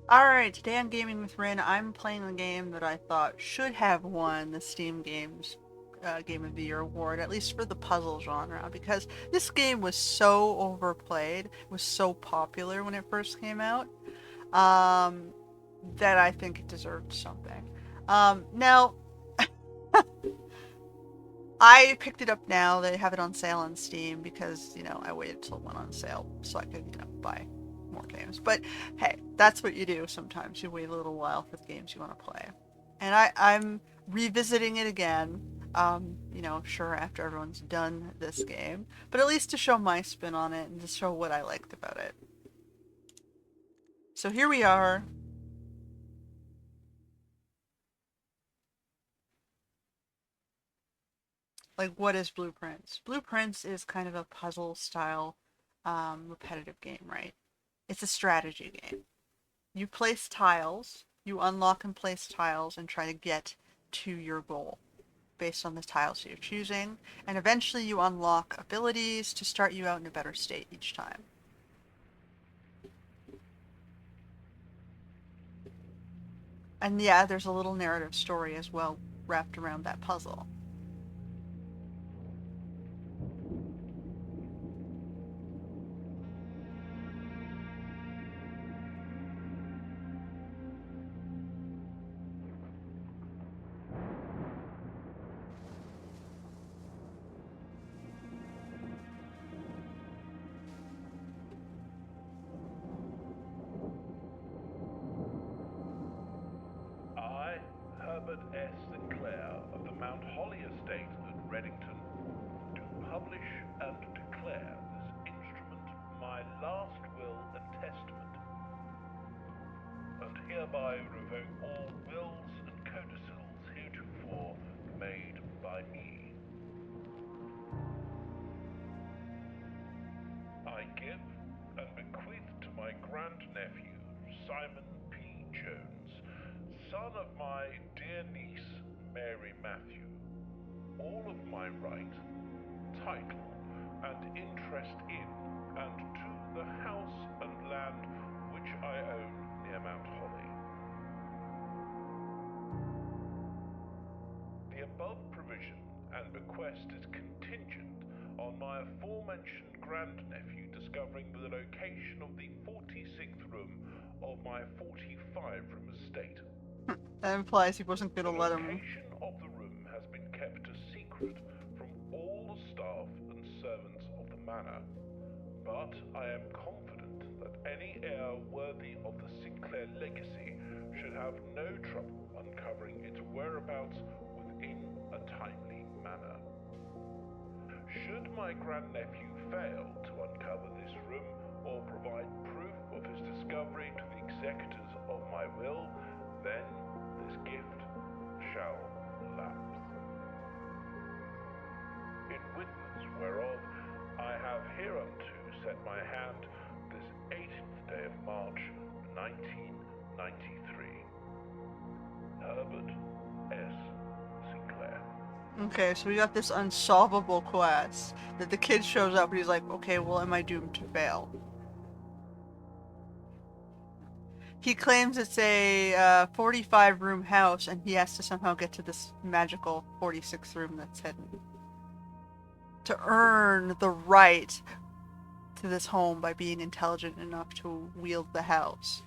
Alright, today on Gaming with Rin, I'm playing a game that I thought should have won the Steam Games Game of the Year award, at least for the puzzle genre, because this game was so overplayed, was so popular when it first came out, um, that I think it deserved something. Now, I picked it up now. They have it on sale on Steam because, I waited till it went on sale so I could, buy more games. But hey, that's what you do sometimes. You wait a little while for the games you want to play. And I'm revisiting it again, sure, after everyone's done this game, but at least to show my spin on it and to show what I liked about it. So here we are. Like, what is Blueprints? Blueprints is kind of a puzzle style, repetitive game, right? It's a strategy game. You place tiles, you unlock and place tiles and try to get to your goal based on the tiles you're choosing, and eventually you unlock abilities to start you out in a better state each time. And yeah, there's a little narrative story as well wrapped around that puzzle. I, Herbert S. Sinclair of the Mount Holly Estate at Reddington, do publish and declare this instrument my last will and testament, and hereby revoke all wills and codicils heretofore made by me. I give and bequeath to my grandnephew, Simon P. Jones, son of my dear niece, Mary Matthew, all of my right, title, and interest in and to the house and land which I own near Mount Holly. The above provision and bequest is contingent on my aforementioned grandnephew discovering the location of the 46th room of my 45-room estate. That implies he wasn't The gonna let him. location of the room has been kept a secret from all the staff and servants of the manor, but I am confident that any heir worthy of the Sinclair legacy should have no trouble uncovering its whereabouts within a timely manner. Should my grandnephew fail to uncover this room or provide proof of his discovery to the executors of my will, then this gift shall lapse. In witness whereof I have hereunto set my hand this 18th day of March, 1993. Herbert S. Sinclair. Okay, so we got this unsolvable quest that the kid shows up and he's like, okay, well, am I doomed to fail? He claims it's a 45 room house and he has to somehow get to this magical 46th room that's hidden to earn the right to this home by being intelligent enough to wield the house.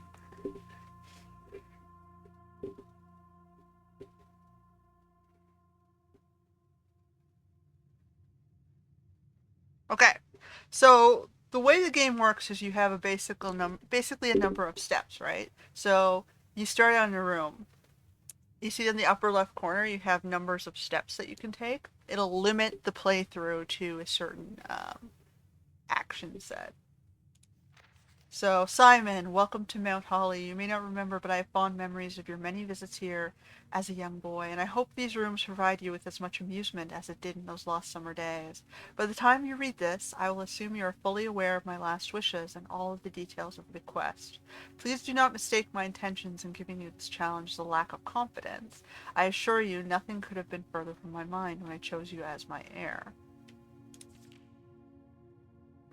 Okay, so the way the game works is you have a basically a number of steps, right? So you start out in a room. You see in the upper left corner, you have numbers of steps that you can take. It'll limit the playthrough to a certain action set. So, Simon, welcome to Mount Holly. You may not remember, but I have fond memories of your many visits here as a young boy, and I hope these rooms provide you with as much amusement as it did in those lost summer days. By the time you read this, I will assume you are fully aware of my last wishes and all of the details of the quest. Please do not mistake my intentions in giving you this challenge as a lack of confidence. I assure you, nothing could have been further from my mind when I chose you as my heir.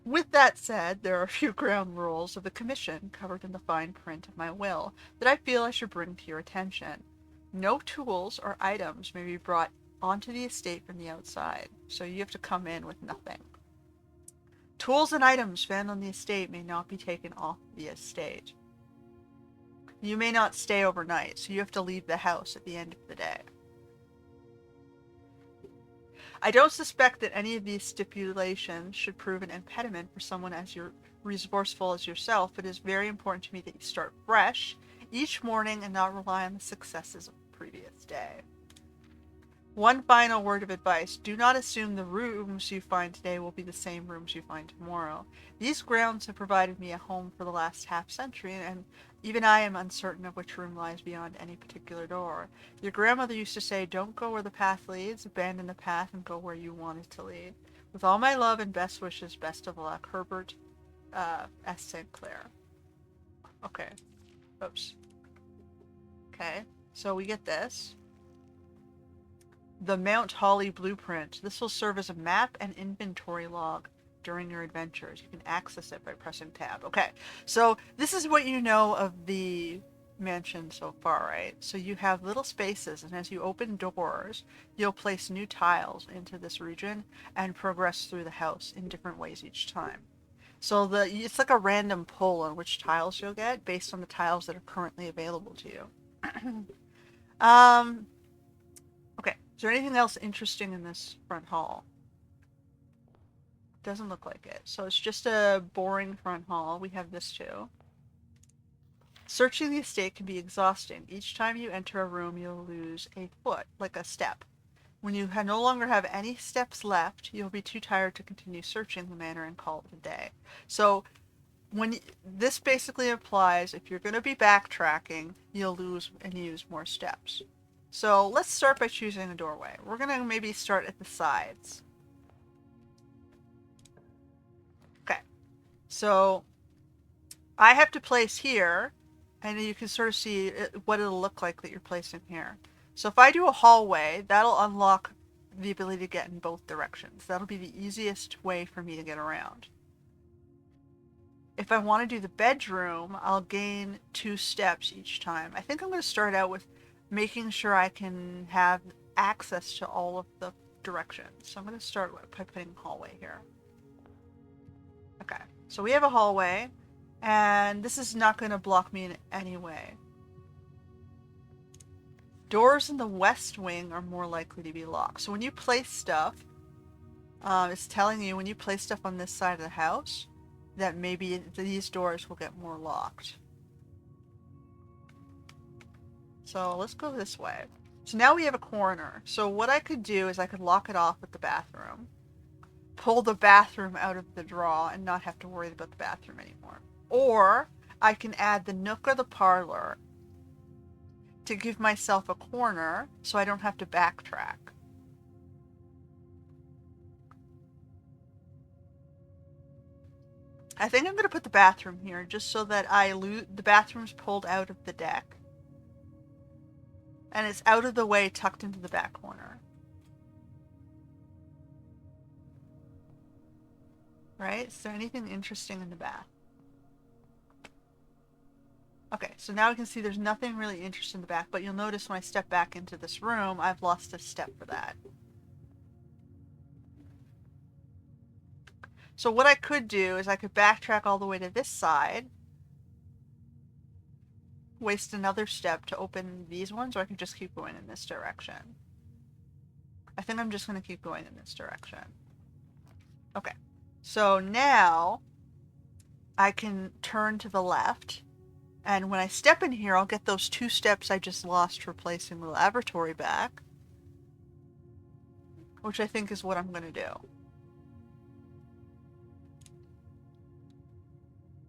With that said, there are a few ground rules of the commission covered in the fine print of my will that I feel I should bring to your attention. No tools or items may be brought onto the estate from the outside, so you have to come in with nothing. Tools and items found on the estate may not be taken off the estate. You may not stay overnight, so you have to leave the house at the end of the day. I don't suspect that any of these stipulations should prove an impediment for someone as resourceful as yourself, but it is very important to me that you start fresh each morning and not rely on the successes of the previous day. One final word of advice. Do not assume the rooms you find today will be the same rooms you find tomorrow. These grounds have provided me a home for the last half century, and even I am uncertain of which room lies beyond any particular door. Your grandmother used to say, don't go where the path leads, abandon the path and go where you want it to lead. With all my love and best wishes, best of luck, Herbert S. St. Clair. Okay. Oops. Okay. So we get this. The Mount Holly Blueprint. This will serve as a map and inventory log during your adventures. You can access it by pressing tab. Okay, so this is what you know of the mansion so far, right? So you have little spaces, and as you open doors, you'll place new tiles into this region and progress through the house in different ways each time. So it's like a random pull on which tiles you'll get based on the tiles that are currently available to you. um, Okay, is there anything else interesting in this front hall? Doesn't look like it. So it's just a boring front hall. We have this too. Searching the estate can be exhausting. Each time you enter a room, you'll lose a foot, like a step. When you no longer have any steps left, you'll be too tired to continue searching the manor and call it a day. So this basically applies if you're going to be backtracking, you'll lose and use more steps. So let's start by choosing a doorway. We're going to maybe start at the sides. Okay, so I have to place here, and you can sort of see what it'll look like that you're placing here. So if I do a hallway, that'll unlock the ability to get in both directions. That'll be the easiest way for me to get around. If I want to do the bedroom, I'll gain 2 steps each time. I think I'm going to start out with making sure I can have access to all of the directions. So I'm going to start by putting hallway here. Okay, so we have a hallway, and this is not going to block me in any way. Doors in the west wing are more likely to be locked. So when you place stuff, it's telling you when you place stuff on this side of the house, that maybe these doors will get more locked. So let's go this way. So now we have a corner. So what I could do is I could lock it off with the bathroom, pull the bathroom out of the drawer and not have to worry about the bathroom anymore. Or I can add the nook or the parlor to give myself a corner so I don't have to backtrack. I think I'm going to put the bathroom here just so that the bathroom's pulled out of the deck. And it's out of the way, tucked into the back corner. Right? Is there anything interesting in the bath? Okay, so now we can see there's nothing really interesting in the back, but you'll notice when I step back into this room, I've lost a step for that. So what I could do is I could backtrack all the way to this side, waste another step to open these ones, or I could just keep going in this direction. I think I'm just going to keep going in this direction. Okay, so now I can turn to the left, and when I step in here, I'll get those 2 steps I just lost for placing the lavatory back, which I think is what I'm going to do.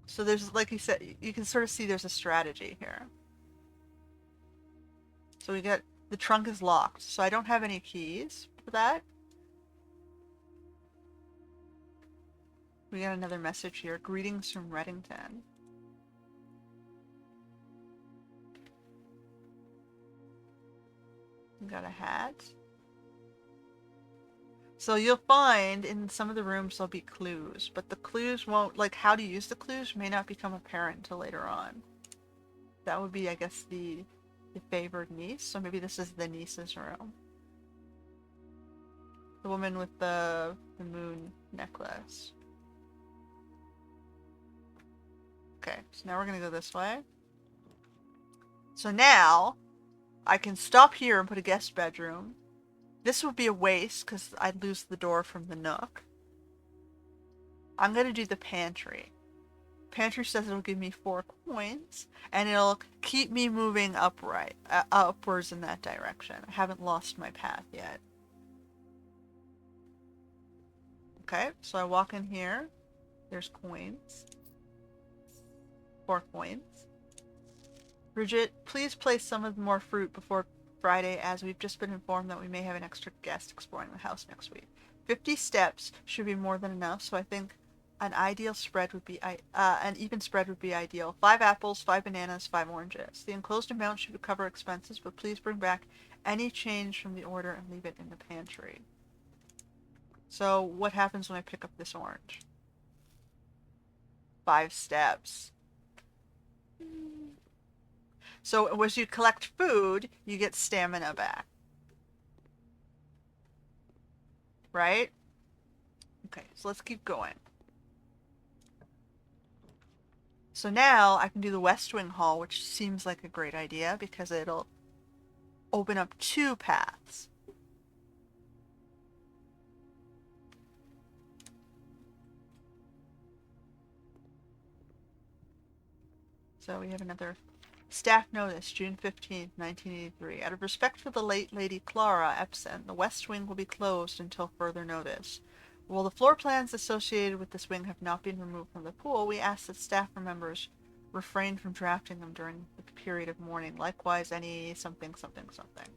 So there's, like you said, you can sort of see there's a strategy here. So we get, the trunk is locked, so I don't have any keys for that. We got another message here. Greetings from Reddington. We got a hat. So you'll find in some of the rooms there'll be clues, but the clues won't, like how to use the clues may not become apparent until later on. That would be, I guess, the favored niece. So maybe this is the niece's room. The woman with the moon necklace. Okay, so now we're gonna go this way. So now I can stop here and put a guest bedroom. This would be a waste because I'd lose the door from the nook. I'm gonna do the pantry. Pantry says it'll give me 4 coins, and it'll keep me moving upwards in that direction. I haven't lost my path yet. Okay, so I walk in here. There's coins. 4 coins. Bridget, please place some of the more fruit before Friday, as we've just been informed that we may have an extra guest exploring the house next week. 50 steps should be more than enough, so I think an ideal spread would be an even spread would be ideal. 5 apples, 5 bananas, 5 oranges. The enclosed amount should cover expenses, but please bring back any change from the order and leave it in the pantry. So what happens when I pick up this orange? 5 steps. So as you collect food, you get stamina back. Right? Okay, so let's keep going. So now I can do the West Wing Hall, which seems like a great idea because it'll open up 2 paths. So we have another staff notice, June 15th, 1983. Out of respect for the late Lady Clara Epson, the West Wing will be closed until further notice. While the floor plans associated with this wing have not been removed from the pool, we ask that staff members refrain from drafting them during the period of mourning. Likewise, any something, something, something.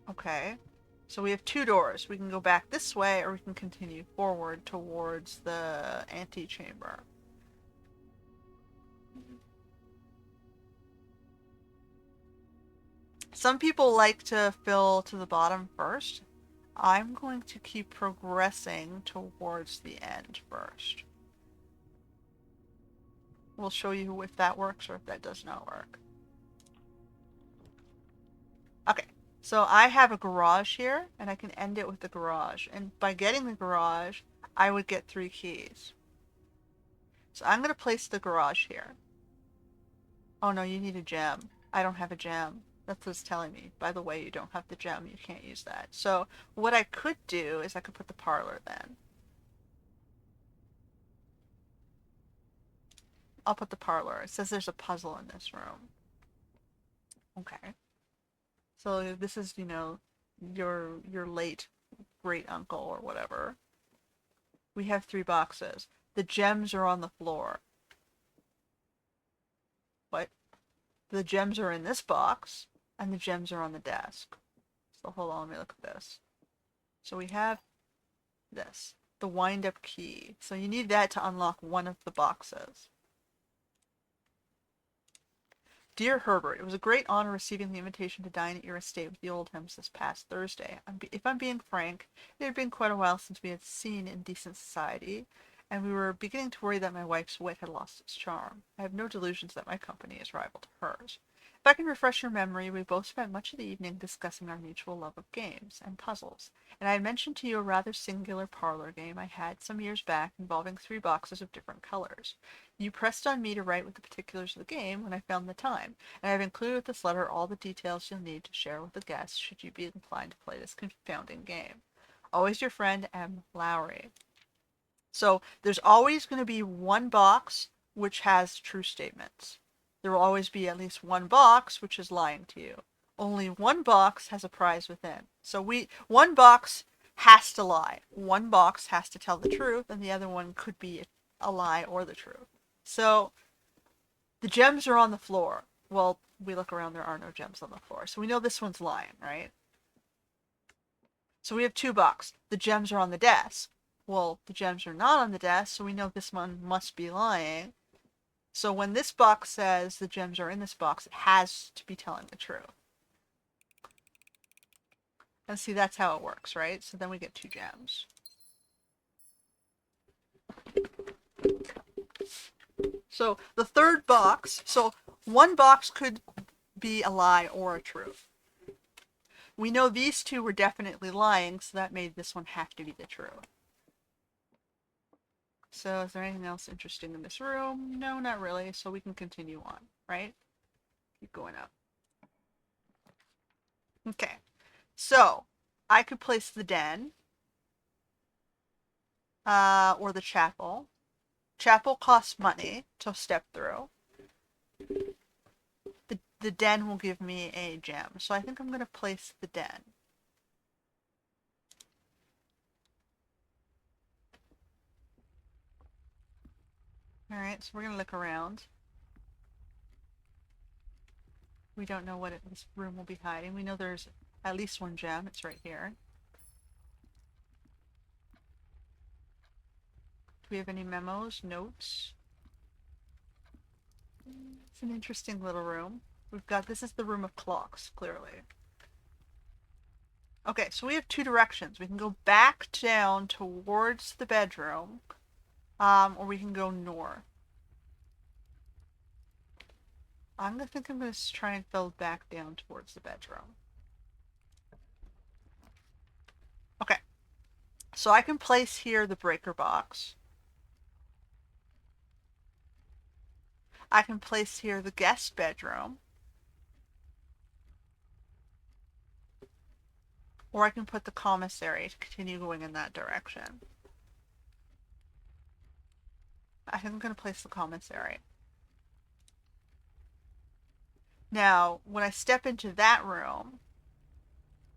Okay. So we have 2 doors. We can go back this way, or we can continue forward towards the antechamber. Some people like to fill to the bottom first. I'm going to keep progressing towards the end first. We'll show you if that works or if that does not work. Okay, so I have a garage here, and I can end it with the garage. And by getting the garage, I would get 3 keys. So I'm going to place the garage here. Oh no, you need a gem. I don't have a gem. That's what it's telling me. By the way, you don't have the gem. You can't use that. So what I could do is I could put the parlor then. I'll put the parlor. It says there's a puzzle in this room. Okay. So this is, your late great uncle or whatever. We have 3 boxes. The gems are on the floor. What? The gems are in this box, and the gems are on the desk. So hold on, let me look at this. So we have this, the wind-up key. So you need that to unlock one of the boxes. Dear Herbert, it was a great honor receiving the invitation to dine at your estate with the Oldhams this past Thursday. If I'm being frank, it had been quite a while since we had seen indecent society, and we were beginning to worry that my wife's wit had lost its charm. I have no delusions that my company is rival to hers. If I can refresh your memory, we both spent much of the evening discussing our mutual love of games and puzzles, and I had mentioned to you a rather singular parlor game I had some years back involving 3 boxes of different colors. You pressed on me to write with the particulars of the game when I found the time, and I have included with this letter all the details you'll need to share with the guests should you be inclined to play this confounding game. Always your friend, M. Lowry. So there's always going to be 1 box which has true statements. There will always be at least 1 box which is lying to you. Only 1 box has a prize within. So 1 box has to lie. 1 box has to tell the truth, and the other one could be a lie or the truth. So the gems are on the floor. Well, we look around, there are no gems on the floor. So we know this one's lying, right? So we have 2 boxes. The gems are on the desk. Well, the gems are not on the desk, so we know this one must be lying. So when this box says the gems are in this box, it has to be telling the truth. And see, that's how it works, right? So then we get 2 gems. So the third box, so one box could be a lie or a truth. We know these two were definitely lying, so that made this one have to be the truth. So is there anything else interesting in this room? No, not really. So we can continue on, right? Keep going up. Okay. So I could place the den, or the chapel. Chapel costs money to step through. The den will give me a gem. So I think I'm going to place the den. Alright, so we're going to look around. We don't know what this room will be hiding. We know there's at least one gem. It's right here. Do we have any memos, notes? It's an interesting little room. This is the room of clocks, clearly. Okay, so we have 2 directions. We can go back down towards the bedroom, or we can go north. I'm gonna think I'm gonna try and fill back down towards the bedroom. Okay, so I can place here the breaker box. I can place here the guest bedroom. Or I can put the commissary to continue going in that direction. I think I'm going to place the commissary. Now, when I step into that room,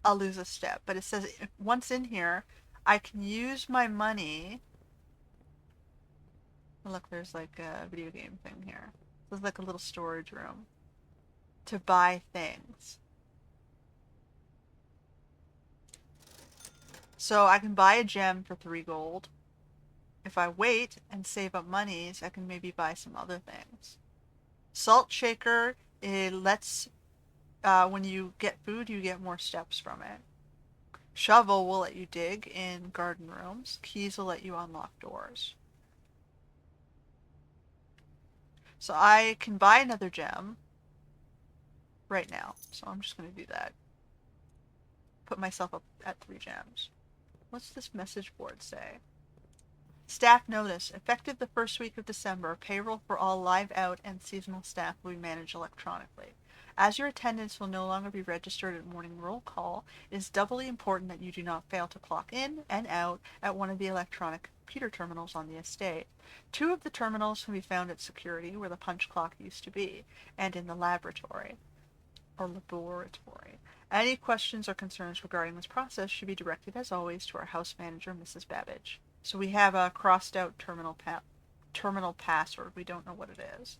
I'll lose a step. But it says once in here, I can use my money. Oh, look, there's like a video game thing here. This is like a little storage room to buy things. So I can buy a gem for 3 gold. If I wait and save up monies, I can maybe buy some other things. Salt shaker, it lets when you get food, you get more steps from it. Shovel will let you dig in garden rooms. Keys will let you unlock doors. So I can buy another gem right now. So I'm just going to do that. Put myself up at 3 gems. What's this message board say? Staff notice. Effective the first week of December, payroll for all live out and seasonal staff will be managed electronically. As your attendance will no longer be registered at morning roll call, it is doubly important that you do not fail to clock in and out at one of the electronic computer terminals on the estate. 2 of the terminals can be found at security, where the punch clock used to be, and in the laboratory. Any questions or concerns regarding this process should be directed, as always, to our house manager, Mrs. Babbage. So we have a crossed out terminal password. We don't know what it is.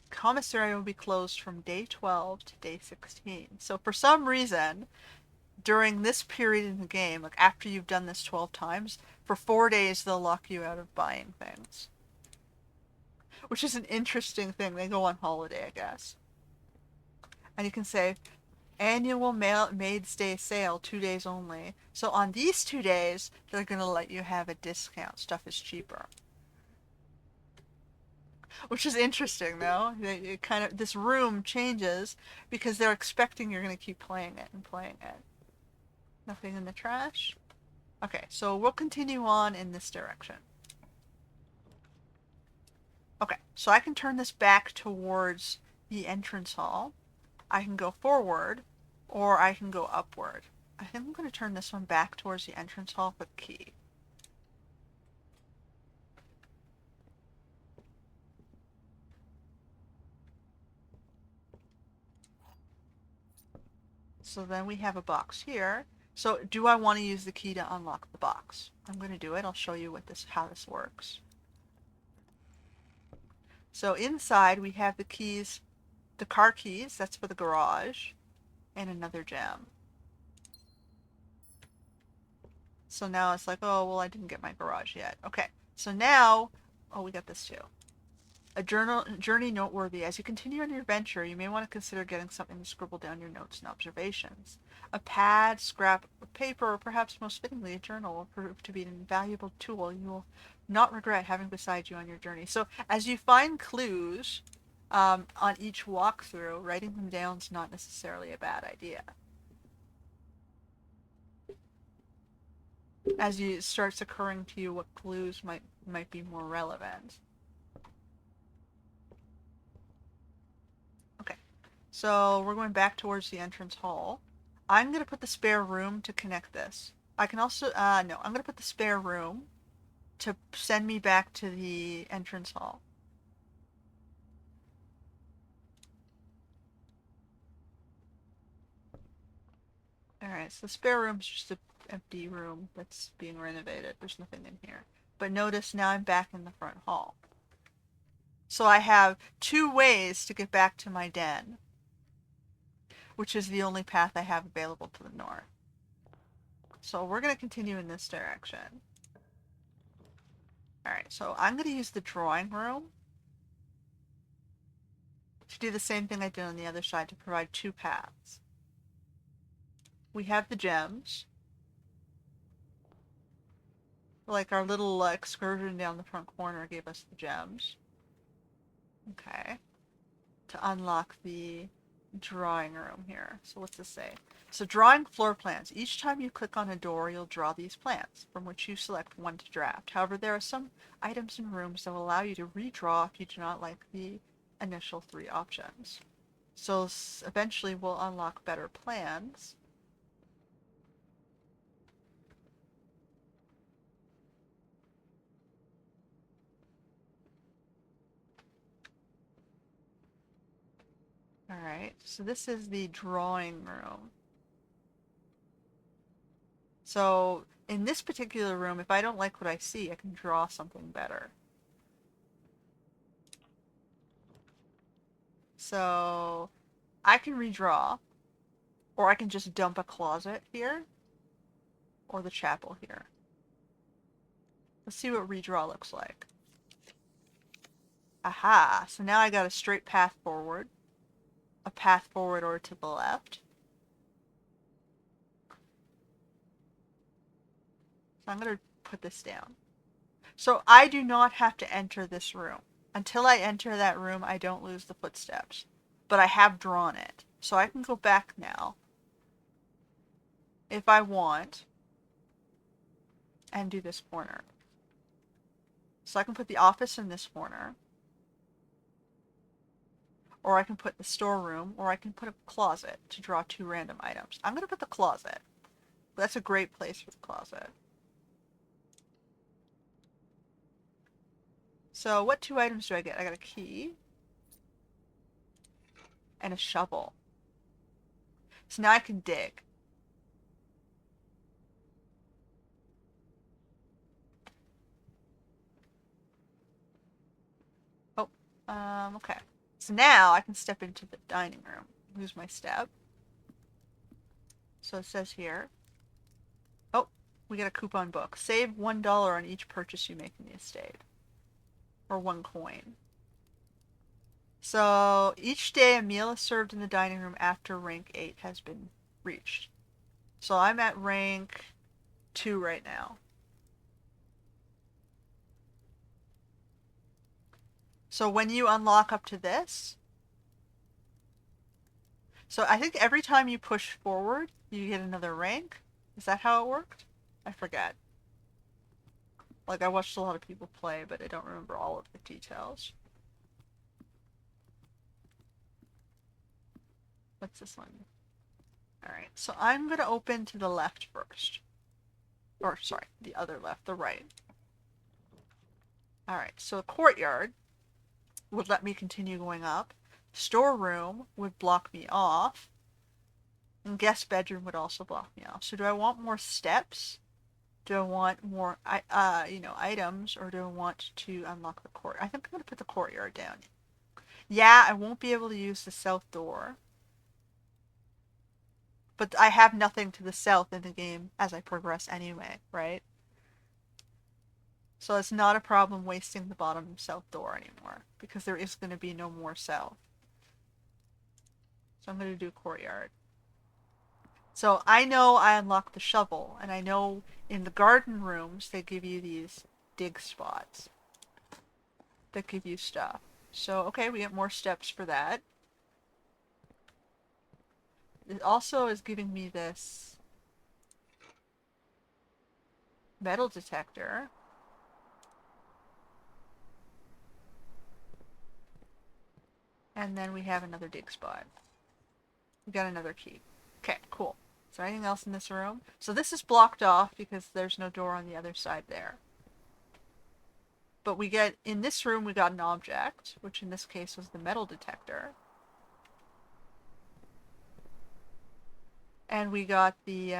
Commissary will be closed from day 12 to day 16. So for some reason, during this period in the game, like after you've done this 12 times, for 4 days they'll lock you out of buying things. Which is an interesting thing. They go on holiday, I guess. And you can say, annual Maid's Day sale, 2 days only. So on these 2 days, they're going to let you have a discount. Stuff is cheaper. Which is interesting, though. It kind of, this room changes because they're expecting you're going to keep playing it and playing it. Nothing in the trash. Okay, so we'll continue on in this direction. Okay, so I can turn this back towards the entrance hall. I can go forward, or I can go upward. I think I'm going to turn this one back towards the entrance hall for the key. So then we have a box here. So do I want to use the key to unlock the box? I'm going to do it. I'll show you how this works. So inside we have the keys, the car keys, that's for the garage, and another gem. So now it's like, oh, well, I didn't get my garage yet. Okay, so now, oh, we got this too. A journey noteworthy. As you continue on your adventure, you may want to consider getting something to scribble down your notes and observations. A pad, scrap of paper, or perhaps most fittingly a journal will prove to be an invaluable tool you will not regret having beside you on your journey. So as you find clues on each walkthrough, writing them down is not necessarily a bad idea. As it starts occurring to you what clues might be more relevant. Okay, so we're going back towards the entrance hall. I'm going to put the spare room to connect this. I can also, no, I'm going to put the spare room to send me back to the entrance hall. Alright, so the spare room's just an empty room that's being renovated. There's nothing in here. But notice now I'm back in the front hall. So I have two ways to get back to my den, which is the only path I have available to the north. So we're going to continue in this direction. Alright, so I'm going to use the drawing room to do the same thing I did on the other side to provide two paths. We have the gems. Like our little excursion down the front corner gave us the gems. Okay. To unlock the drawing room here. So what's this say? So drawing floor plans. Each time you click on a door, you'll draw these plans, from which you select one to draft. However, there are some items and rooms that will allow you to redraw if you do not like the initial three options. So eventually we'll unlock better plans. Alright, so this is the drawing room. So in this particular room, if I don't like what I see, I can draw something better. So I can redraw, or I can just dump a closet here, or the chapel here. Let's see what redraw looks like. Aha! So now I got a straight path forward, a path forward or to the left. So I'm going to put this down. So I do not have to enter this room. Until I enter that room, I don't lose the footsteps. But I have drawn it. So I can go back now, if I want, and do this corner. So I can put the office in this corner, or I can put the storeroom, or I can put a closet to draw two random items. I'm going to put the closet. That's a great place for the closet. So what two items do I get? I got a key and a shovel. So now I can dig. Oh, okay. So now I can step into the dining room. Lose my step. So it says here, oh, we get a coupon book. Save $1 on each purchase you make in the estate. Or 1 coin. So each day a meal is served in the dining room after rank 8 has been reached. So I'm at rank 2 right now. So when you unlock up to this, so I think every time you push forward, you get another rank. Is that how it worked? I forget. Like, I watched a lot of people play, but I don't remember all of the details. What's this one? Alright, so I'm going to open to the left first. Or, sorry, the other left, the right. Alright, so the courtyard would let me continue going up. Storeroom would block me off. And guest bedroom would also block me off. So do I want more steps? Do I want more, items, or do I want to unlock the court? I think I'm going to put the courtyard down. Yeah, I won't be able to use the south door. But I have nothing to the south in the game as I progress anyway, right? So it's not a problem wasting the bottom south door anymore because there is going to be no more south. So I'm going to do courtyard. So I know I unlocked the shovel, and I know in the garden rooms they give you these dig spots that give you stuff. So, okay, we get more steps for that. It also is giving me this metal detector. And then we have another dig spot. We got another key. Okay, cool. Is there anything else in this room? So this is blocked off because there's no door on the other side there. But we get, in this room, we got an object, which in this case was the metal detector. And we got the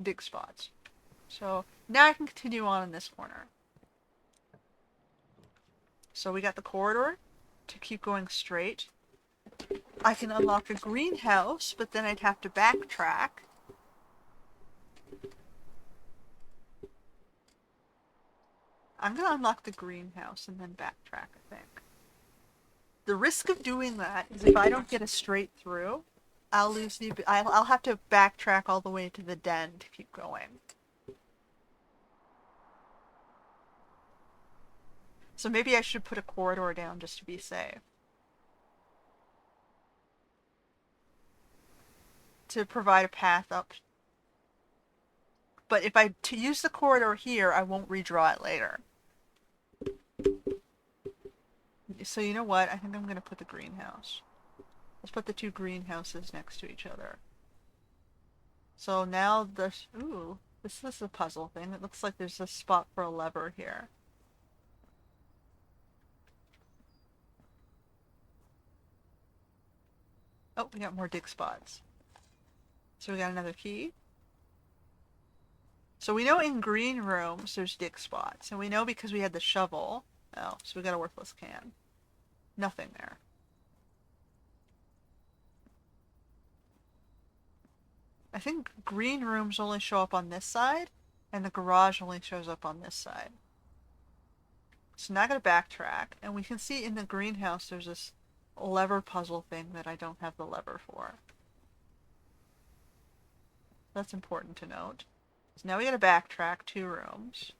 dig spots. So now I can continue on in this corner. So we got the corridor to keep going straight. I can unlock a greenhouse, but then I'd have to backtrack. I'm going to unlock the greenhouse and then backtrack, I think. The risk of doing that is if I don't get a straight through, I'll lose the. I'll have to backtrack all the way to the den to keep going. So maybe I should put a corridor down just to be safe. To provide a path up. But if I use the corridor here, I won't redraw it later. So you know what? I think I'm going to put the greenhouse. Let's put the two greenhouses next to each other. So now this... Ooh, this is a puzzle thing. It looks like there's a spot for a lever here. Oh, we got more dig spots. So we got another key. So we know in green rooms there's dig spots. And we know because we had the shovel. Oh, so we got a worthless can. Nothing there. I think green rooms only show up on this side, and the garage only shows up on this side. So now I gotta backtrack, and we can see in the greenhouse there's this lever puzzle thing that I don't have the lever for. That's important to note. So now we gotta backtrack 2 rooms.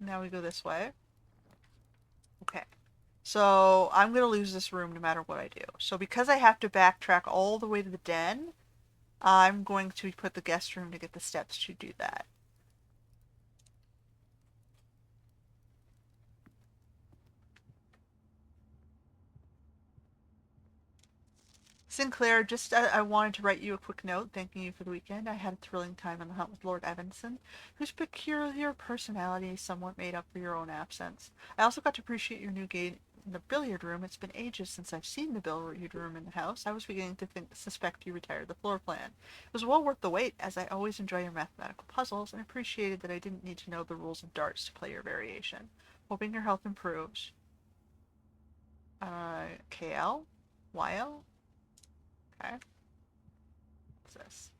Now we go this way. Okay. So I'm going to lose this room no matter what I do. So because I have to backtrack all the way to the den, I'm going to put the guest room to get the steps to do that. Sinclair, just I wanted to write you a quick note thanking you for the weekend. I had a thrilling time on the hunt with Lord Evanson, whose peculiar personality somewhat made up for your own absence. I also got to appreciate your new game in the billiard room. It's been ages since I've seen the billiard room in the house. I was beginning to suspect you retired the floor plan. It was well worth the wait, as I always enjoy your mathematical puzzles and appreciated that I didn't need to know the rules of darts to play your variation. Hoping your health improves. KL? YL? Okay. What's this?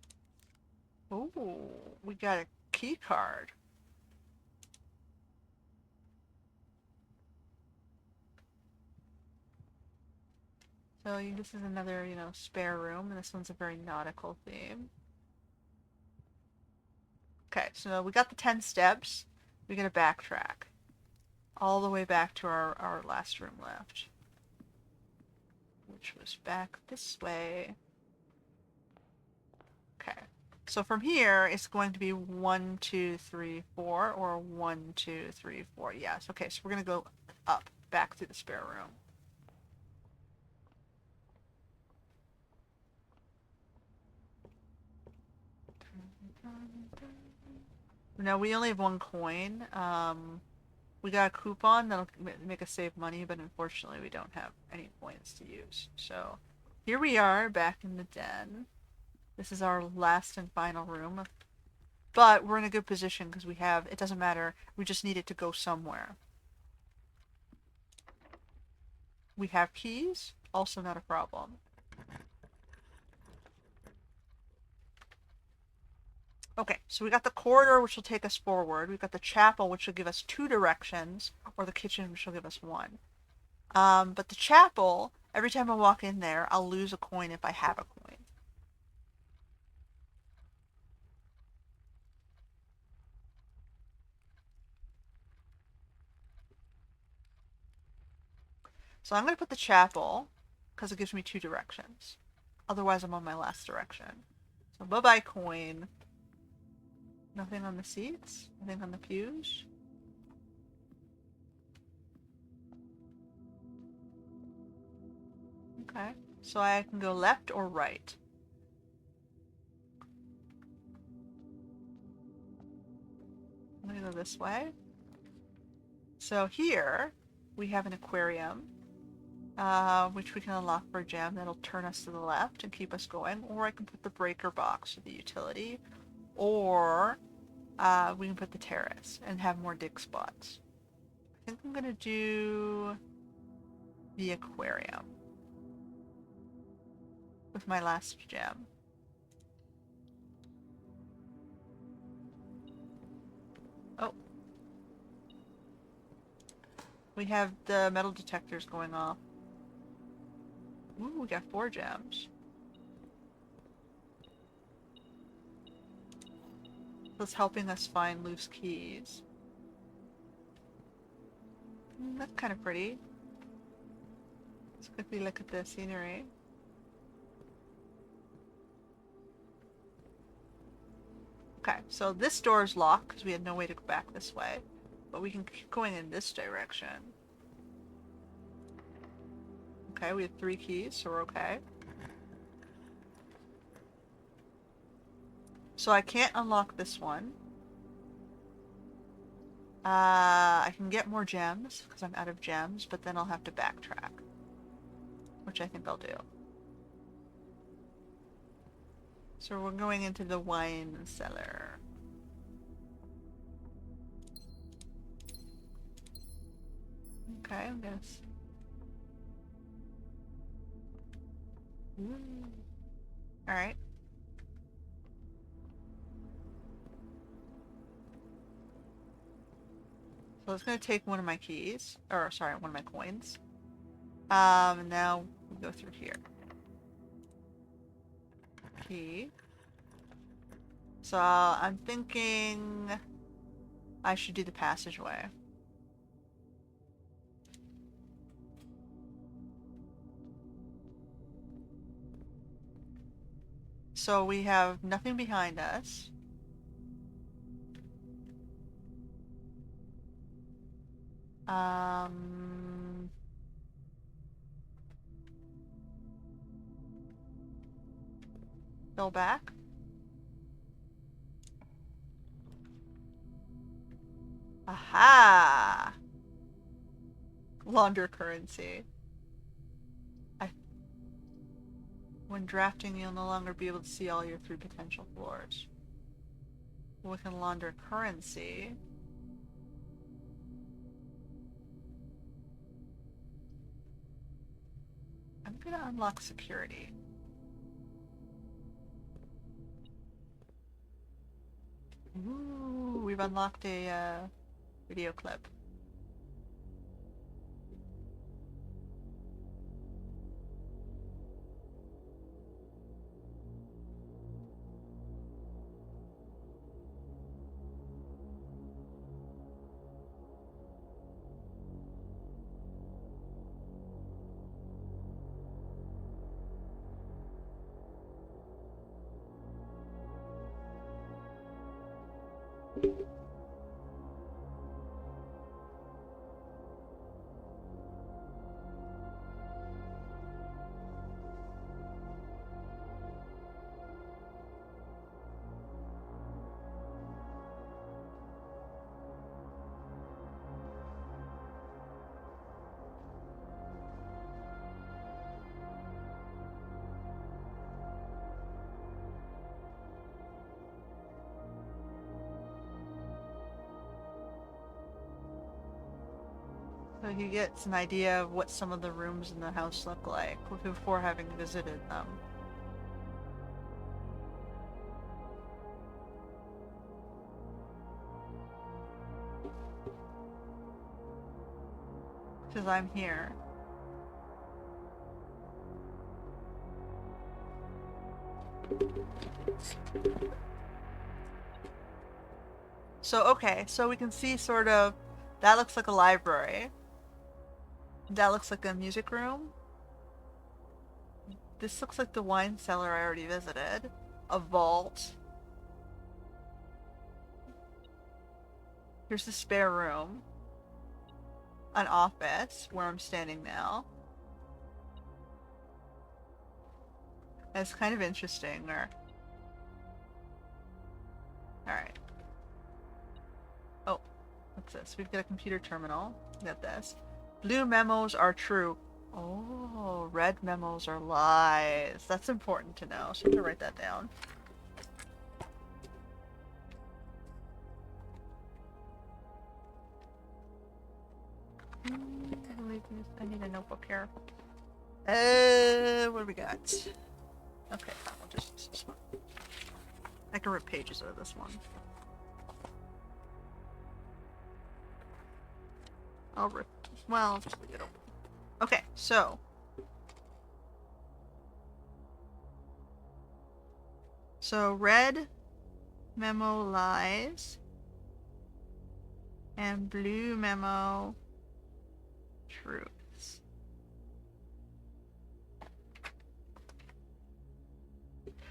Ooh, we got a key card. So this is another, spare room, and this one's a very nautical theme. Okay, so we got the 10 steps. We gotta backtrack. All the way back to our last room left. Which was back this way. Okay. So from here, it's going to be 1, 2, 3, 4, or 1, 2, 3, 4. Yes. Okay, so we're gonna go up, back through the spare room. No, we only have 1 coin. We got a coupon that'll make us save money, but unfortunately we don't have any points to use. So here we are back in the den. This is our last and final room. But we're in a good position because it doesn't matter, we just need it to go somewhere. We have keys, also not a problem. Okay, so we got the corridor, which will take us forward. We've got the chapel, which will give us two directions, or the kitchen, which will give us one. But the chapel, every time I walk in there, I'll lose a coin if I have a coin. So I'm going to put the chapel, because it gives me two directions. Otherwise, I'm on my last direction. So bye-bye coin. Nothing on the seats? Nothing on the pews? Okay. So I can go left or right. I'm going to go this way. So here, we have an aquarium, which we can unlock for a gem that'll turn us to the left and keep us going. Or I can put the breaker box for the utility. Or we can put the terrace and have more dig spots. I think I'm going to do the aquarium with my last gem. Oh, we have the metal detectors going off. Ooh, we got 4 gems. That's helping us find loose keys. That's kind of pretty. Let's quickly look at the scenery. Okay, so this door is locked because we had no way to go back this way. But we can keep going in this direction. Okay, we have 3 keys, so we're okay. So I can't unlock this one. I can get more gems because I'm out of gems, but then I'll have to backtrack, which I think I'll do. So we're going into the wine cellar. Okay, I guess. Alright. So it's going to take one of my keys. Or, sorry, one of my coins. And now we go through here. Key. So I'm thinking I should do the passageway. So we have nothing behind us. Um, Go back. Aha! Launder currency. I, when drafting, you'll no longer be able to see all your 3 potential floors. We can launder currency. I'm gonna unlock security. Ooh, we've unlocked a video clip. So he gets an idea of what some of the rooms in the house look like before having visited them. Because I'm here. So, okay, so we can see sort of, that looks like a library. That looks like a music room. This looks like the wine cellar I already visited. A vault. Here's the spare room. An office, where I'm standing now. And it's kind of interesting, or... Alright. Oh, what's this? We've got a computer terminal. We got this. Blue memos are true. Oh, red memos are lies. That's important to know, so I'm gonna write that down. I need a notebook here. What do we got? Okay, I'll just use this one. I can rip pages out of this one. I'll rip. Well, just leave it open. Okay, so. So, red memo lies. And blue memo truths.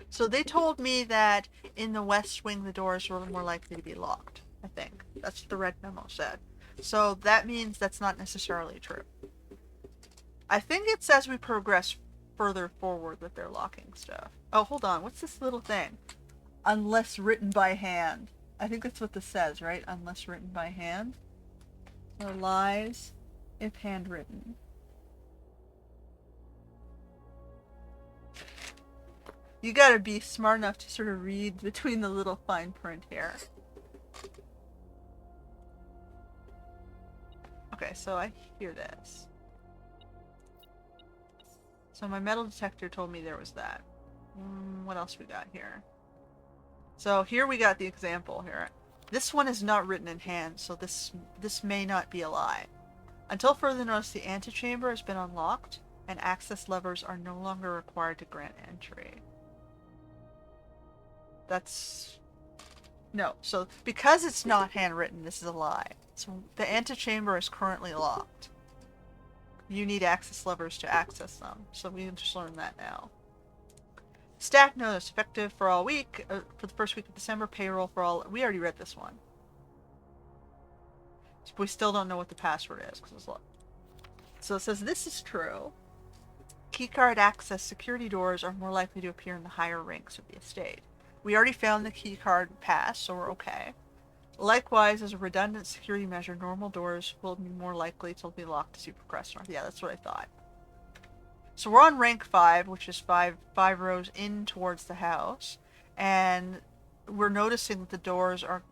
So they told me that in the West Wing the doors were more likely to be locked, I think. That's what the red memo said. So that means that's not necessarily true. I think it's as we progress further forward that they're locking stuff. Oh, hold on. What's this little thing? Unless written by hand. I think that's what this says, right? Unless written by hand. Or lies if handwritten. You gotta be smart enough to sort of read between the little fine print here. Okay, so I hear this. So my metal detector told me there was that. What else we got here? So here we got the example here. This one is not written in hand, so this may not be a lie. Until further notice, the antechamber has been unlocked, and access levers are no longer required to grant entry. That's... No, so because it's not handwritten, this is a lie. So the antechamber is currently locked. You need access levers to access them, so we can just learn that now. Stack notice, effective for all week, for the first week of December, payroll for all... We already read this one. We still don't know what the password is, because it's locked. So it says this is true. Keycard access security doors are more likely to appear in the higher ranks of the estate. We already found the keycard pass, so we're okay. Likewise, as a redundant security measure, normal doors will be more likely to be locked as you progress north. Yeah, that's what I thought. So we're on rank 5, which is five rows in towards the house, and we're noticing that the doors are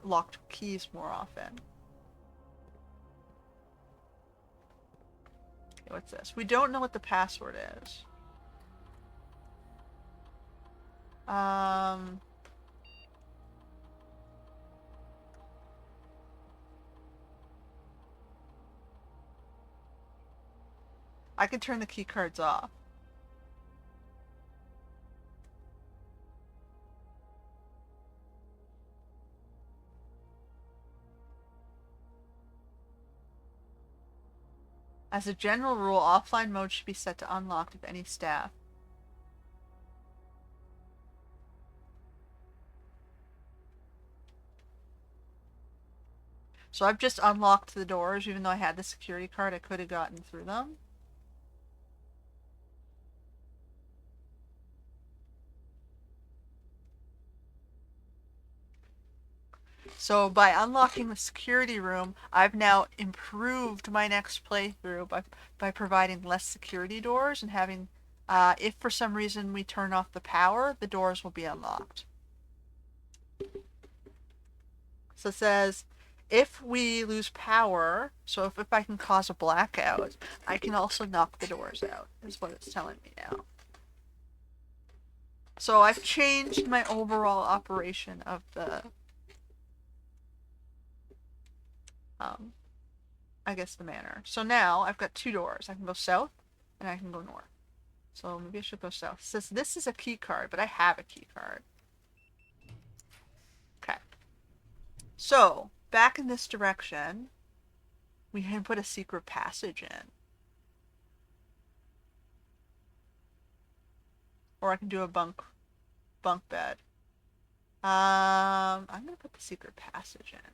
locked with keys more often. Okay, what's this? We don't know what the password is. I can turn the key cards off. As a general rule, offline mode should be set to unlocked if any staff. So I've just unlocked the doors, even though I had the security card, I could have gotten through them. So by unlocking the security room, I've now improved my next playthrough by providing less security doors and having, if for some reason we turn off the power, the doors will be unlocked. So it says, if we lose power, so if I can cause a blackout, I can also knock the doors out, is what it's telling me now. So I've changed my overall operation of the I guess, the manor. So now I've got two doors. I can go south and I can go north. So maybe I should go south. It says this is a key card, but I have a key card. Okay. So back in this direction, we can put a secret passage in. Or I can do a bunk bed. I'm gonna put the secret passage in.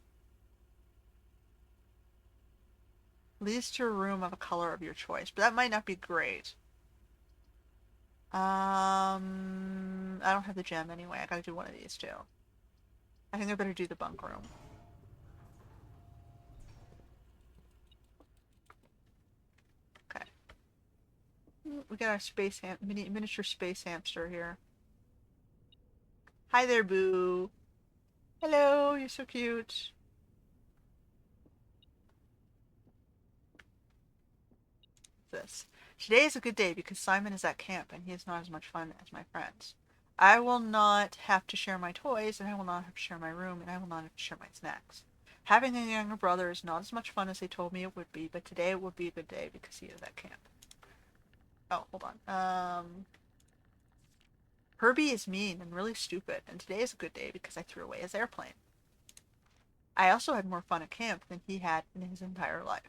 Leads to a room of a color of your choice, but that might not be great. I don't have the gem anyway. I gotta do one of these two. I think I better do the bunk room. Okay. We got our miniature space hamster here. Hi there, Boo. Hello, you're so cute. This. Today is a good day because Simon is at camp and he is not as much fun as my friends. I will not have to share my toys, and I will not have to share my room, and I will not have to share my snacks. Having a younger brother is not as much fun as they told me it would be, but today it will be a good day because he is at camp. Oh, hold on. Herbie is mean and really stupid, and today is a good day because I threw away his airplane. I also had more fun at camp than he had in his entire life.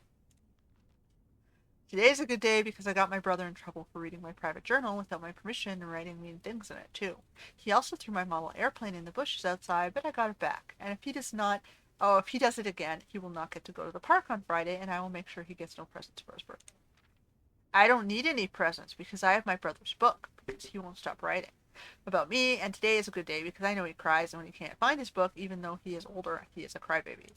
Today is a good day because I got my brother in trouble for reading my private journal without my permission and writing mean things in it, too. He also threw my model airplane in the bushes outside, but I got it back. And if he does it again, he will not get to go to the park on Friday, and I will make sure he gets no presents for his birthday. I don't need any presents because I have my brother's book, because he won't stop writing about me, and today is a good day because I know he cries when he can't find his book, even though he is older, he is a crybaby.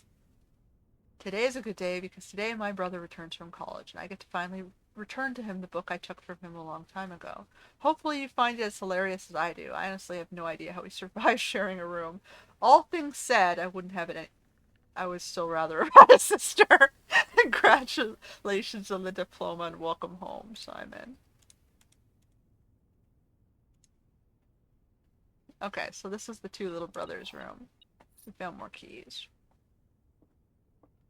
Today is a good day because today my brother returns from college and I get to finally return to him the book I took from him a long time ago. Hopefully you find it as hilarious as I do. I honestly have no idea how he survived sharing a room. All things said, I wouldn't have it any. I would still rather have had a sister. Congratulations on the diploma and welcome home, Simon. Okay, so this is the two little brothers' room. We found more keys.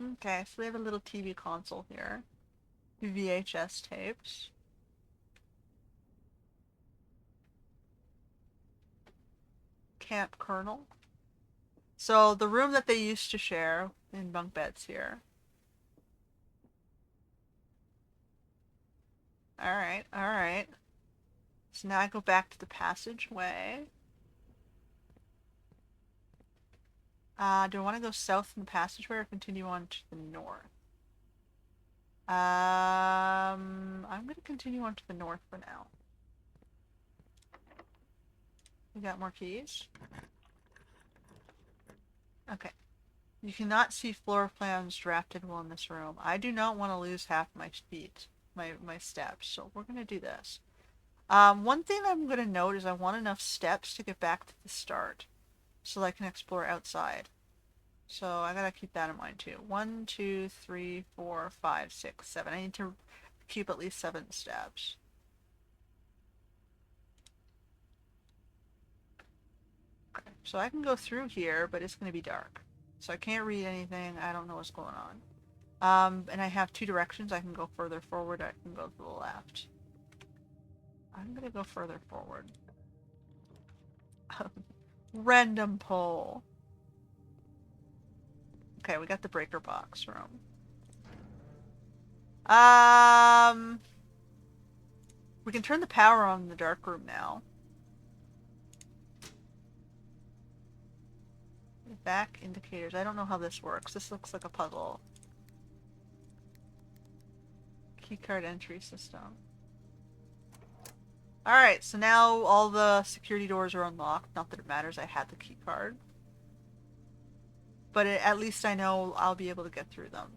Okay, so they have a little TV console here. VHS tapes. Camp Colonel. So the room that they used to share in bunk beds here. Alright, alright. So now I go back to the passageway. Do I want to go south in the passageway or continue on to the north? I'm going to continue on to the north for now. We got more keys? Okay. You cannot see floor plans drafted while in this room. I do not want to lose half my feet, my steps, so we're going to do this. One thing I'm going to note is I want enough steps to get back to the start so that I can explore outside. So I gotta keep that in mind too. 1, 2, 3, 4, 5, 6, 7. I need to keep at least 7 steps. Okay, so I can go through here, but it's gonna be dark. So I can't read anything. I don't know what's going on. And I have 2 directions. I can go further forward. I can go to the left. I'm gonna go further forward. Random pole. Okay, we got the breaker box room. We can turn the power on in the dark room now. Back indicators. I don't know how this works. This looks like a puzzle. Keycard entry system. Alright, so now all the security doors are unlocked. Not that it matters, I had the keycard. But at least I know I'll be able to get through them.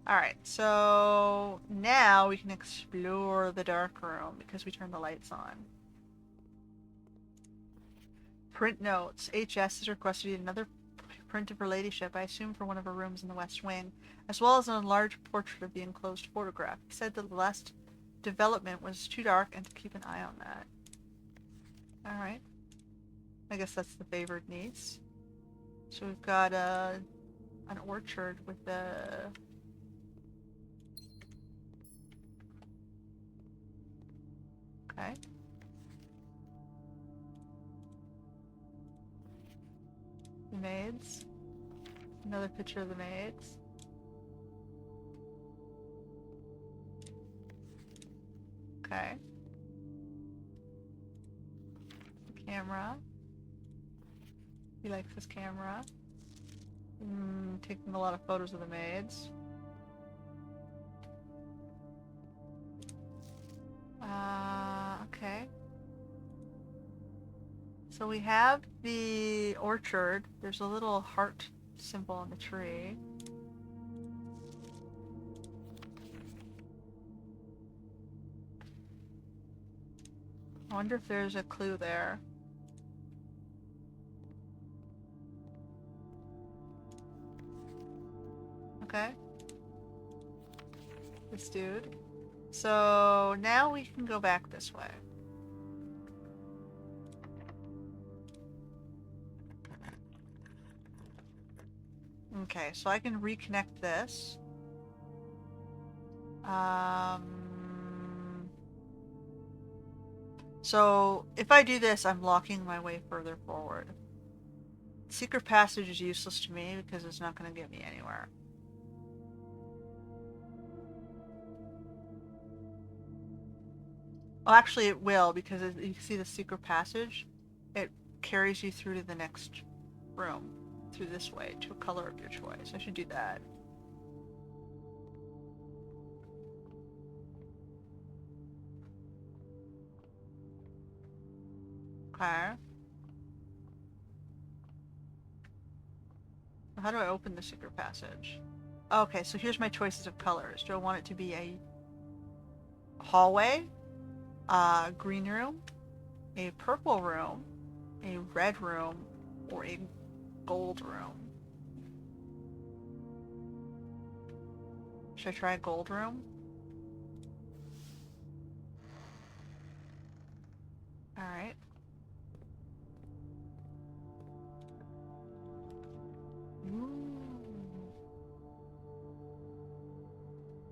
Alright, so now we can explore the dark room because we turned the lights on. Print notes. HS has requested another print of her ladyship, I assume for one of her rooms in the West Wing, as well as an enlarged portrait of the enclosed photograph. He said that the last development was too dark and to keep an eye on that. Alright. I guess that's the favored niece. So we've got an orchard with a... Okay. The maids. Another picture of the maids. Okay. The camera. He likes his camera. Taking a lot of photos of the maids. Okay. So we have the orchard. There's a little heart symbol on the tree. I wonder if there's a clue there. Okay. This dude. So now we can go back this way. Okay, so I can reconnect this. So if I do this, I'm locking my way further forward. Secret passage is useless to me because it's not going to get me anywhere. Well, actually it will, because you see the secret passage, it carries you through to the next room, through this way, to a color of your choice. I should do that. Okay. How do I open the secret passage? Okay, so here's my choices of colors. Do I want it to be a hallway, a green room, a purple room, a red room, or a gold room? Should I try a gold room? Alright.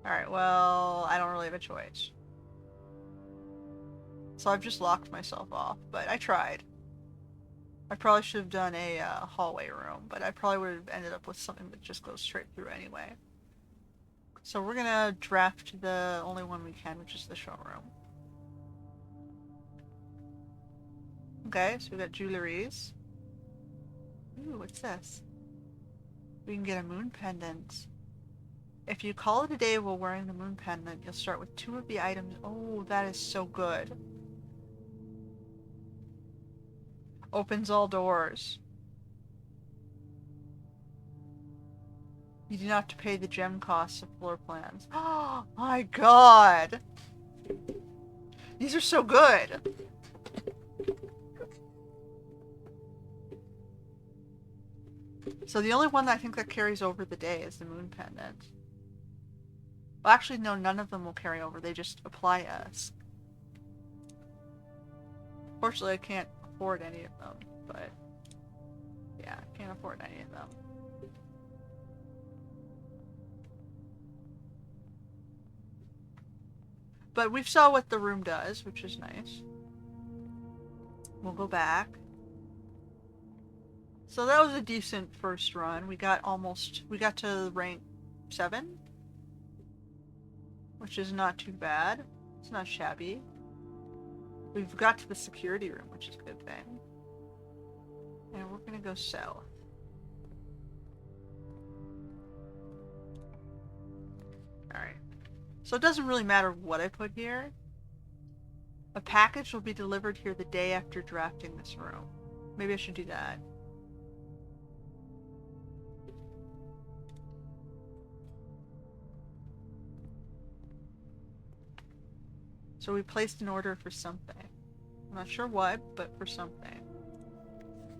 Alright, well, I don't really have a choice. So I've just locked myself off, but I tried. I probably should have done a hallway room, but I probably would have ended up with something that just goes straight through anyway. So we're gonna draft the only one we can, which is the showroom. Okay, so we got jewelries. Ooh, what's this? We can get a moon pendant. If you call it a day while wearing the moon pendant, you'll start with 2 of the items. Oh, that is so good. Opens all doors. You do not have to pay the gem costs of floor plans. Oh my god! These are so good! So the only one that I think that carries over the day is the moon pendant. Well, actually, no, none of them will carry over. They just apply us. Fortunately, I can't afford any of them, but... yeah, I can't afford any of them. But we saw what the room does, which is nice. We'll go back. So that was a decent first run. We got to rank 7. Which is not too bad. It's not shabby. We've got to the security room, which is a good thing. And we're gonna go south. Alright. So it doesn't really matter what I put here. A package will be delivered here the day after drafting this room. Maybe I should do that. So we placed an order for something. I'm not sure what, but for something.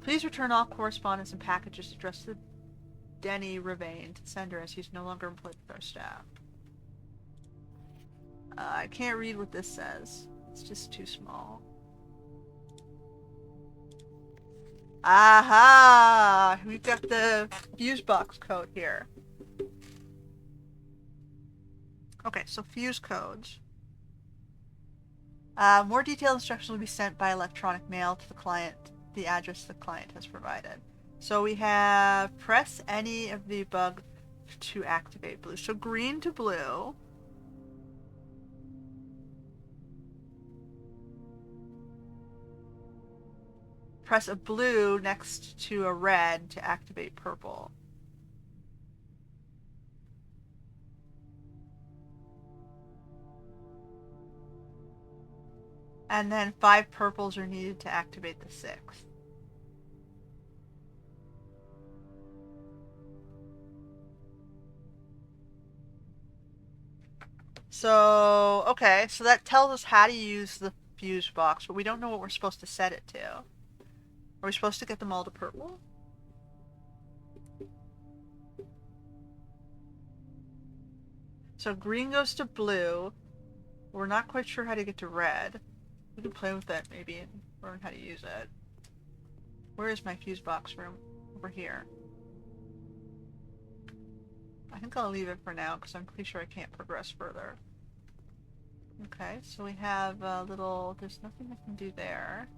Please return all correspondence and packages addressed to Denny Ravane to sender, as he's no longer employed with our staff. I can't read what this says. It's just too small. Aha! We've got the fuse box code here. Okay, so fuse codes. More detailed instructions will be sent by electronic mail to the client, the address the client has provided. So we have press any of the above to activate blue. So green to blue. Press a blue next to a red to activate purple. And then 5 purples are needed to activate the 6th. So, okay, so that tells us how to use the fuse box, but we don't know what we're supposed to set it to. Are we supposed to get them all to purple? So green goes to blue. We're not quite sure how to get to red. We can play with that maybe and learn how to use it. Where is my fuse box room? Over here. I think I'll leave it for now because I'm pretty sure I can't progress further. Okay, so we have a little... There's nothing I can do there.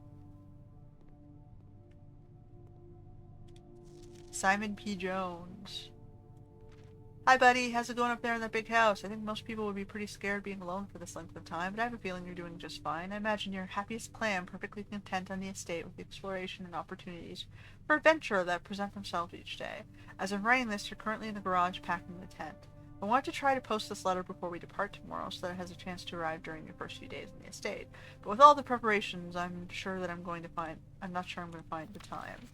Simon P. Jones. Hi, buddy. How's it going up there in that big house? I think most people would be pretty scared being alone for this length of time, but I have a feeling you're doing just fine. I imagine you're happy as a clam, perfectly content on the estate with the exploration and opportunities for adventure that present themselves each day. As I'm writing this, you're currently in the garage packing the tent. I want to try to post this letter before we depart tomorrow so that it has a chance to arrive during your first few days in the estate. But with all the preparations, I'm not sure I'm going to find the time.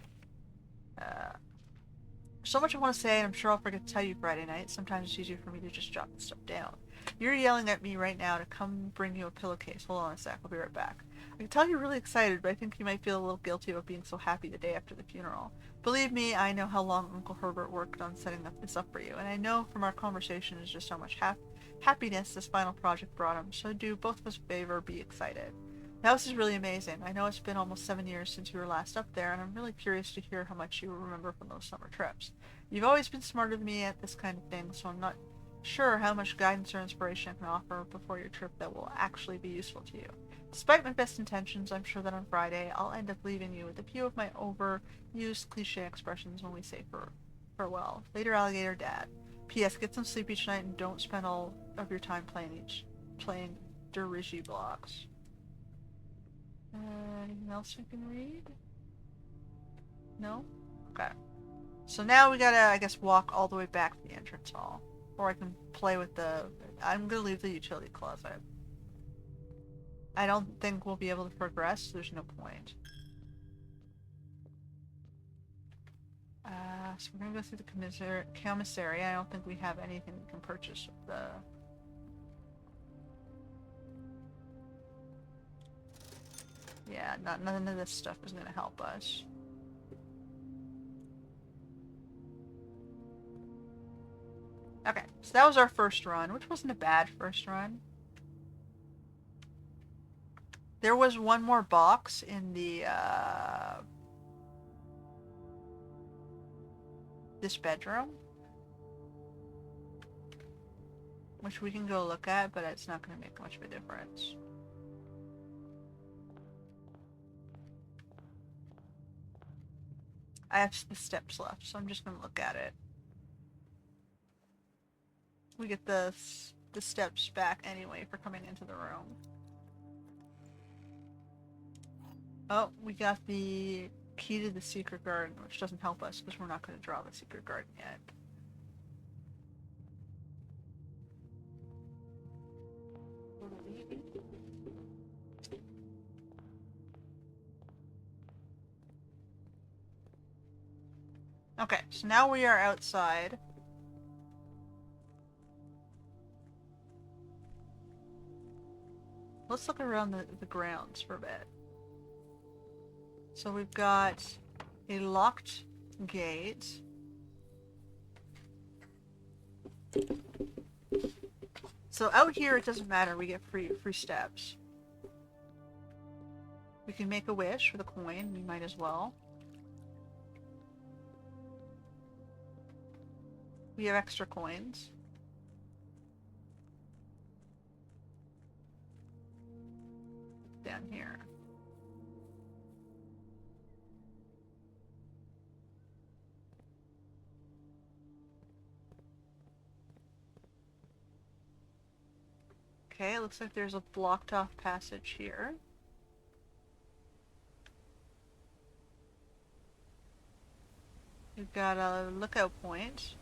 So much I want to say, and I'm sure I'll forget to tell you Friday night. Sometimes it's easier for me to just jot this stuff down. You're yelling at me right now to come bring you a pillowcase. Hold on a sec, I'll be right back. I can tell you're really excited, but I think you might feel a little guilty about being so happy the day after the funeral. Believe me, I know how long Uncle Herbert worked on setting this up for you, and I know from our conversations just how much happiness this final project brought him, so do both of us a favor, be excited. The house is really amazing. I know it's been almost 7 years since you were last up there, and I'm really curious to hear how much you remember from those summer trips. You've always been smarter than me at this kind of thing, so I'm not sure how much guidance or inspiration I can offer before your trip that will actually be useful to you. Despite my best intentions, I'm sure that on Friday I'll end up leaving you with a few of my overused cliche expressions when we say farewell. Later, alligator dad. P.S. Get some sleep each night and don't spend all of your time playing dirigy blocks. Anything else I can read? No? Okay. So now we gotta, I guess, walk all the way back to the entrance hall. Or I can play with the... I'm gonna leave the utility closet. I don't think we'll be able to progress, so there's no point. So we're gonna go through the commissary. I don't think we have anything we can purchase with the... Yeah, none of this stuff is gonna help us. Okay, so that was our first run, which wasn't a bad first run. There was one more box in the, this bedroom, which we can go look at, but it's not going to make much of a difference. I have the steps left, so I'm just going to look at it. We get the steps back anyway for coming into the room. Oh, we got the key to the secret garden, which doesn't help us because we're not going to draw the secret garden yet. Okay, so now we are outside. Let's look around the grounds for a bit. So we've got a locked gate. So out here, it doesn't matter. We get free steps. We can make a wish with a coin. We might as well. We have extra coins. Down here. Okay, it looks like there's a blocked off passage here. We've got a lookout point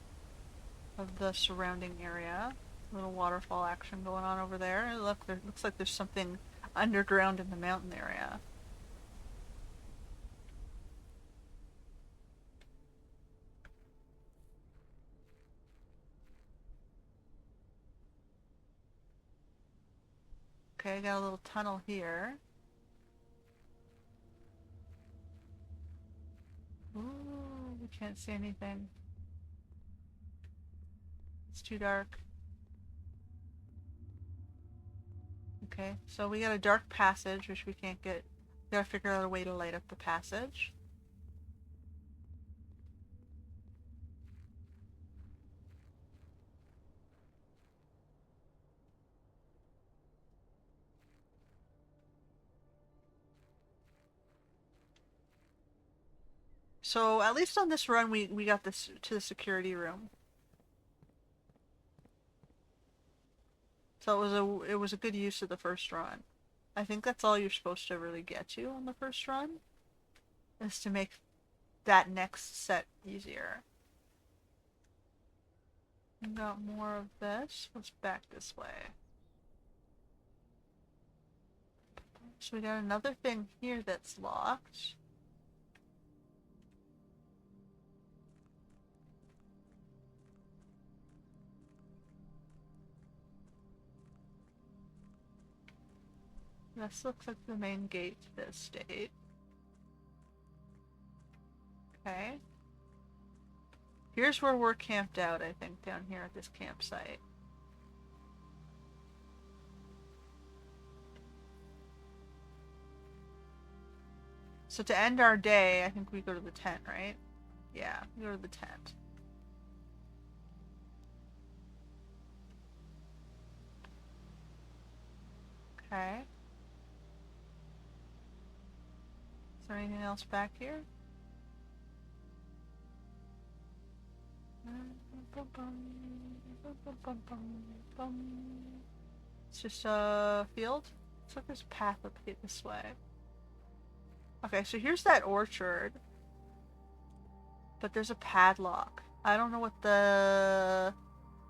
of the surrounding area. A little waterfall action going on over there. Look, there looks like there's something underground in the mountain area. Okay, got a little tunnel here. Ooh, we can't see anything. It's too dark. Okay, so we got a dark passage, which we can't get. We gotta figure out a way to light up the passage. So at least on this run, we got this to the security room. So it was a good use of the first run. I think that's all you're supposed to really get to on the first run, is to make that next set easier. We got more of this. Let's back this way. So we got another thing here that's locked. This looks like the main gate to the estate. Okay. Here's where we're camped out, I think, down here at this campsite. So to end our day, I think we go to the tent, right? Yeah, we go to the tent. Okay. Is there anything else back here? It's just a field. Looks like there's a path up here this way. Okay, so here's that orchard. But there's a padlock. I don't know what the...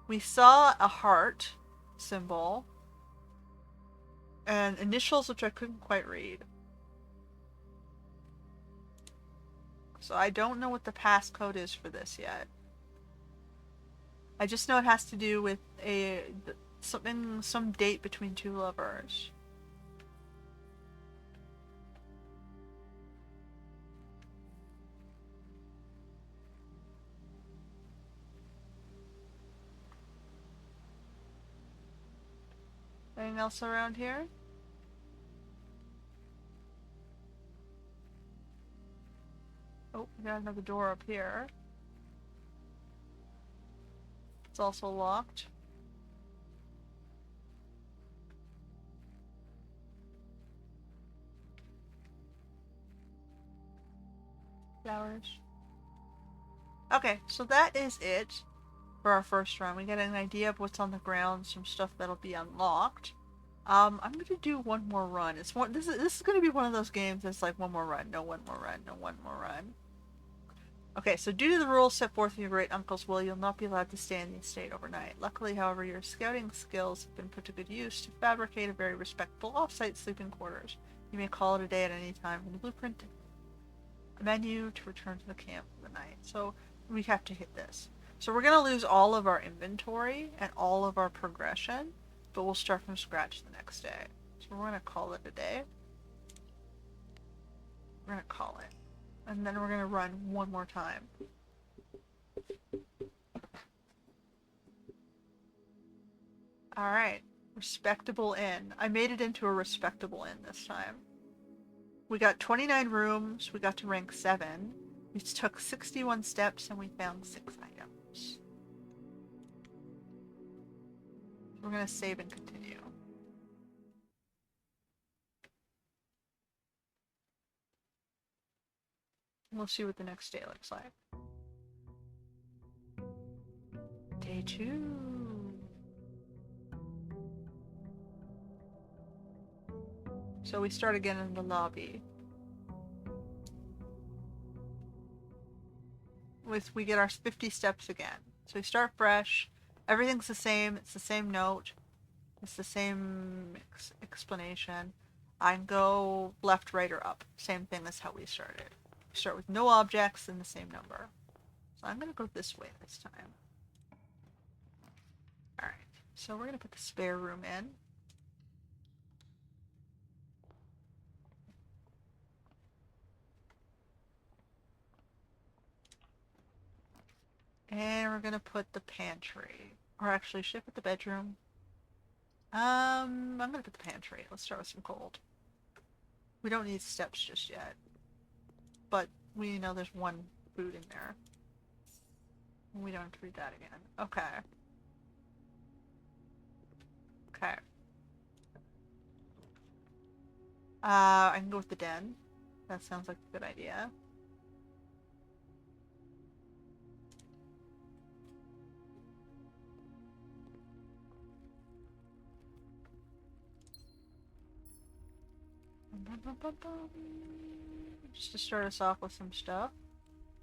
We saw a heart symbol. And initials, which I couldn't quite read. So I don't know what the passcode is for this yet. I just know it has to do with some date between two lovers. Anything else around here? Oh, we got another door up here. It's also locked. Flowers. Okay, so that is it for our first run. We get an idea of what's on the ground, some stuff that'll be unlocked. I'm gonna do one more run. This is gonna be one of those games that's like one more run, no one more run, no one more run. Okay, so due to the rules set forth in your great uncle's will, you'll not be allowed to stay in the estate overnight. Luckily, however, your scouting skills have been put to good use to fabricate a very respectable off-site sleeping quarters. You may call it a day at any time from the blueprint menu to return to the camp for the night. So we have to hit this. So we're going to lose all of our inventory and all of our progression, but we'll start from scratch the next day. So we're going to call it a day. We're going to call it. And then we're going to run one more time. Alright. Respectable inn. I made it into a respectable inn this time. We got 29 rooms. We got to rank 7. We took 61 steps and we found 6 items. We're gonna save and continue. We'll see what the next day looks like. Day 2. So we start again in the lobby. We get our 50 steps again. So we start fresh. Everything's the same. It's the same note. It's the same explanation. I can go left, right, or up. Same thing as how we started. We start with no objects and the same number. So I'm going to go this way this time. Alright, so we're going to put the spare room in. And we're going to put the pantry. Or actually, should I put the bedroom? I'm going to put the pantry. Let's start with some cold. We don't need steps just yet. But we know there's one food in there. We don't have to read that again. Okay. Okay. I can go with the den. That sounds like a good idea. Just to start us off with some stuff. I'm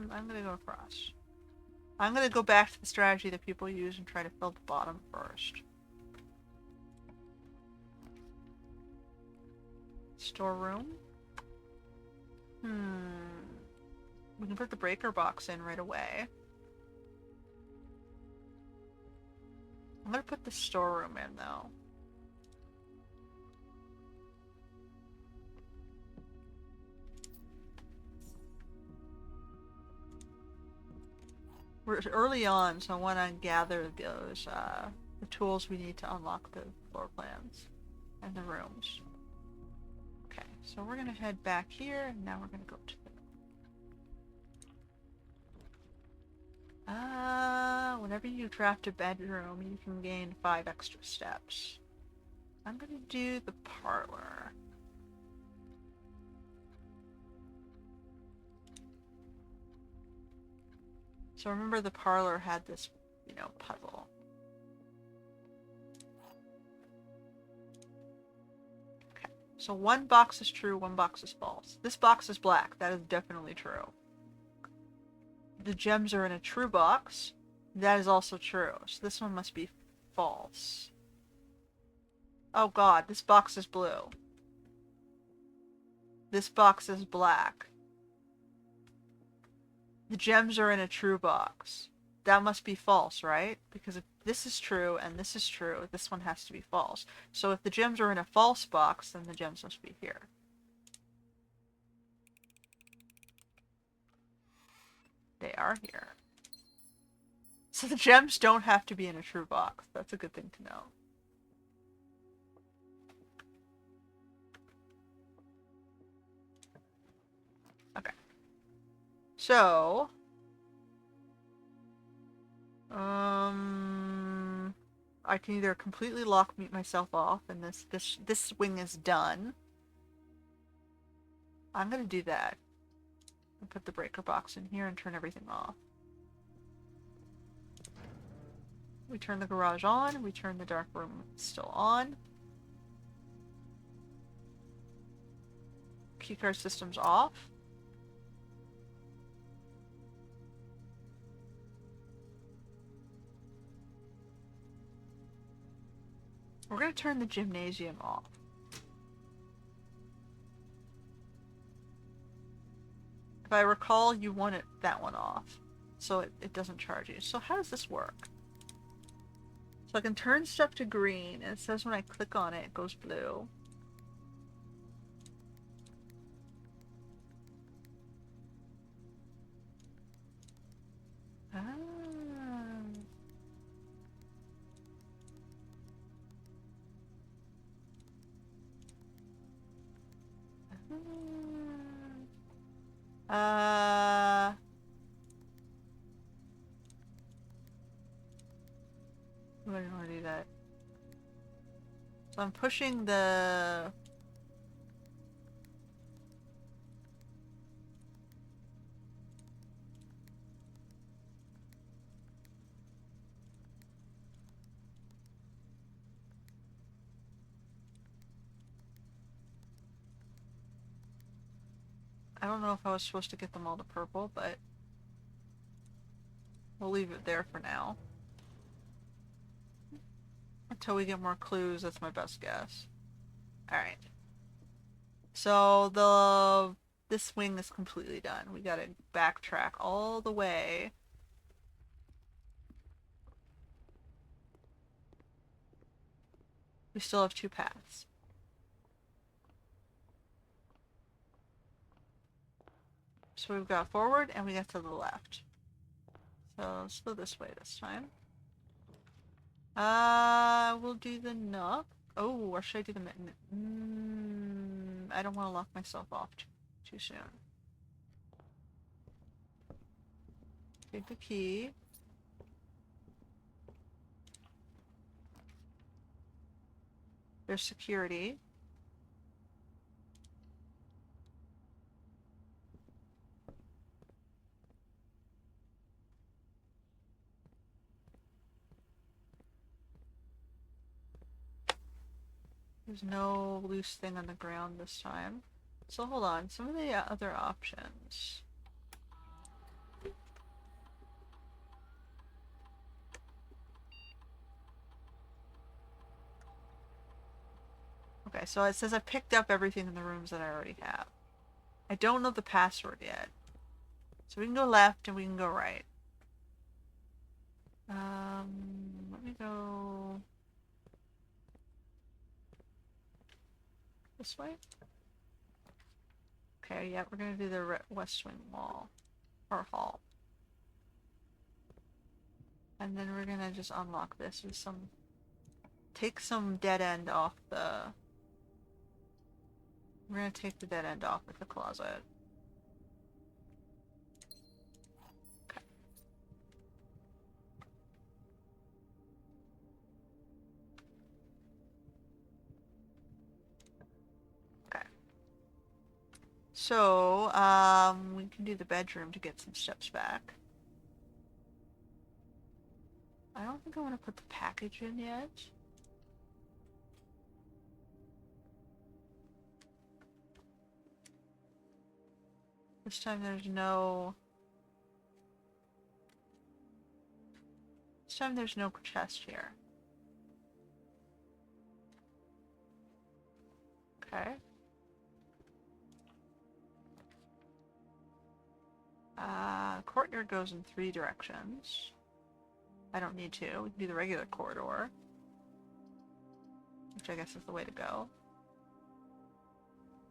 gonna go across. I'm gonna go back to the strategy that people use and try to fill the bottom first. Storeroom. We can put the breaker box in right away. I'm gonna put the storeroom in though. We're early on, so I want to gather those the tools we need to unlock the floor plans and the rooms. Okay, so we're gonna head back here, and now we're gonna go to the. Whenever you draft a bedroom, you can gain 5 extra steps. I'm gonna do the parlor. So remember the parlor had this, puzzle. Okay, so one box is true, one box is false. This box is black. That is definitely true. The gems are in a true box. That is also true. So this one must be false. Oh god, this box is blue. This box is black. The gems are in a true box. That must be false, right? Because if this is true and this is true, this one has to be false. So if the gems are in a false box, then the gems must be here. They are here. So the gems don't have to be in a true box. That's a good thing to know. Okay. So, I can either completely lock myself off and this wing is done. I'm gonna do that. And put the breaker box in here and turn everything off. We turn the garage on, we turn the dark room still on. Keycard system's off. We're gonna turn the gymnasium off. If I recall, you want that one off, so it doesn't charge you. So how does this work? So I can turn stuff to green, and it says when I click on it, it goes blue. Ah. I wouldn't want to do that. So I'm pushing the... I don't know if I was supposed to get them all to purple, but we'll leave it there for now. Until we get more clues, that's my best guess. Alright. So this wing is completely done. We gotta backtrack all the way. We still have 2 paths. So we've got forward and we got to the left. So let's go this way this time. We'll do the nook. Oh, or should I do the mitten? I don't want to lock myself off too soon. Take the key. There's security. There's no loose thing on the ground this time. So hold on, some of the other options. Okay, so it says I picked up everything in the rooms that I already have. I don't know the password yet. So we can go left and we can go right. Let me go this way. Okay, yeah, we're gonna do the west wing wall. Or hall. And then we're gonna just unlock this with some... Take some dead end off the... We're gonna take the dead end off with the closet. Okay. Okay. So, we can do the bedroom to get some steps back. I don't think I want to put the package in yet. This time there's no... This time there's no chest here. Okay. Courtyard goes in 3 directions. I don't need to. We can do the regular corridor. Which I guess is the way to go.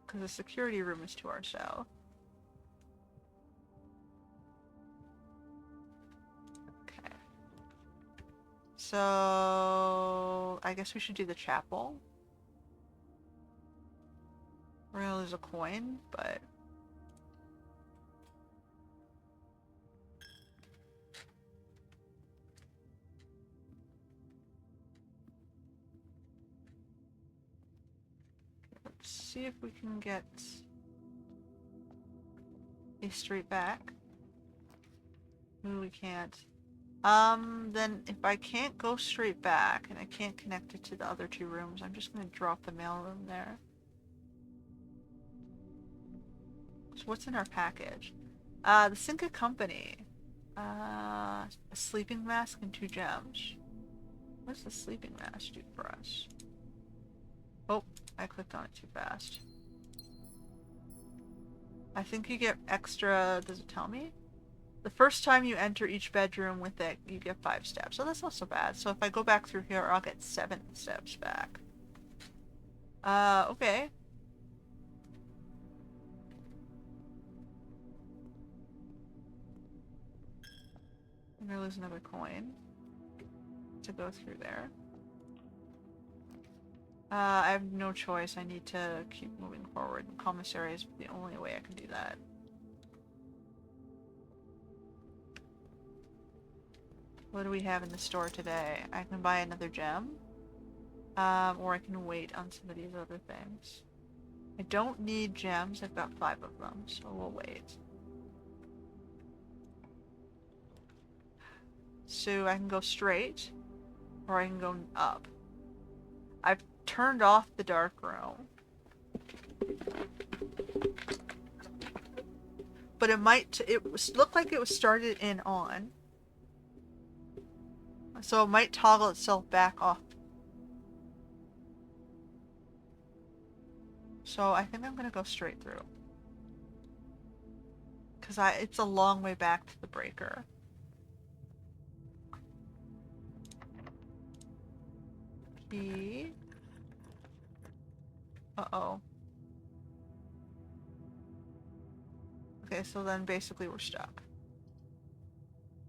Because the security room is to our south. Okay. So... I guess we should do the chapel. We're gonna lose a coin, but... Let's see if we can get a straight back. Maybe we can't. Then if I can't go straight back and I can't connect it to the other 2 rooms, I'm just gonna drop the mailroom there. So what's in our package? The Cinca Company. A sleeping mask and 2 gems. What's the sleeping mask do for us? Oh, I clicked on it too fast. I think you get extra... Does it tell me? The first time you enter each bedroom with it, you get 5 steps. So that's not so bad. So if I go back through here, I'll get 7 steps back. Okay. I'm gonna lose another coin to go through there. I have no choice. I need to keep moving forward. The commissary is the only way I can do that. What do we have in the store today? I can buy another gem. Or I can wait on some of these other things. I don't need gems. I've got 5 of them, so we'll wait. So I can go straight, or I can go up. I've turned off the dark room. But looked like it was started in on. So it might toggle itself back off. So I think I'm gonna go straight through. Because it's a long way back to the breaker. Key. Uh-oh. Okay, so then basically we're stuck.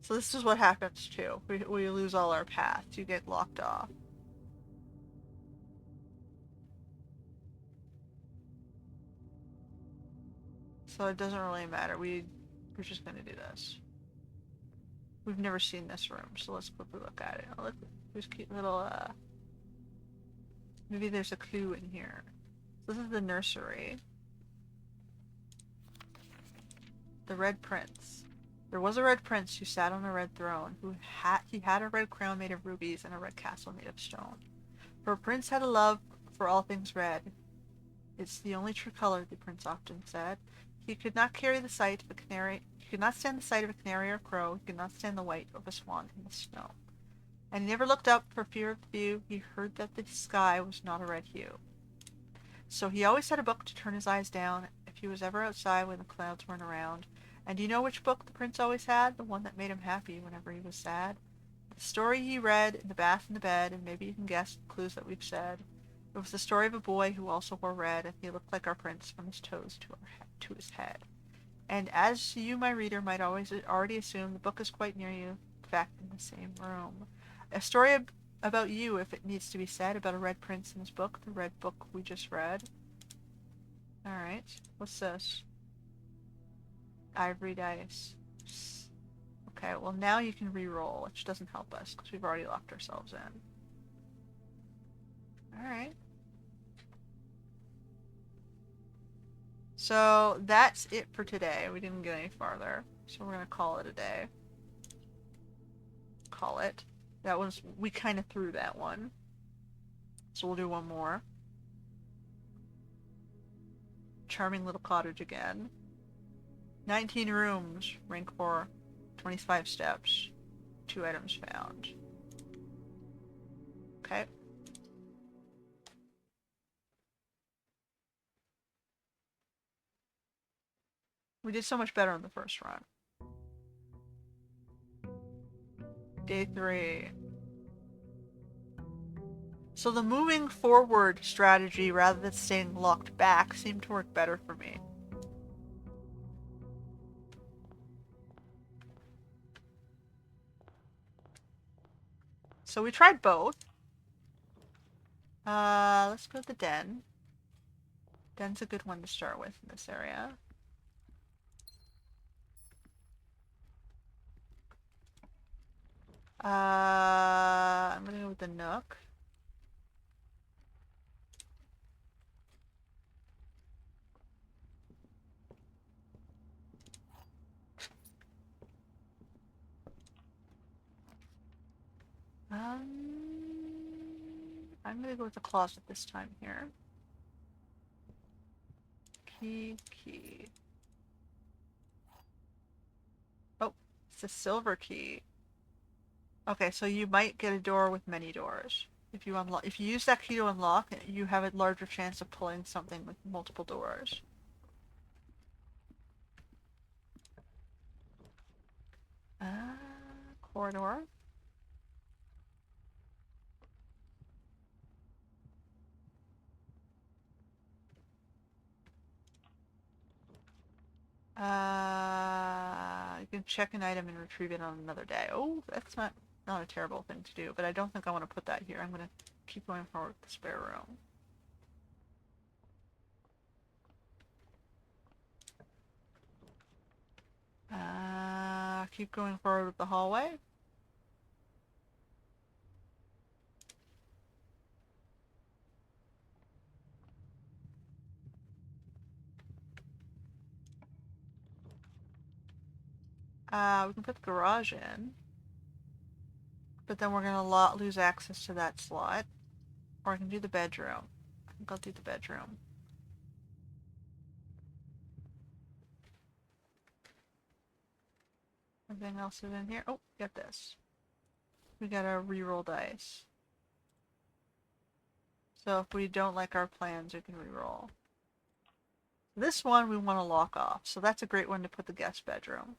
So this is what happens too. We lose all our paths. You get locked off. So it doesn't really matter. We're just gonna do this. We've never seen this room, so let's quickly look at it. Oh, look, there's a cute little, maybe there's a clue in here. This is the nursery. The Red Prince. There was a Red Prince who sat on a red throne, he had a red crown made of rubies and a red castle made of stone. For a prince had a love for all things red. It's the only true color, the prince often said. He could not carry the sight of a canary. He could not stand the sight of a canary or crow. He could not stand the white of a swan in the snow. And he never looked up for fear of the view. He heard that the sky was not a red hue. So he always had a book to turn his eyes down if he was ever outside when the clouds weren't around. And do you know which book the prince always had? The one that made him happy whenever he was sad. The story he read in the bath and the bed, and maybe you can guess the clues that we've said. It was the story of a boy who also wore red, and he looked like our prince from his toes to his head. And as you, my reader, might already assume, the book is quite near you, in fact, in the same room. A story about you, if it needs to be said, about a red prince in his book, the red book we just read. Alright, what's this? Ivory dice. Okay, well now you can re-roll, which doesn't help us, because we've already locked ourselves in. Alright. So that's it for today. We didn't get any farther, so we're gonna call it a day. Call it. We kind of threw that one. So we'll do one more. Charming little cottage again. 19 rooms, rank 4, 25 steps, 2 items found. Okay. We did so much better on the first run. Day 3. So the moving forward strategy rather than staying locked back seemed to work better for me. So we tried both. Let's go to the den. Den's a good one to start with in this area. I'm gonna go with the Nook. I'm gonna go with the closet this time here. Key. Oh, it's a silver key. Okay, so you might get a door with many doors. If you use that key to unlock, you have a larger chance of pulling something with multiple doors. Corridor. You can check an item and retrieve it on another day. Oh, that's not a terrible thing to do, but I don't think I want to put that here. I'm going to keep going forward with the spare room. Keep going forward with the hallway. We can put the garage in, but then we're gonna lose access to that slot. Or I can do the bedroom. I think I'll do the bedroom. Everything else is in here. Oh, get this. We gotta reroll dice. So if we don't like our plans, we can reroll. This one we want to lock off, so that's a great one to put the guest bedroom.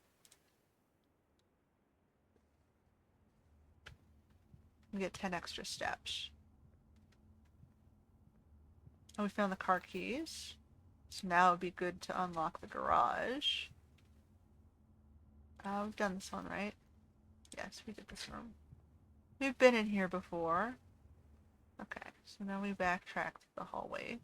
We get 10 extra steps. And we found the car keys. So now it would be good to unlock the garage. We've done this one, right? Yes, we did this room. We've been in here before. Okay, so now we backtrack to the hallway.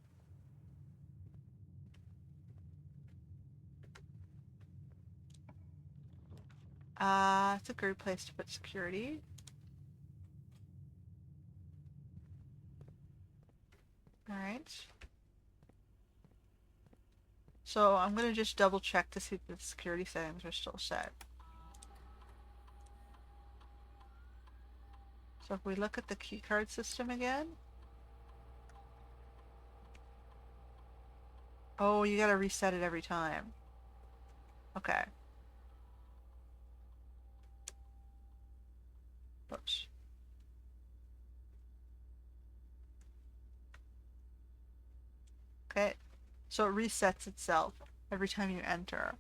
It's a great place to put security. Alright. So I'm going to just double check to see if the security settings are still set. So if we look at the keycard system again. Oh, you gotta reset it every time. Okay. Oops. Okay. So it resets itself every time you enter.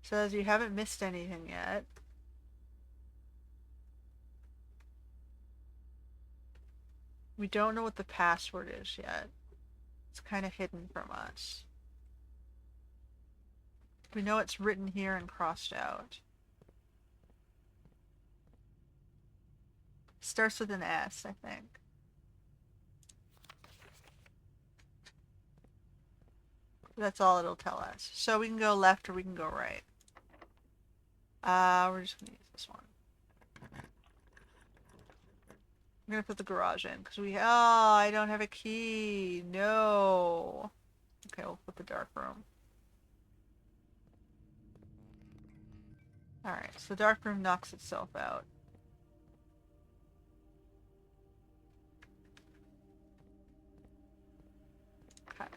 Says you haven't missed anything yet. We don't know what the password is yet. It's kind of hidden from us. We know it's written here and crossed out. Starts with an S, I think. That's all it'll tell us. So we can go left or we can go right. We're just gonna use this one. I'm gonna put the garage in because oh, I don't have a key. No. Okay, we'll put the dark room. Alright, so the dark room knocks itself out. Okay.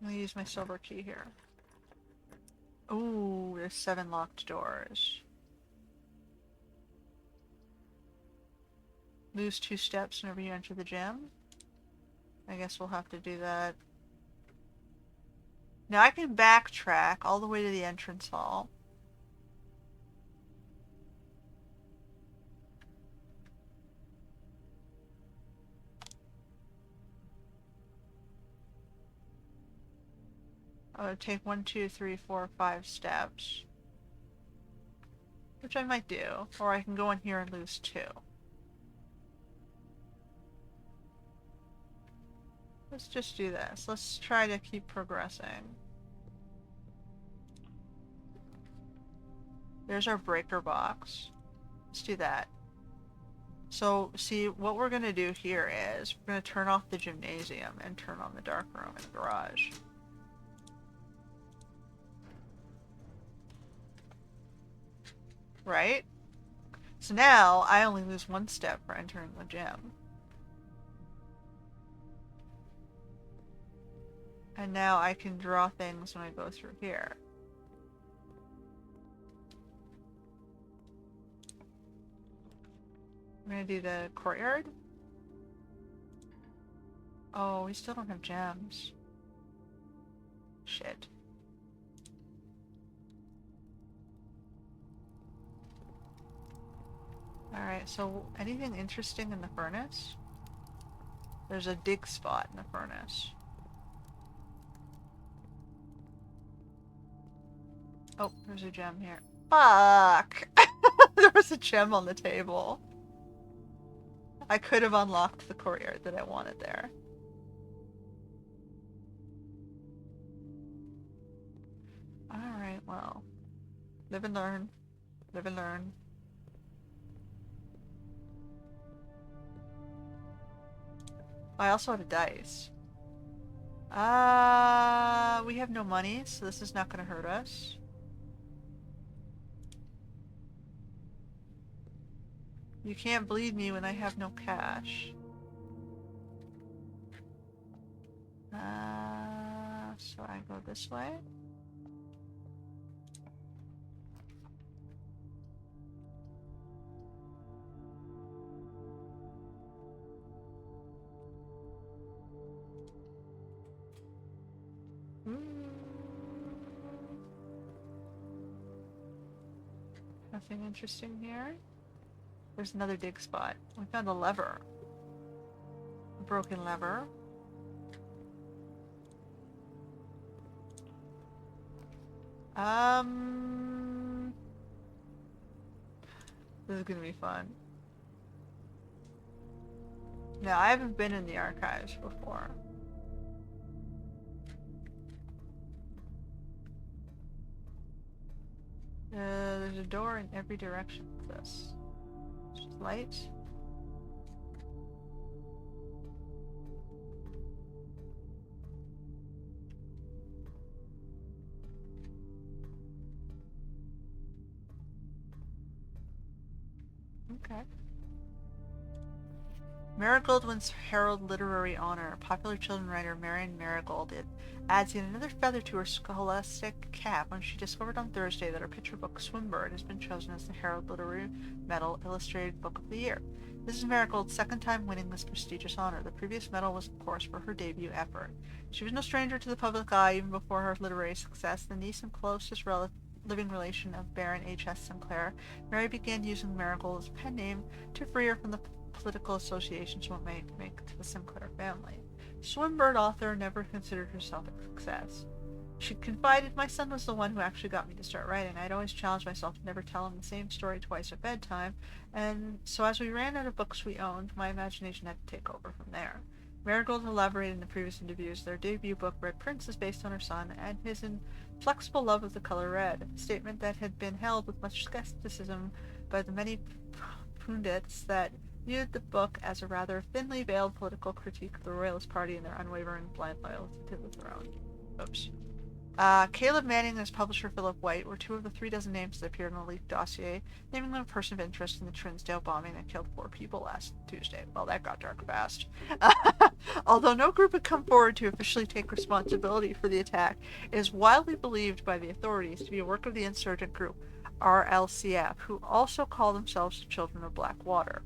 I'm gonna use my silver key here. Ooh, there's 7 locked doors. Lose 2 steps whenever you enter the gym. I guess we'll have to do that. Now I can backtrack all the way to the entrance hall. I would take 1, 2, 3, 4, 5 steps. Which I might do. Or I can go in here and lose 2. Let's just do this. Let's try to keep progressing. There's our breaker box. Let's do that. So, see, what we're going to do here is we're going to turn off the gymnasium and turn on the dark room and the garage. Right? So now, I only lose 1 step for entering the gym. And now I can draw things when I go through here. I'm gonna do the courtyard. Oh, we still don't have gems. Shit. Alright, so anything interesting in the furnace? There's a dig spot in the furnace. Oh, there's a gem here. Fuck! There was a gem on the table. I could have unlocked the courtyard that I wanted there. Alright, well. Live and learn. Live and learn. I also had a dice. We have no money, so this is not going to hurt us. You can't bleed me when I have no cash. So I go this way. Nothing interesting here. There's another dig spot. We found a lever. A broken lever. This is gonna be fun. Now, I haven't been in the archives before. There's a door in every direction of this. Just light. Okay. Marigold wins Herald Literary Honor. Popular children's writer Marion Marigold adds yet another feather to her scholastic cap when she discovered on Thursday that her picture book Swinburne has been chosen as the Herald Literary Medal Illustrated Book of the Year. This is Marigold's second time winning this prestigious honor. The previous medal was, of course, for her debut effort. She was no stranger to the public eye even before her literary success. The niece and closest living relation of Baron H.S. Sinclair, Mary began using Marigold as a pen name to free her from the political associations one may make to the Sinclair family. Swinburne author never considered herself a success. She confided, "My son was the one who actually got me to start writing. I'd always challenged myself to never tell him the same story twice at bedtime, and so as we ran out of books we owned, my imagination had to take over from there." Marigold elaborated in the previous interviews their debut book, Red Prince, is based on her son and his inflexible love of the color red, a statement that had been held with much skepticism by the many pundits that viewed the book as a rather thinly veiled political critique of the Royalist Party and their unwavering blind loyalty to the throne. Oops. Caleb Manning and his publisher Philip White were two of the 36 names that appeared in a leaked dossier, naming them a person of interest in the Trinsdale bombing that killed 4 people last Tuesday. Well, that got dark fast. Although no group had come forward to officially take responsibility for the attack, it is widely believed by the authorities to be a work of the insurgent group RLCF, who also call themselves the Children of Blackwater.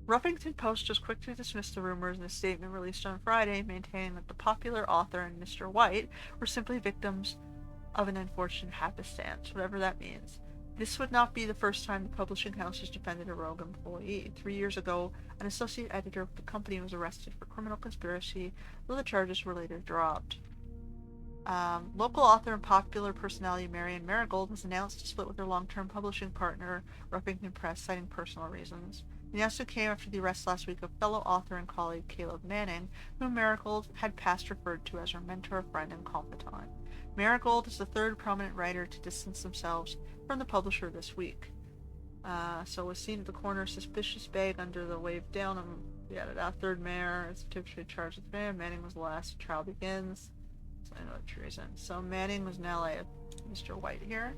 Ruffington Post was quick to dismiss the rumors in a statement released on Friday, maintaining that the popular author and Mr. White were simply victims of an unfortunate happenstance, whatever that means. This would not be the first time the publishing house has defended a rogue employee. 3 years ago, an associate editor of the company was arrested for criminal conspiracy, though the charges were later dropped. Local author and popular personality Marion Marigold was announced to split with her long-term publishing partner, Ruffington Press, citing personal reasons. The announcement came after the arrest last week of fellow author and colleague Caleb Manning, whom Marigold had past referred to as her mentor, friend, and confidant. Marigold is the third prominent writer to distance themselves from the publisher this week. So was seen at the corner, suspicious bag under the wave down, and third mayor is typically charged with the man. Manning was the last. Trial begins. I know treason. So Manning was now like Mr. White here.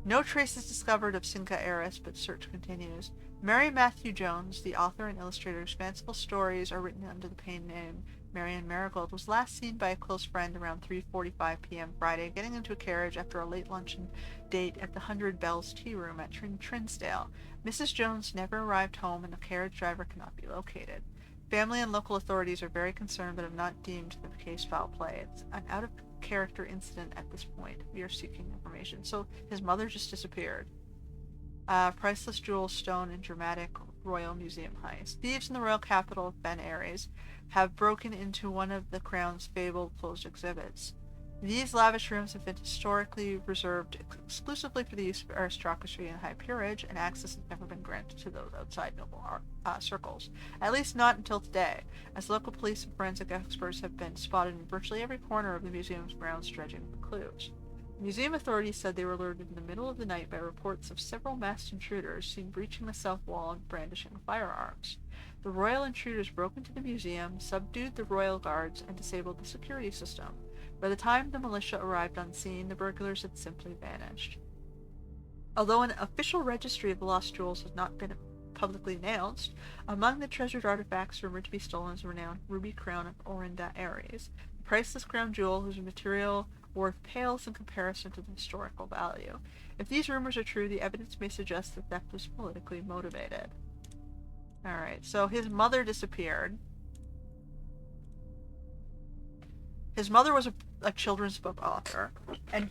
No traces discovered of Cinca heiress, but search continues. Mary Matthew Jones, the author and illustrator whose fanciful stories are written under the pen name Marion Marigold, was last seen by a close friend around 3:45 p.m. Friday, getting into a carriage after a late luncheon date at the 100 Bells Tea Room at Trinsdale. Mrs. Jones never arrived home, and the carriage driver cannot be located. Family and local authorities are very concerned but have not deemed the case foul play. It's an out-of-character incident at this point. We are seeking information. So his mother just disappeared. Priceless jewels, stone, and dramatic Royal Museum heist. Thieves in the royal capital of Ben Aries have broken into one of the Crown's fabled closed exhibits. These lavish rooms have been historically reserved exclusively for the use of aristocracy and high peerage, and access has never been granted to those outside noble circles. At least not until today, as local police and forensic experts have been spotted in virtually every corner of the museum's grounds dredging for clues. Museum authorities said they were alerted in the middle of the night by reports of several masked intruders seen breaching the south wall and brandishing firearms. The royal intruders broke into the museum, subdued the royal guards, and disabled the security system. By the time the militia arrived on scene, the burglars had simply vanished. Although an official registry of the lost jewels has not been publicly announced, among the treasured artifacts rumored to be stolen is the renowned ruby crown of Orinda Aries, the priceless crown jewel whose material worth pales in comparison to the historical value. If these rumors are true, the evidence may suggest that theft was politically motivated. Alright, so his mother disappeared. His mother was a children's book author, and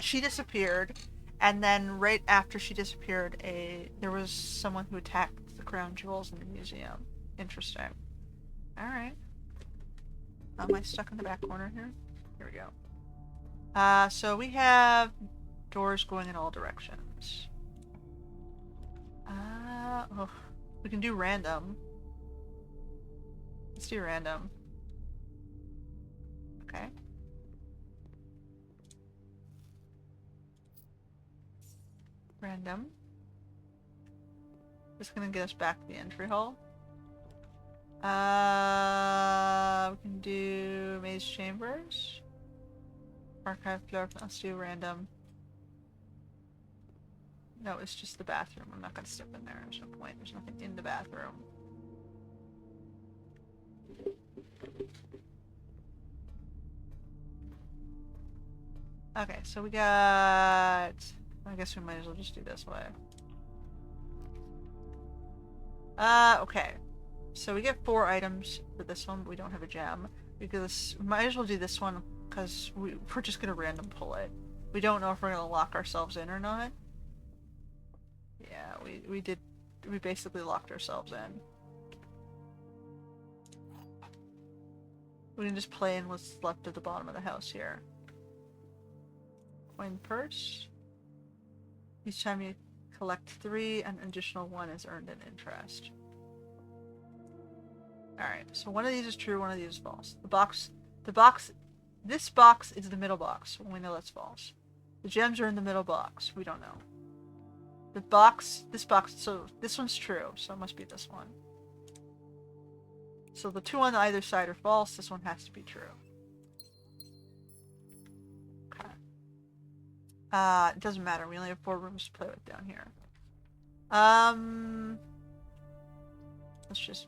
she disappeared. And then right after she disappeared, there was someone who attacked the crown jewels in the museum. Interesting. All right. Am I stuck in the back corner here? Here we go. So we have doors going in all directions. Oh, we can do random. Let's do random. Okay. Random. Just gonna get us back to the entry hall. We can do maze chambers. Archive floor. Let's do random. No, it's just the bathroom. I'm not gonna step in there. There's no point. There's nothing in the bathroom. Okay, so we got... I guess we might as well just do this way. Okay. So we get 4 items for this one, but we don't have a gem. We might as well do this one, because we're just gonna random pull it. We don't know if we're gonna lock ourselves in or not. Yeah, we basically locked ourselves in. We can just play in what's left at the bottom of the house here. Coin purse. Each time you collect 3, an additional 1 is earned in interest. Alright, so one of these is true, one of these is false. This box is the middle box. We know that's false. The gems are in the middle box. We don't know. So this one's true, so it must be this one. So the 2 on either side are false, this one has to be true. Okay. It doesn't matter, we only have 4 rooms to play with down here. Let's just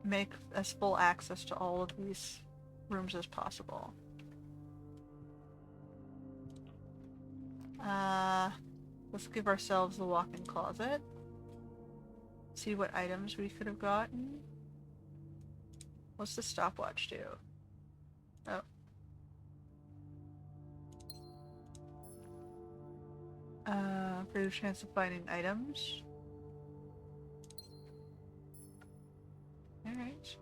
make as full access to all of these rooms as possible. Let's give ourselves the walk-in closet. See what items we could have gotten. What's the stopwatch do? Oh. Greater chance of finding items. Alright.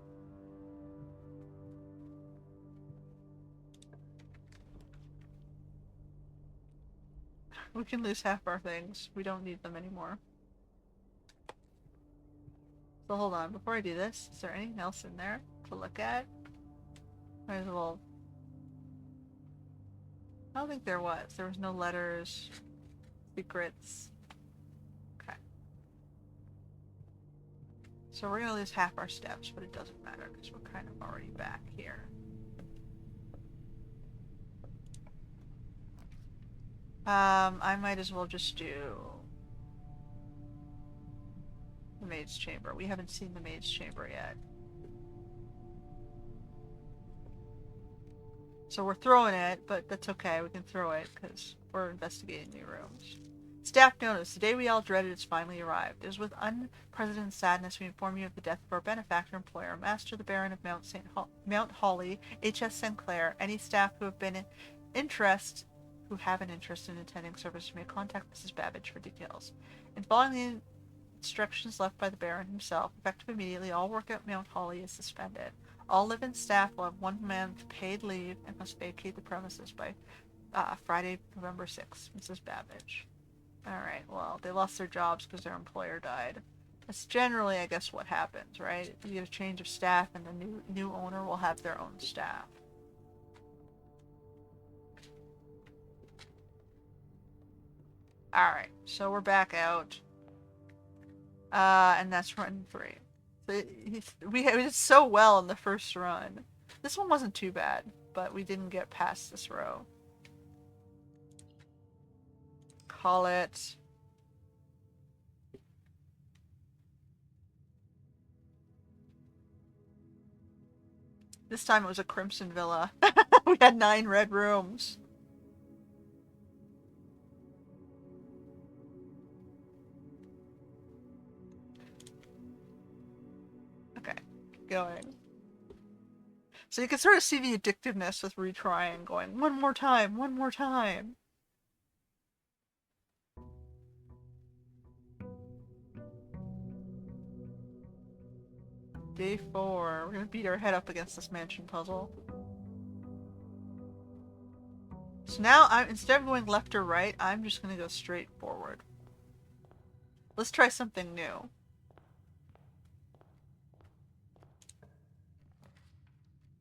We can lose half our things. We don't need them anymore. So hold on, before I do this, is there anything else in there to look at? Might as well... I don't think there was. There was no letters, secrets. Okay. So we're gonna lose half our steps, but it doesn't matter because we're kind of already back here. I might as well just do the maid's chamber. We haven't seen the maid's chamber yet. So we're throwing it, but that's okay. We can throw it because we're investigating new rooms. Staff notice. The day we all dreaded has finally arrived. It is with unprecedented sadness we inform you of the death of our benefactor employer, Master the Baron of Mount Holly, H.S. Sinclair. Any staff who have an interest in attending service may contact Mrs. Babbage for details. In following the instructions left by the Baron himself, effective immediately, all work at Mount Holly is suspended. All live-in staff will have 1 month paid leave and must vacate the premises by Friday, November 6th. Mrs. Babbage. Alright, well, they lost their jobs because their employer died. That's generally, I guess, what happens, right? You get a change of staff and the new owner will have their own staff. Alright, so we're back out. And that's run 3. So we did so well in the first run. This one wasn't too bad, but we didn't get past this row. Call it... This time it was a Crimson Villa. We had 9 red rooms. Okay, keep going. So you can sort of see the addictiveness with retrying, going, one more time, one more time. Day 4. We're gonna beat our head up against this mansion puzzle. So now, instead of going left or right, I'm just gonna go straight forward. Let's try something new.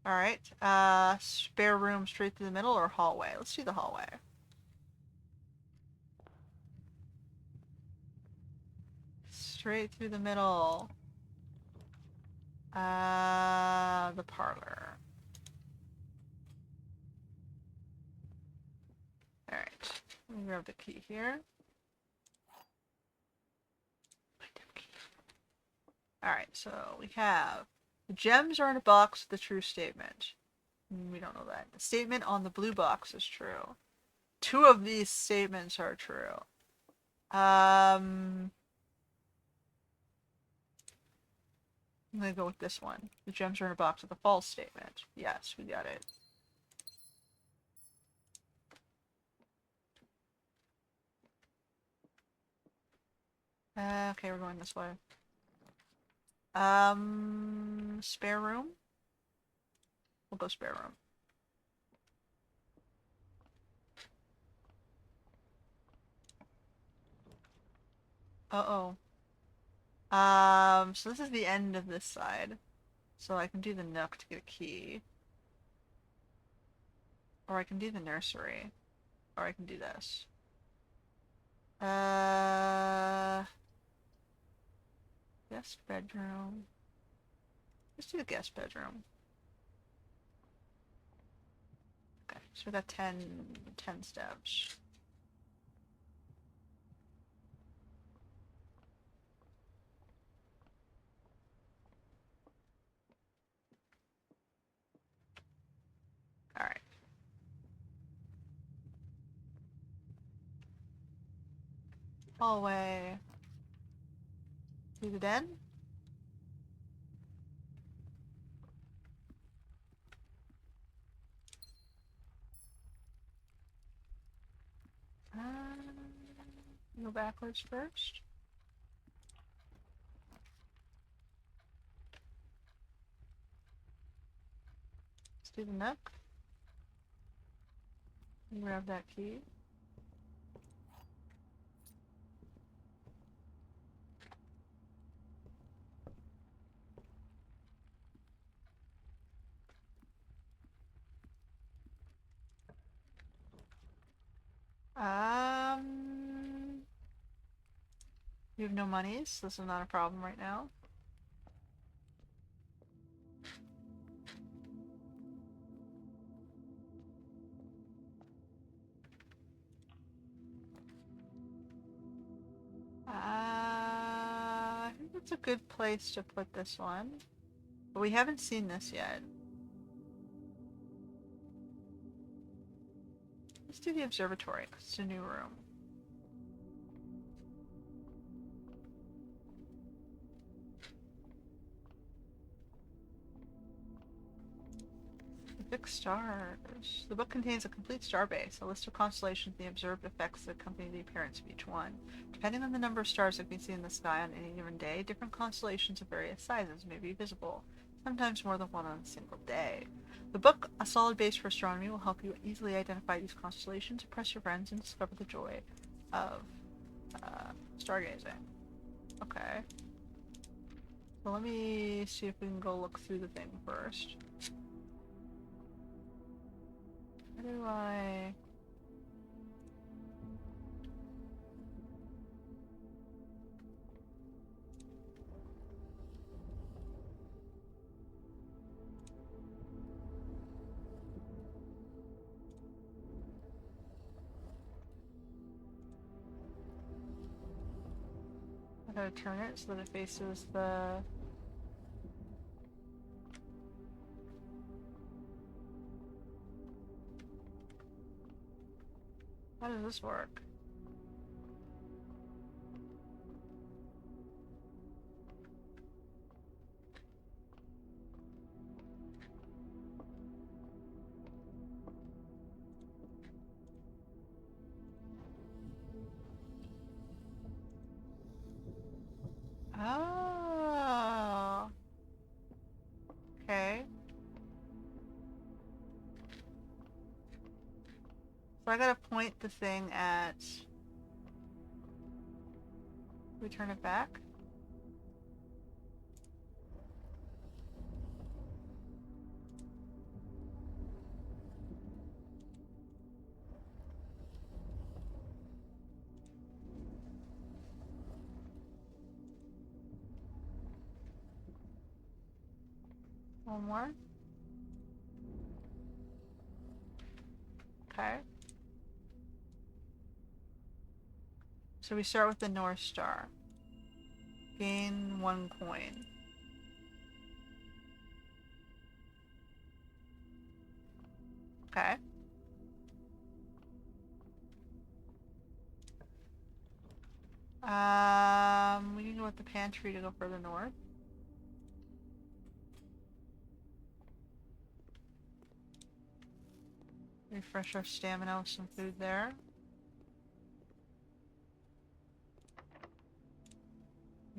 Alright, spare room straight through the middle or hallway? Let's do the hallway. Straight through the middle. The parlor. Alright, let me grab the key here. Alright, so we have the gems are in a box with the true statement. We don't know that. The statement on the blue box is true. 2 of these statements are true. I'm gonna go with this one. The gems are in a box with a false statement. Yes, we got it. Okay, we're going this way. Spare room? We'll go spare room. Uh-oh. So this is the end of this side. So I can do the nook to get a key. Or I can do the nursery. Or I can do this. Guest bedroom. Let's do the guest bedroom. Okay, so we got 10 steps. Alright. Hallway. Do the den? Go backwards first. Let's do the nook. Grab that key. You have no monies, so this is not a problem right now. I think that's a good place to put this one. But we haven't seen this yet. Let's do the observatory, 'cause it's a new room. The fixed stars. The book contains a complete star base, a list of constellations and the observed effects that accompany the appearance of each one. Depending on the number of stars that can be seen in the sky on any given day, different constellations of various sizes may be visible, sometimes more than one on a single day. The book, A Solid Base for Astronomy, will help you easily identify these constellations, impress your friends, and discover the joy of stargazing. Okay. So let me see if we can go look through the thing first. How do I... Gotta turn it so that it faces the... How does this work? Oh. Okay. So I gotta point the thing at... We turn it back? One more? Okay. So we start with the North Star. Gain 1 coin. Okay. We can go with the pantry to go further north. Refresh our stamina with some food there.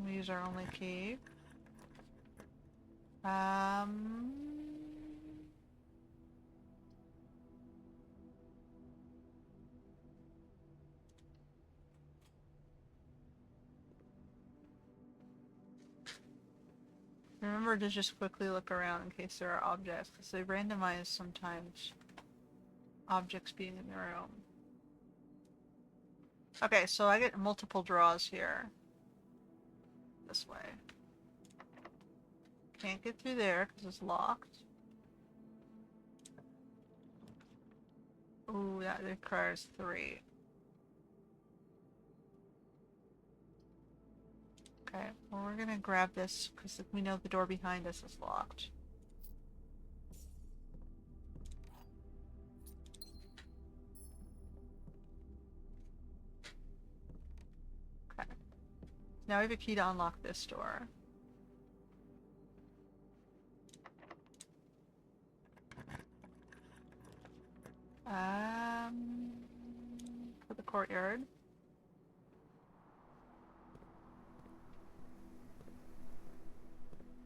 We use our only key. Remember to just quickly look around in case there are objects, because they randomize sometimes objects being in the room. Okay, so I get multiple draws here. This way. Can't get through there because it's locked. Ooh, that requires 3. Okay, well we're gonna grab this because we know the door behind us is locked. Okay. Now we have a key to unlock this door. For the courtyard.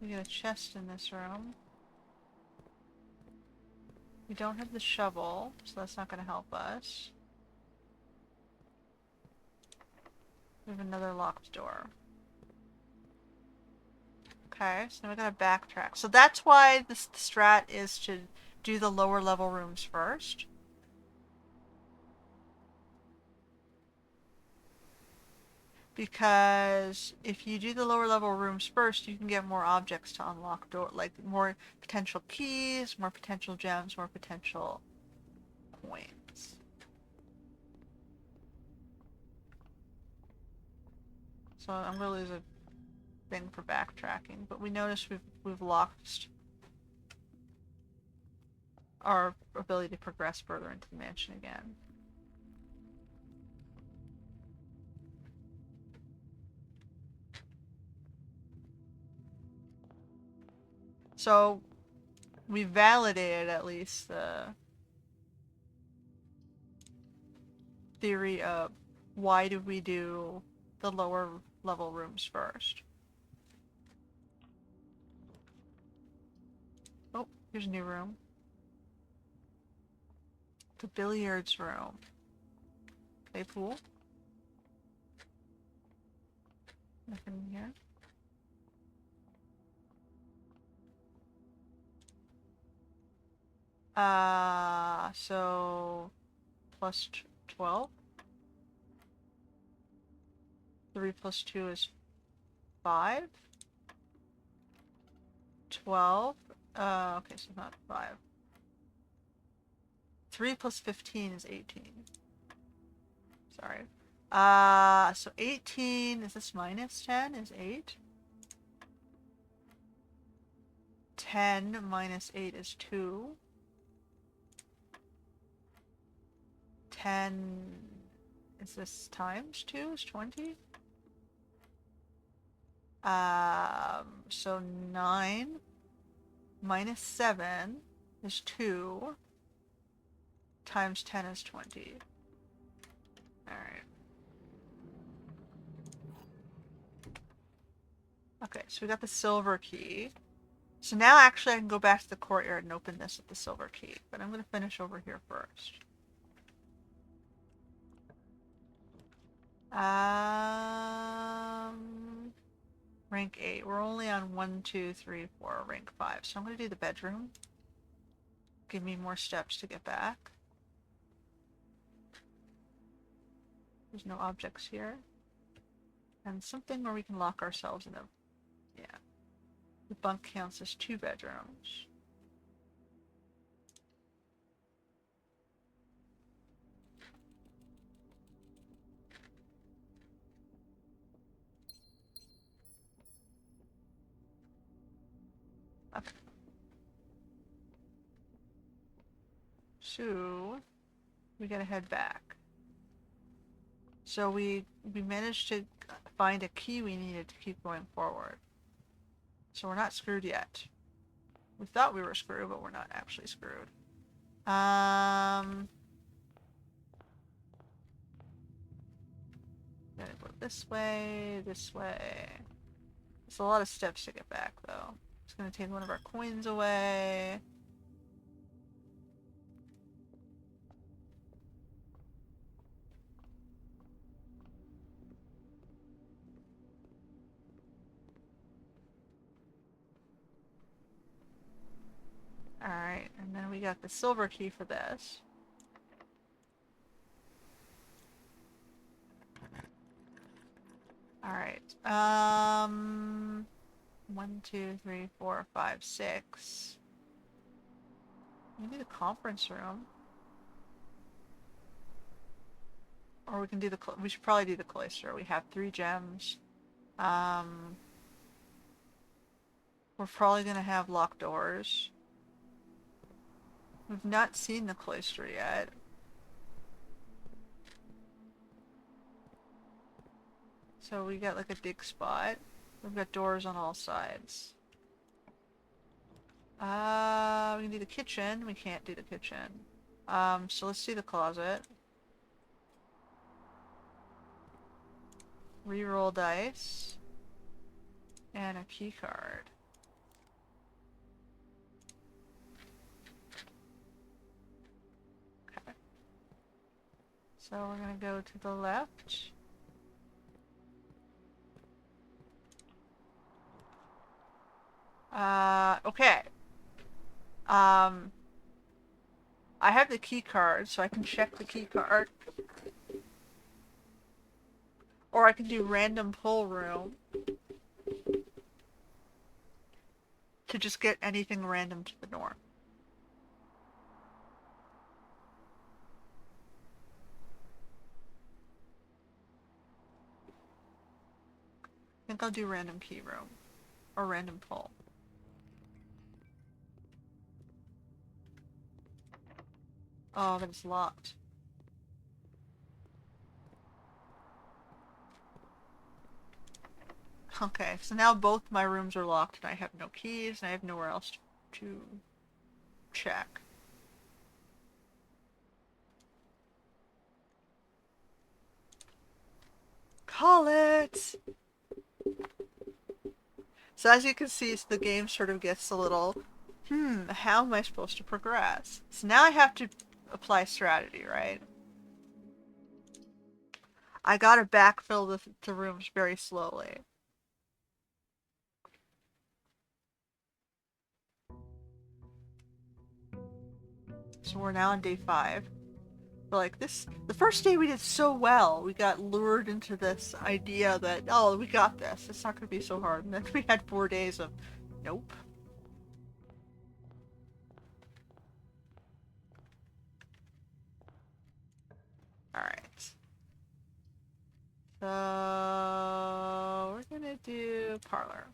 We get a chest in this room. We don't have the shovel, so that's not going to help us. We have another locked door. Okay, so now we gotta backtrack. So that's why this strat is to do the lower level rooms first. Because if you do the lower level rooms first, you can get more objects to unlock door, like more potential keys, more potential gems, more potential coins. So I'm gonna lose a thing for backtracking, but we notice we've lost our ability to progress further into the mansion again. So we validated at least the theory of why do we do the lower level rooms first. Oh, here's a new room. The billiards room. Play pool. Nothing in here. So plus 12. 3 plus 2 is 5. 12. Okay, so not 5. 3 plus 15 is 18. Sorry. So 18, is this minus 10? Is 8? 10 minus 8 is 2. 10, is this times 2 is 20? So 9 minus 7 is 2 times 10 is 20. Alright. Okay, so we got the silver key. So now actually I can go back to the courtyard and open this with the silver key, but I'm going to finish over here first. Rank 8. We're only on 1, 2, 3, 4, rank 5. So I'm going to do the bedroom. Give me more steps to get back. There's no objects here. And something where we can lock ourselves in a... Yeah. The bunk counts as 2 bedrooms. Okay. So, we gotta head back. So we managed to find a key we needed to keep going forward. So we're not screwed yet. We thought we were screwed, but we're not actually screwed. Gotta go this way, this way. It's a lot of steps to get back, though. It's gonna take one of our coins away. Alright, and then we got the silver key for this. Alright, 1, 2, 3, 4, 5, 6. Maybe the conference room. Or we can do we should probably do the cloister. We have 3 gems. We're probably gonna have locked doors. We've not seen the cloister yet. So we got like a dig spot. We've got doors on all sides. We can do the kitchen. We can't do the kitchen. So let's do the closet. Reroll dice. And a key card. Okay. So we're gonna go to the left. Okay. I have the key card, so I can check the key card. Or I can do random pull room to just get anything random to the north. I think I'll do random key room. Or random pull. Oh, but it's locked. Okay, so now both my rooms are locked and I have no keys and I have nowhere else to check. Call it! So as you can see, the game sort of gets a little, how am I supposed to progress? So now I have to apply strategy, right? I gotta backfill the rooms very slowly. So we're now on day 5. But like the first day we did so well. We got lured into this idea that, oh, we got this. It's not gonna be so hard. And then we had 4 days of, nope. Alright. So we're gonna do parlor.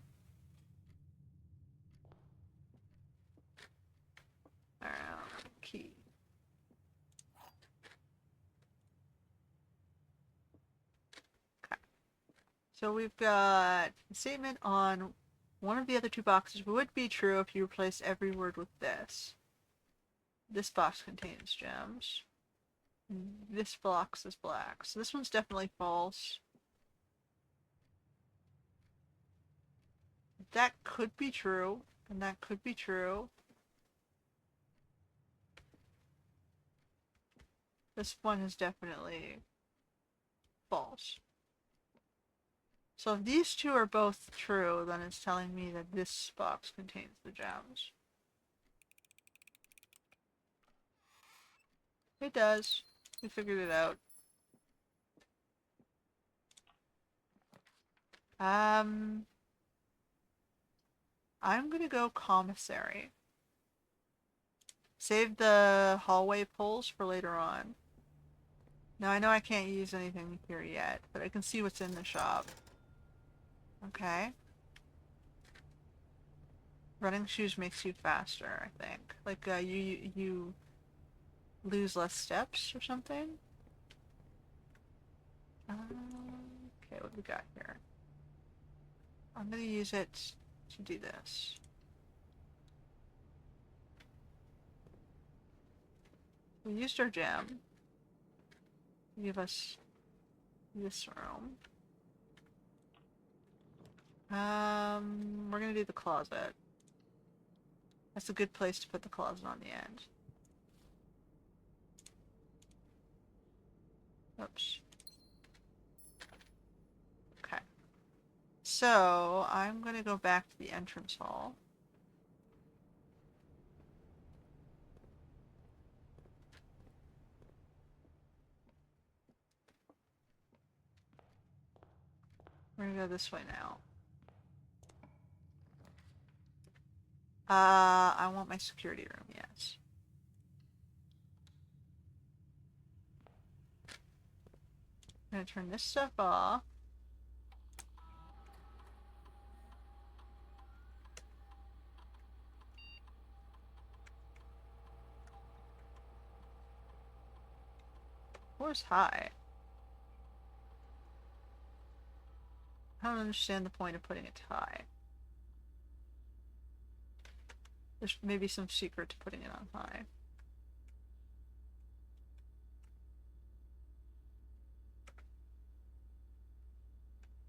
Key. Okay. So we've got a statement on one of the other two boxes would be true if you replace every word with this. This box contains gems. This box is black. So this one's definitely false. That could be true, and that could be true. This one is definitely false. So if these two are both true, then it's telling me that this box contains the gems. It does. We figured it out. I'm gonna go commissary. Save the hallway pulls for later on. Now I know I can't use anything here yet, but I can see what's in the shop. Okay. Running shoes makes you faster, I think. Like, you lose less steps or something? Okay, what do we got here? I'm gonna use it to do this. We used our gem. Give us this room. We're gonna do the closet. That's a good place to put the closet on the end. Oops. Okay. So, I'm gonna go back to the entrance hall. We're gonna go this way now. I want my security room, yes. I'm gonna turn this stuff off. Floor's high. I don't understand the point of putting it high. There's maybe some secret to putting it on high.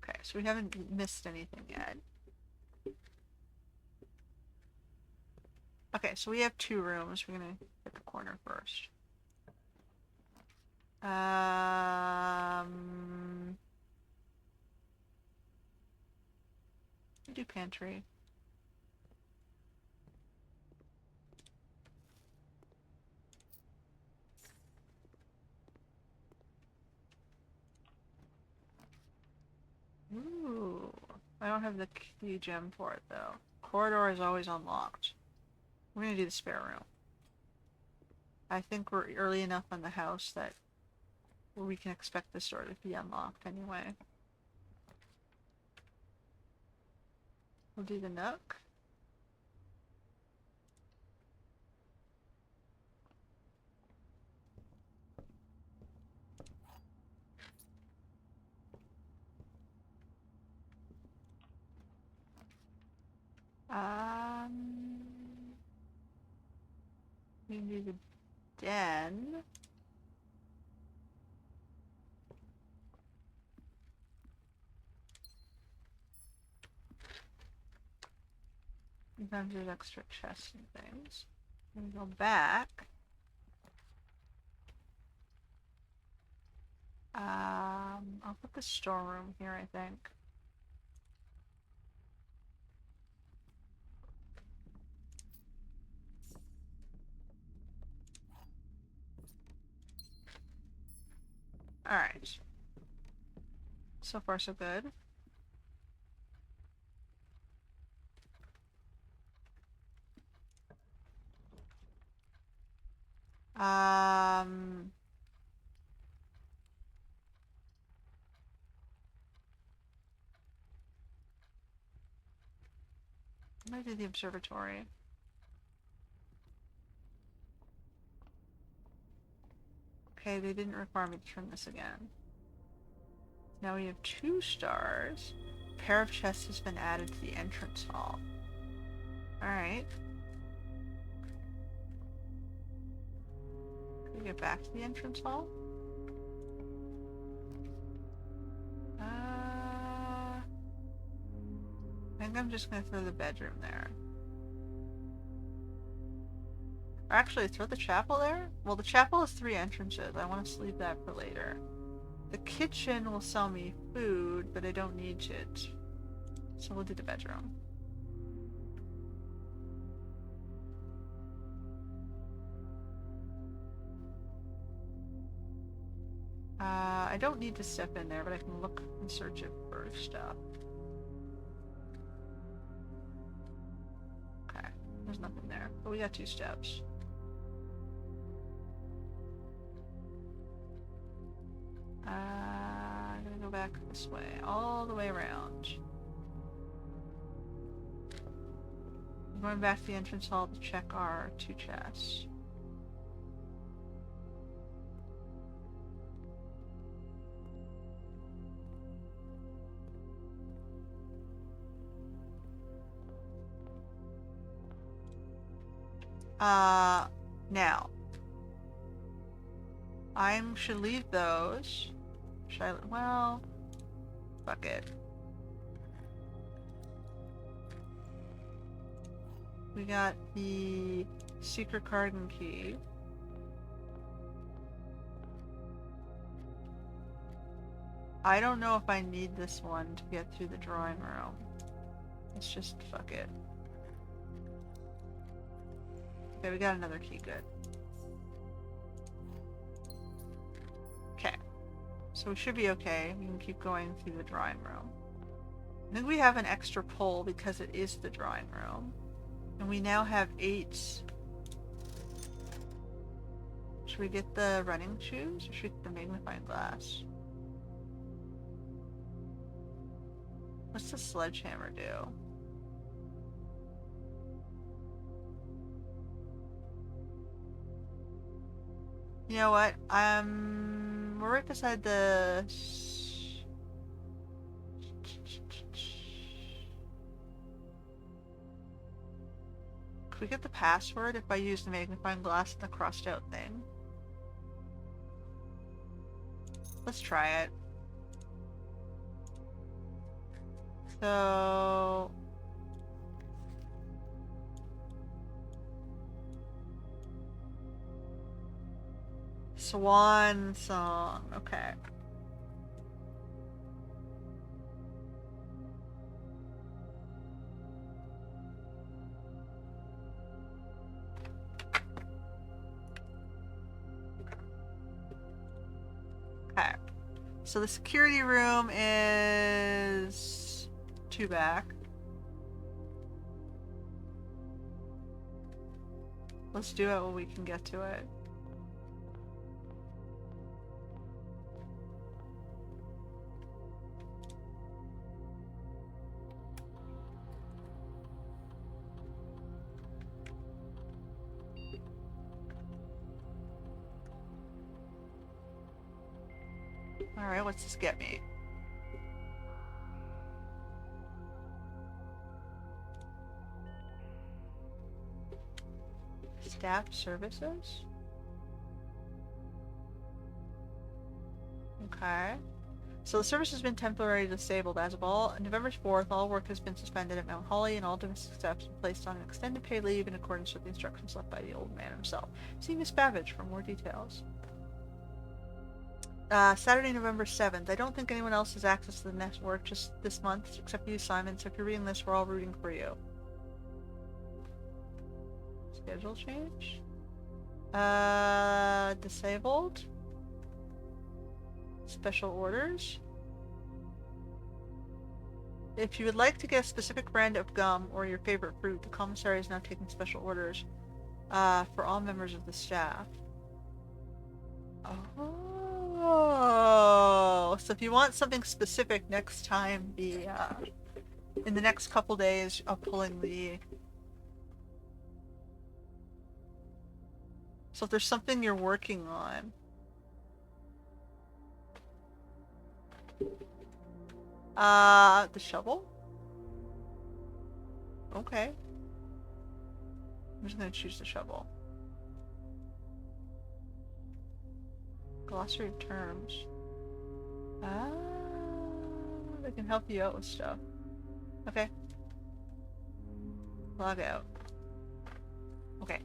Okay, so we haven't missed anything yet. Okay, so we have two rooms. We're gonna hit the corner first. Do pantry. Ooh, I don't have the key gem for it though. Corridor is always unlocked. We're gonna do the spare room. I think we're early enough on the house that we can expect this door to be unlocked anyway. We'll do the nook. We can do the den. Sometimes there's extra chests and things. We go back. I'll put the storeroom here, I think. Alright. So far, so good. Um, I'm gonna do the observatory. Okay, they didn't require me to turn this again. Now we have 2 stars. A pair of chests has been added to the entrance hall. Alright. Can we get back to the entrance hall? I think I'm just gonna throw the bedroom there. Or actually, throw the chapel there? Well, the chapel has 3 entrances. I want to leave that for later. The kitchen will sell me food, but I don't need it. So we'll do the bedroom. I don't need to step in there, but I can look and search it for stuff. Okay, there's nothing there, but we got 2 steps. I'm gonna go back this way, all the way around. I'm going back to the entrance hall to check our 2 chests. Now. I should leave those. Should I? Well, fuck it. We got the secret card and key. I don't know if I need this one to get through the drawing room. Let's just fuck it. Okay, we got another key, good. Okay. So we should be okay. We can keep going through the drawing room. I think we have an extra pole because it is the drawing room. And we now have 8. Should we get the running shoes or should we get the magnifying glass? What's the sledgehammer do? You know what? We're right beside the... Could we get the password if I use the magnifying glass and the crossed out thing? Let's try it. So... Swan song. Okay. Okay. So the security room is 2 back. Let's do it when we can get to it. Alright, what's this get me? Staff services? Okay. So the service has been temporarily disabled as of November 4th. All work has been suspended at Mount Holly and all domestic staff have been placed on an extended paid leave in accordance with the instructions left by the old man himself. See Miss Babbage for more details. Saturday, November 7th. I don't think anyone else has access to the network just this month, except you, Simon, so if you're reading this, we're all rooting for you. Schedule change? Disabled? Special orders? If you would like to get a specific brand of gum or your favorite fruit, the commissary is now taking special orders, for all members of the staff. Oh, so if you want something specific next time the in the next couple days of pulling the... So if there's something you're working on... The shovel? Okay. I'm just gonna choose the shovel. Glossary of terms. Ah, they can help you out with stuff. Okay. Log out. Okay.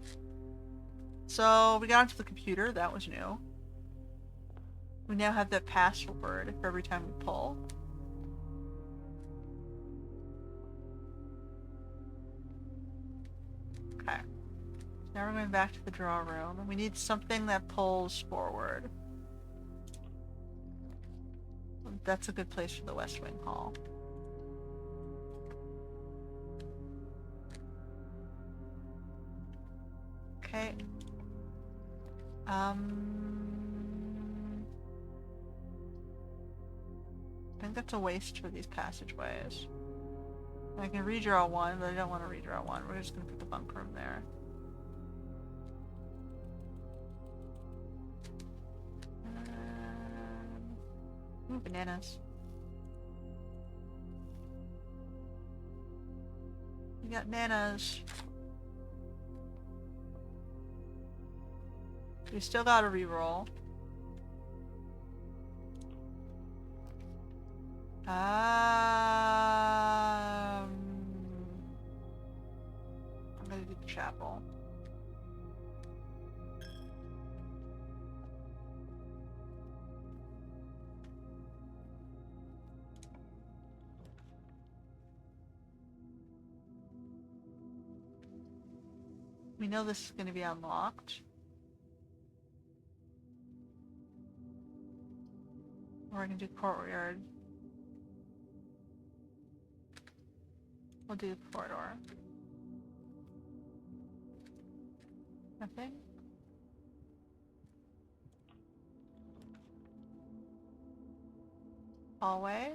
So we got onto the computer. That was new. We now have that password for every time we pull. Okay. Now we're going back to the draw room, and we need something that pulls forward. That's a good place for the West Wing Hall. Okay. I think that's a waste for these passageways. I can redraw one, but I don't want to redraw one. We're just going to put the bunk room there. Ooh, bananas. We got bananas. We still got to reroll. I'm gonna do the chapel. We know this is going to be unlocked. Or I can do courtyard. We'll do the corridor. Nothing? Hallway?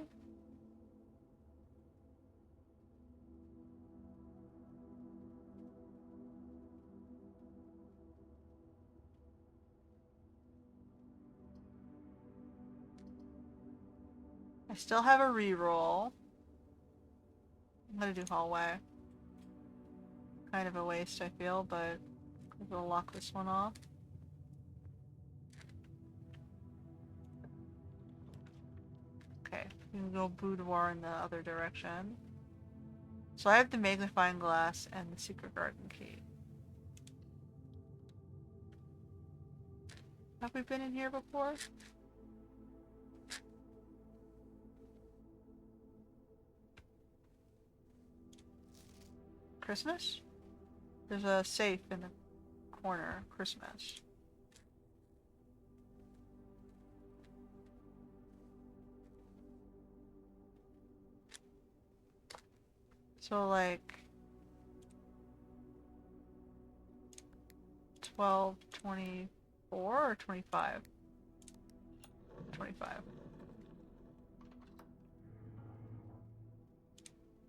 I still have a reroll. I'm gonna do hallway. Kind of a waste, I feel, but we'll lock this one off. Okay, we can go boudoir in the other direction. So I have the magnifying glass and the secret garden key. Have we been in here before? Christmas? There's a safe in the corner. Christmas. So like 12, 24, or 25? 25.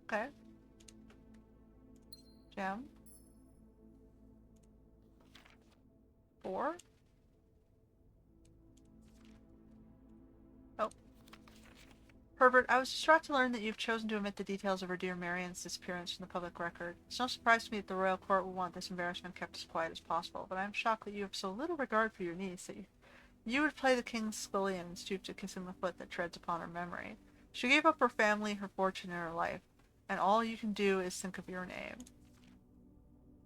Okay. Gem. 4. Oh. Herbert, I was distraught to learn that you've chosen to omit the details of our dear Marian's disappearance from the public record. It's no surprise to me that the royal court will want this embarrassment kept as quiet as possible, but I am shocked that you have so little regard for your niece that you would play the king's scullion and stoop to kissing the foot that treads upon her memory. She gave up her family, her fortune, and her life, and all you can do is think of your name.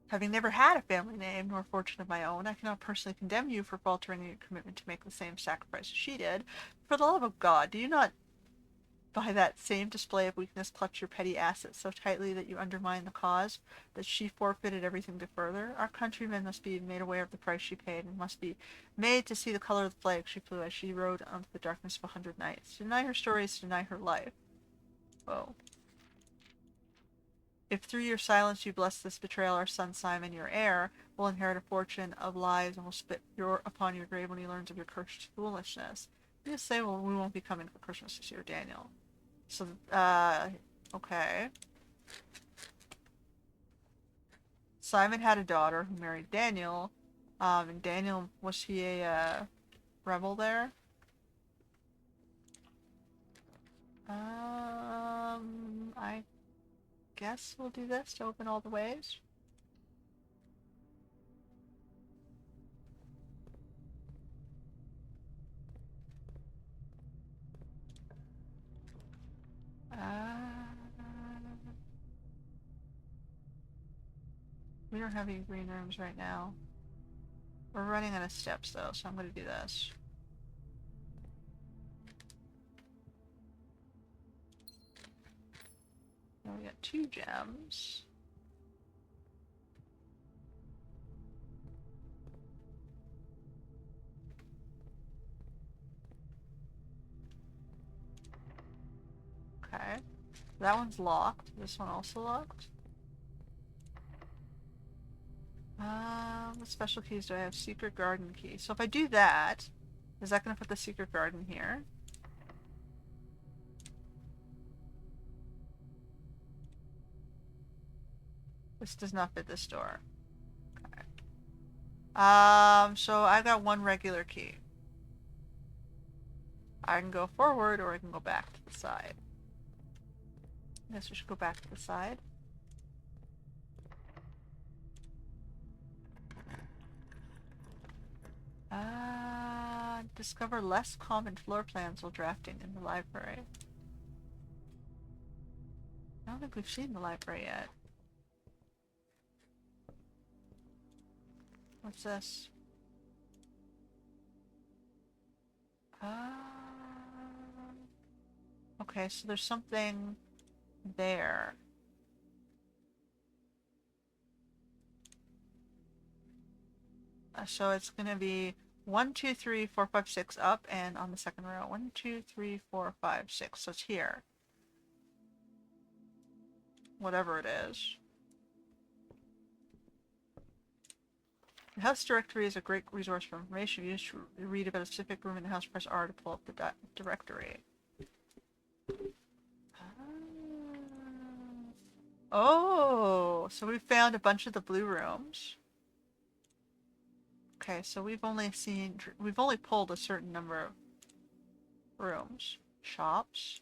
Having never had a family name nor fortune of my own, I cannot personally condemn you for faltering in your commitment to make the same sacrifice as she did. For the love of God, do you not, by that same display of weakness, clutch your petty assets so tightly that you undermine the cause, that she forfeited everything to further? Our countrymen must be made aware of the price she paid, and must be made to see the color of the flag she flew as she rode onto the darkness of 100 nights. To deny her story is to deny her life. Whoa. If through your silence you bless this betrayal, our son Simon, your heir, will inherit a fortune of lies and will spit upon your grave when he learns of your cursed foolishness. You just say, well, we won't be coming for Christmas this year, Daniel. So, Okay. Simon had a daughter who married Daniel. And Daniel, was he a rebel there? I guess we'll do this to open all the ways. Uh, we don't have any green rooms right now. We're running out of steps though, so I'm gonna do this. Now we got 2 gems. Okay. That one's locked. This one also locked. What special keys do I have? Secret garden key. So if I do that, is that gonna put the secret garden here? This does not fit this door. Okay. So I got one regular key. I can go forward or I can go back to the side. I guess we should go back to the side. Discover less common floor plans while drafting in the library. I don't think we've seen the library yet. What's this? Okay, so there's something there. So it's gonna be 1, 2, 3, 4, 5, 6 up, and on the second row, 1, 2, 3, 4, 5, 6. So it's here. Whatever it is. The house directory is a great resource for information. If you just read about a specific room in the house, press R to pull up the directory. Oh, so we found a bunch of the blue rooms. Okay, so we've only pulled a certain number of rooms. Shops.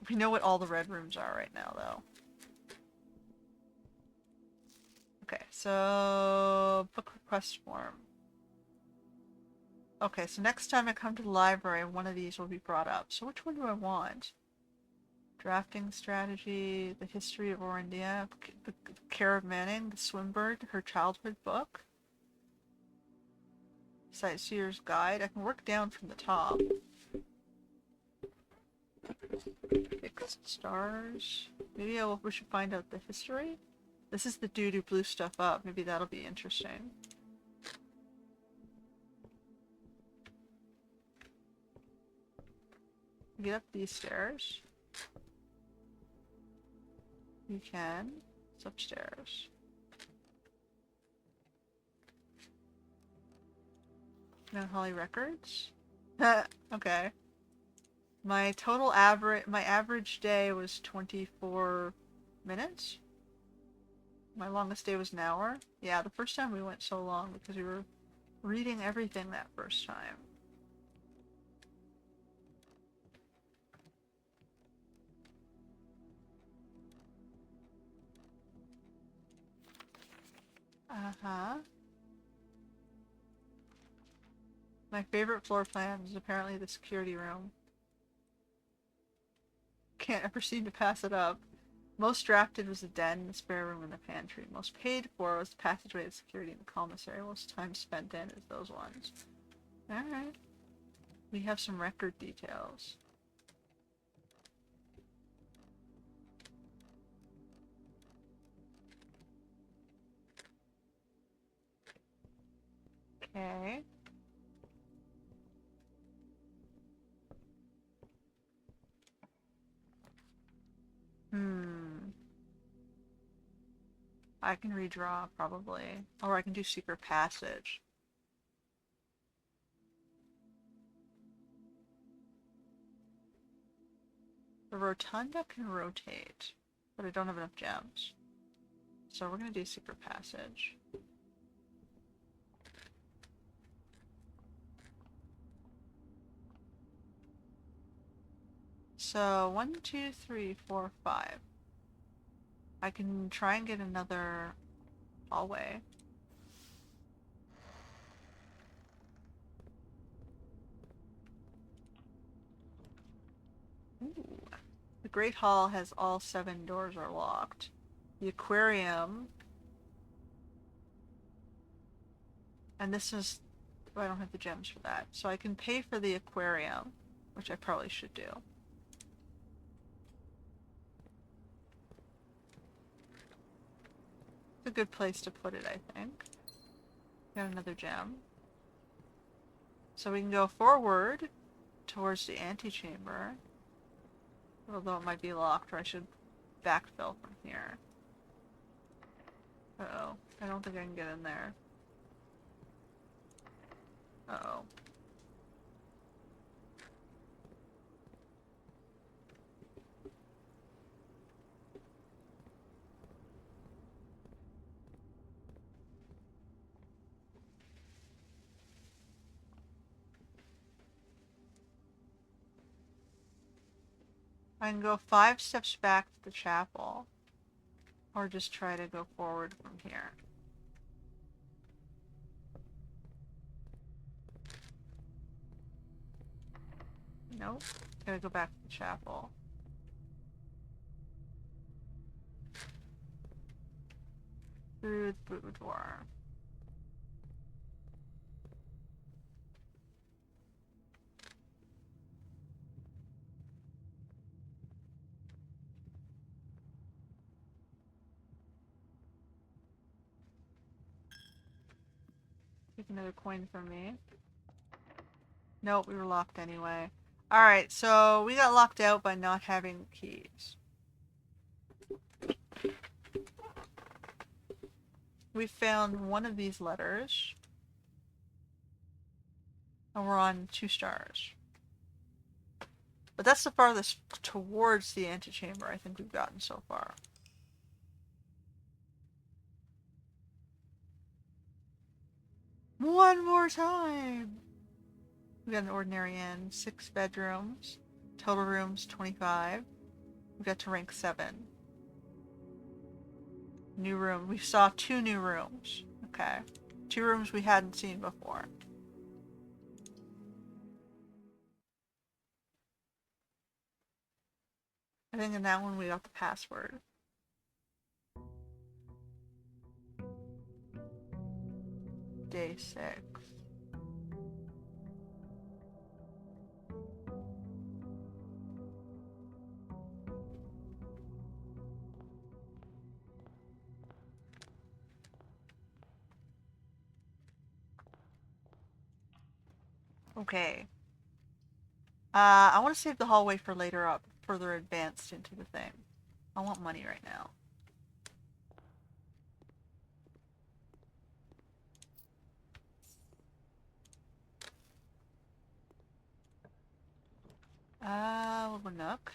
We know what all the red rooms are right now, though. Okay, so book request form. Okay, so next time I come to the library, one of these will be brought up. So which one do I want? Drafting strategy, the history of Orindia, the Care of Manning, the Swinburne, her childhood book, Sightseer's Guide. I can work down from the top. Fixed stars. Maybe we should find out the history. This is the dude who blew stuff up. Maybe that'll be interesting. Get up these stairs. You can. It's upstairs. Mount Holly records? Okay. My average day was 24 minutes. My longest day was an hour. Yeah, the first time we went so long because we were reading everything that first time. Uh-huh. My favorite floor plan is apparently the security room. Can't ever seem to pass it up. Most drafted was the den, the spare room, and the pantry. Most paid for was the passageway, the security, and the commissary. Most time spent in is those ones. Alright. We have some record details. Okay. I can redraw, probably. Or I can do secret passage. The rotunda can rotate, but I don't have enough gems. So we're gonna do secret passage. So 1, 2, 3, 4, 5. I can try and get another hallway. Ooh. The Great Hall has all 7 doors are locked. The aquarium, and this is, I don't have the gems for that. So I can pay for the aquarium, which I probably should do. It's a good place to put it, I think. Got another gem. So we can go forward towards the antechamber. Although it might be locked, or I should backfill from here. Uh-oh. I don't think I can get in there. Uh-oh. I can go 5 steps back to the chapel. Or just try to go forward from here. Nope. Gotta go back to the chapel. Through the boudoir. Take another coin from me. Nope, we were locked anyway. Alright, so we got locked out by not having keys. We found one of these letters. And we're on 2 stars. But that's the farthest towards the antechamber I think we've gotten so far. One more time! We got an ordinary inn, 6 bedrooms, total rooms 25. We got to rank 7. New room. We saw 2 new rooms. Okay. 2 rooms we hadn't seen before. I think in that one we got the password. Day 6. Okay. I want to save the hallway for later up, further advanced into the thing. I want money right now. Little nook.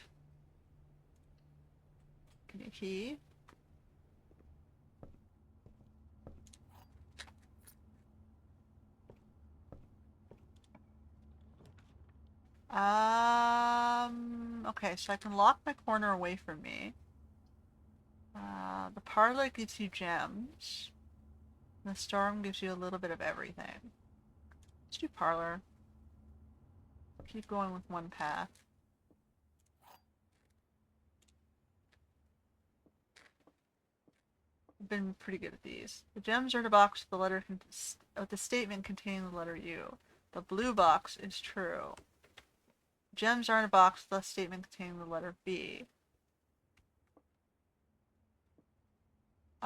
Give me a key. Okay, so I can lock my corner away from me. The parlor gives you gems. The storm gives you a little bit of everything. Let's do parlor. Keep going with one path. I've been pretty good at these. The gems are in a box with the letter with the statement containing the letter U. The blue box is true. Gems are in a box with a statement containing the letter B.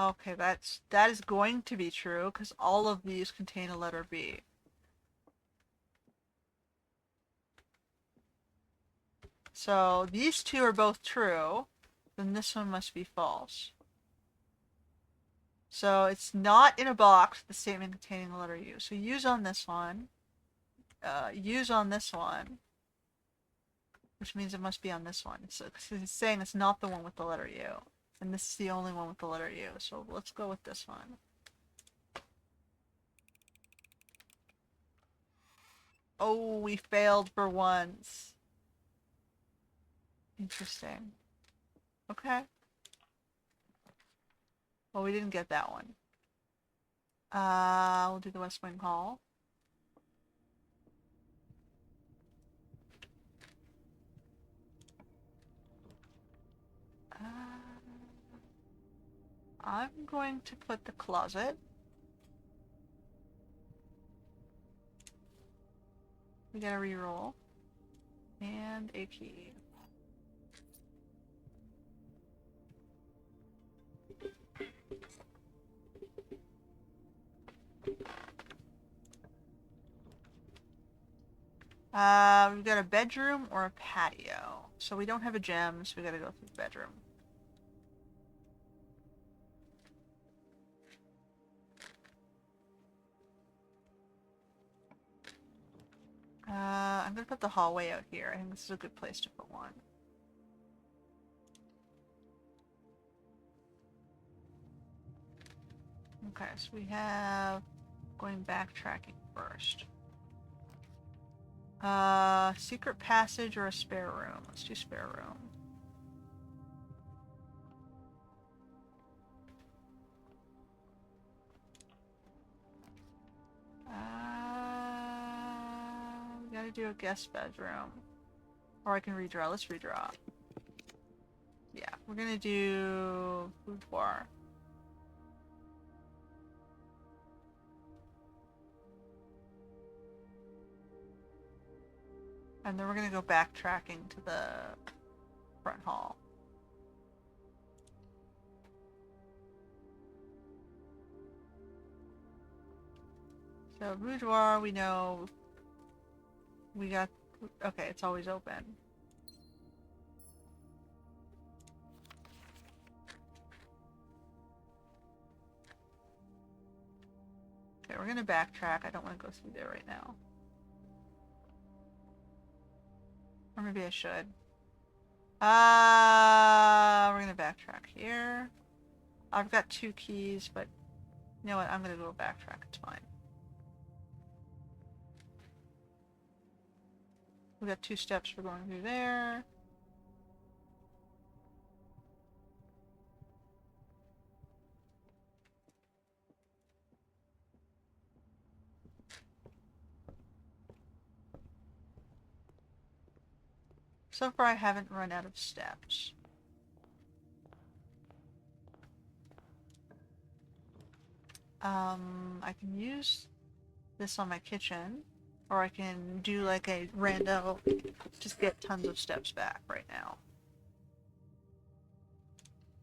Okay, that is going to be true because all of these contain a letter B. So these 2 are both true, then this one must be false. So it's not in a box with the statement containing the letter U. So use on this one. Use on this one. which means it must be on this one. So it's saying it's not the one with the letter U, and this is the only one with the letter U. So let's go with this one. Oh, we failed for once. Interesting. Okay. Well, we didn't get that one. We'll do the West Wing Hall. I'm going to put the closet. We gotta re-roll. And a key. We've got a bedroom or a patio. So we don't have a gem, so we gotta go through the bedroom. I'm gonna put the hallway out here. I think this is a good place to put one. Okay, so we have going backtracking first. Secret passage or a spare room? Let's do spare room. We gotta do a guest bedroom. Or I can redraw. Let's redraw. Yeah, we're gonna do boudoir. And then we're gonna go backtracking to the front hall. So boudoir, we know we got. Okay, it's always open. Okay, we're gonna backtrack. I don't want to go through there right now. Or maybe I should. We're gonna backtrack here. I've got 2 keys, but you know what? I'm gonna go backtrack. It's fine. We got 2 steps for going through there. So far, I haven't run out of steps. I can use this on my kitchen, or I can do like a rando, just get tons of steps back right now.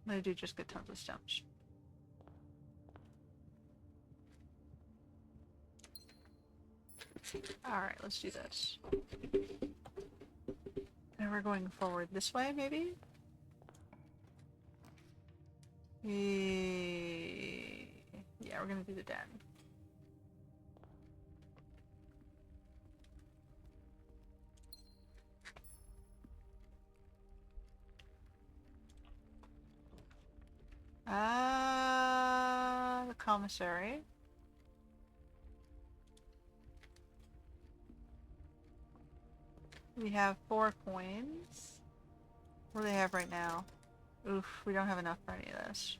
I'm gonna do just get tons of steps. Alright, let's do this. And we're going forward this way, maybe? Yeah, we're gonna do the den. The commissary. We have 4 coins. What do they have right now? Oof, we don't have enough for any of this.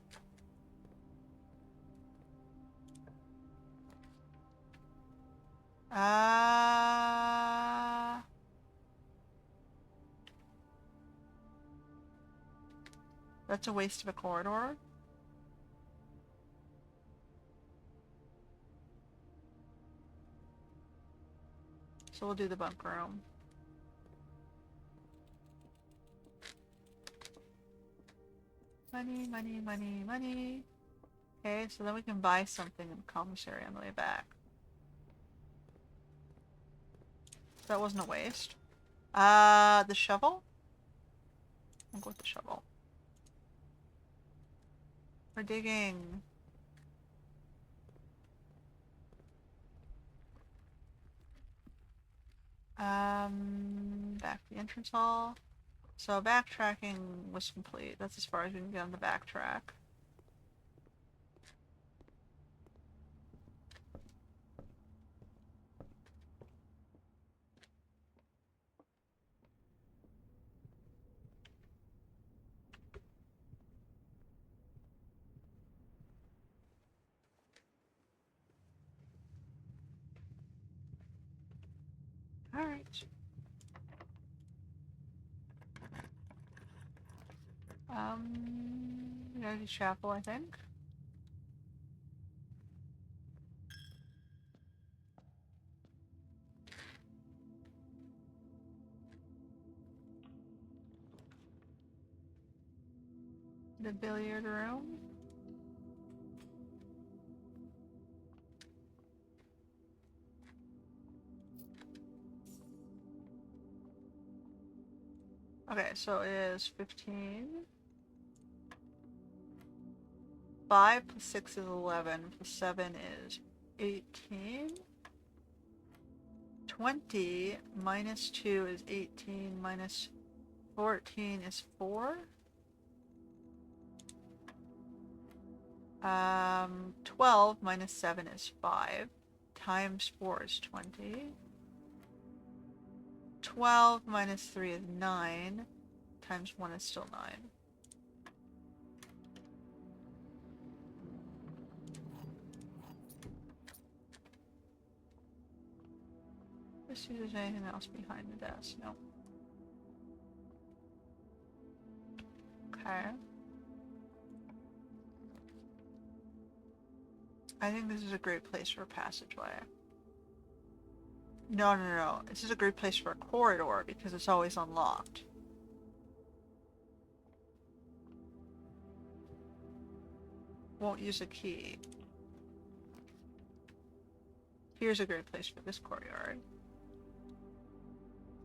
That's a waste of a corridor. So we'll do the bunk room. Money, money, money, money. Okay, so then we can buy something in the commissary on the way back. That wasn't a waste. The shovel? I'll go with the shovel. We're digging. back to the entrance hall. So backtracking was complete. That's as far as we can get on the backtrack. Alright. We gotta do chapel, I think. The billiard room. Okay, so it is 15. 5 plus 6 is 11, plus 7 is 18. 20 minus 2 is 18, minus 14 is 4. 12 minus 7 is 5, times 4 is 20. 12 minus 3 is 9, times 1 is still 9. Let's see if there's anything else behind the desk. No. Okay. I think this is a great place for a passageway. No, no, no. This is a great place for a corridor because it's always unlocked. Won't use a key. Here's a great place for this courtyard.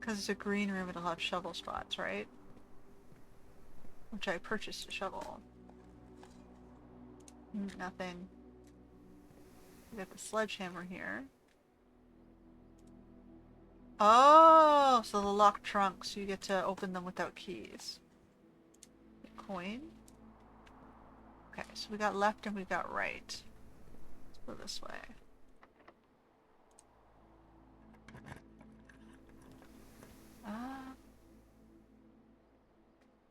Because it's a green room, it'll have shovel spots, right? Which I purchased a shovel. Nothing. We got the sledgehammer here. Oh, so the locked trunks, you get to open them without keys. A coin. Okay, so we got left and we got right. Let's go this way.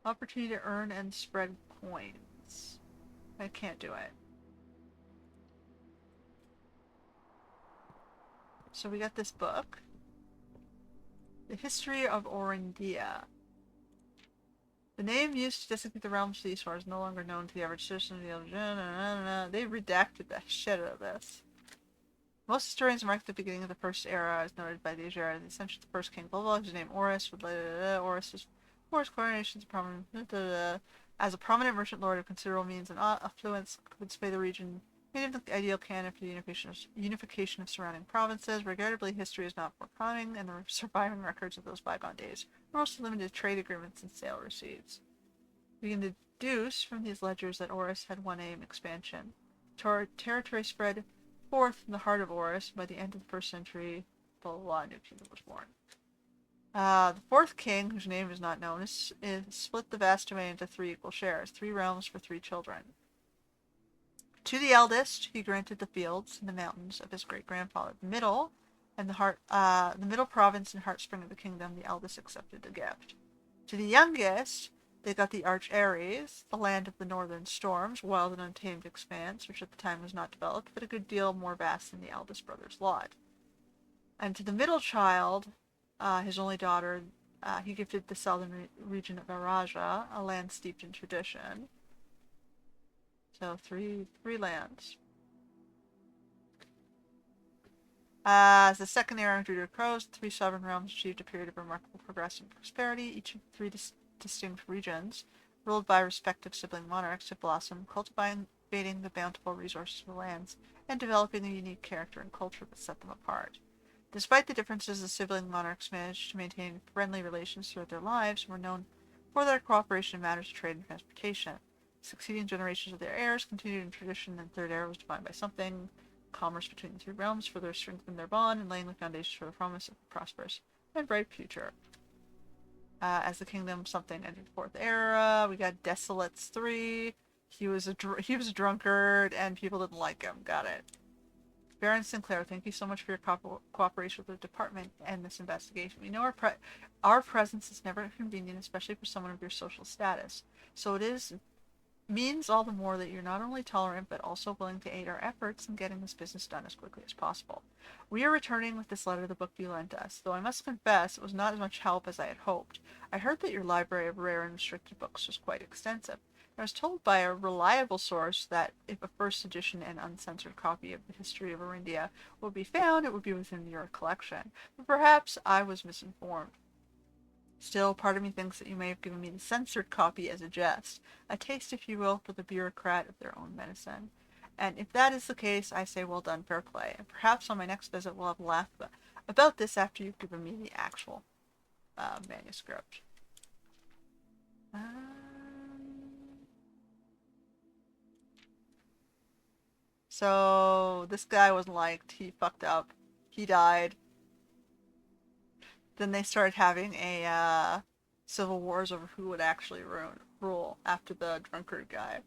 Opportunity to earn and spread coins. I can't do it. So we got this book. The History of Orindia. The name used to designate the realms of the Eastward is no longer known to the average citizen of the other. They redacted the shit out of this. Most historians mark the beginning of the first era, as noted by the era. The ascension of the first king, blah blah, whose name Horus, with Horus was Horus coronations prominent as a prominent merchant lord of considerable means and affluence, could sway the region, made him the ideal candidate for the unification of surrounding provinces. Regrettably, history is not forthcoming, and the surviving records of those bygone days are mostly limited to trade agreements and sale receipts. We can deduce from these ledgers that Horus had one aim: expansion. Territory spread forth from the heart of Horus. By the end of the 1st century, blah blah blah, a new kingdom was born. The 4th king, whose name is not known, is split the vast domain into 3 equal shares, 3 realms for 3 children. To the eldest, he granted the fields and the mountains of his great-grandfather. The middle province and heartspring of the kingdom, the eldest accepted the gift. To the youngest, they got the Arch Ares, the land of the northern storms, wild and untamed expanse, which at the time was not developed, but a good deal more vast than the eldest brother's lot. And to the middle child, his only daughter, he gifted the southern region of Araja, a land steeped in tradition. So three lands. As the second era drew to a close, the 3 sovereign realms achieved a period of remarkable progress and prosperity. Each of the 3 distinct regions, ruled by respective sibling monarchs, have blossomed, cultivating the bountiful resources of the lands and developing a unique character and culture that set them apart. Despite the differences, the sibling monarchs managed to maintain friendly relations throughout their lives and were known for their cooperation in matters of trade and transportation. Succeeding generations of their heirs continued in tradition, and the 3rd era was defined by something. Commerce between the 3 realms further strengthened their bond and laying the foundations for the promise of a prosperous and bright future. As the kingdom, something entered fourth era. We got Desolates 3. He was a drunkard, and people didn't like him. Got it. Baron Sinclair, thank you so much for your cooperation with the department and this investigation. We know our presence is never convenient, especially for someone of your social status. So it is means all the more that you're not only tolerant but also willing to aid our efforts in getting this business done as quickly as possible. We are returning with this letter to the book you lent us, though I must confess it was not as much help as I had hoped. I heard that your library of rare and restricted books was quite extensive. I was told by a reliable source that if a first edition and uncensored copy of the history of Orindia would be found, it would be within your collection. But perhaps I was misinformed. Still, part of me thinks that you may have given me the censored copy as a jest, a taste, if you will, for the bureaucrat of their own medicine. And if that is the case, I say well done, fair play. And perhaps on my next visit we'll have a laugh about this after you've given me the actual manuscript. So this guy wasn't liked. He fucked up. He died. Then they started having a civil wars over who would actually rule after the drunkard guy.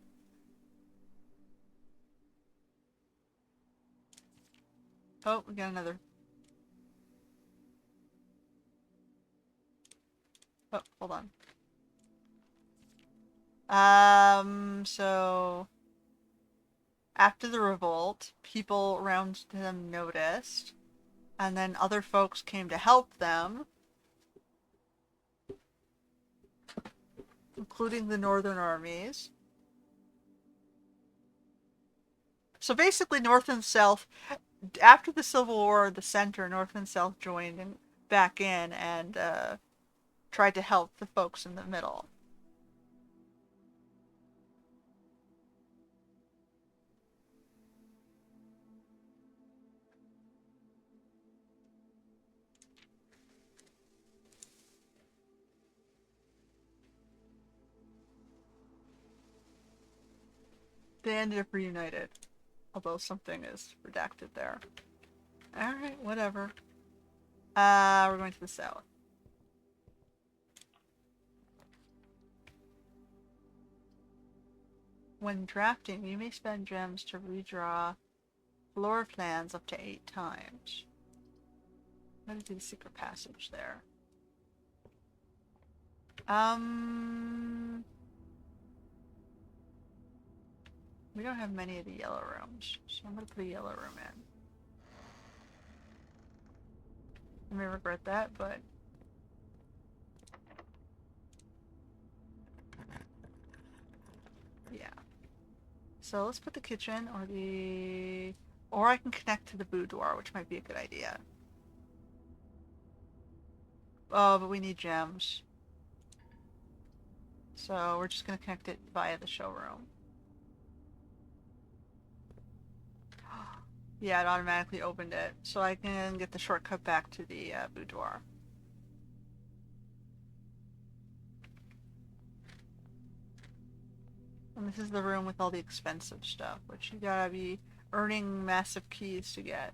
Oh, we got another. Oh, hold on. So after the revolt, people around them noticed, and then other folks came to help them, including the northern armies. So basically, North and South, after the Civil War, the center, North and South joined and back in and tried to help the folks in the middle. They ended up reunited, although something is redacted there. Alright, whatever. We're going to the south. When drafting, you may spend gems to redraw floor plans up to 8 times. I'm gonna do the secret passage there. We don't have many of the yellow rooms, so I'm gonna put a yellow room in. I may regret that, but yeah. So let's put the kitchen or I can connect to the boudoir, which might be a good idea. Oh, but we need gems. So we're just gonna connect it via the showroom. Yeah, it automatically opened it, so I can get the shortcut back to the boudoir. And this is the room with all the expensive stuff, which you gotta be earning massive keys to get.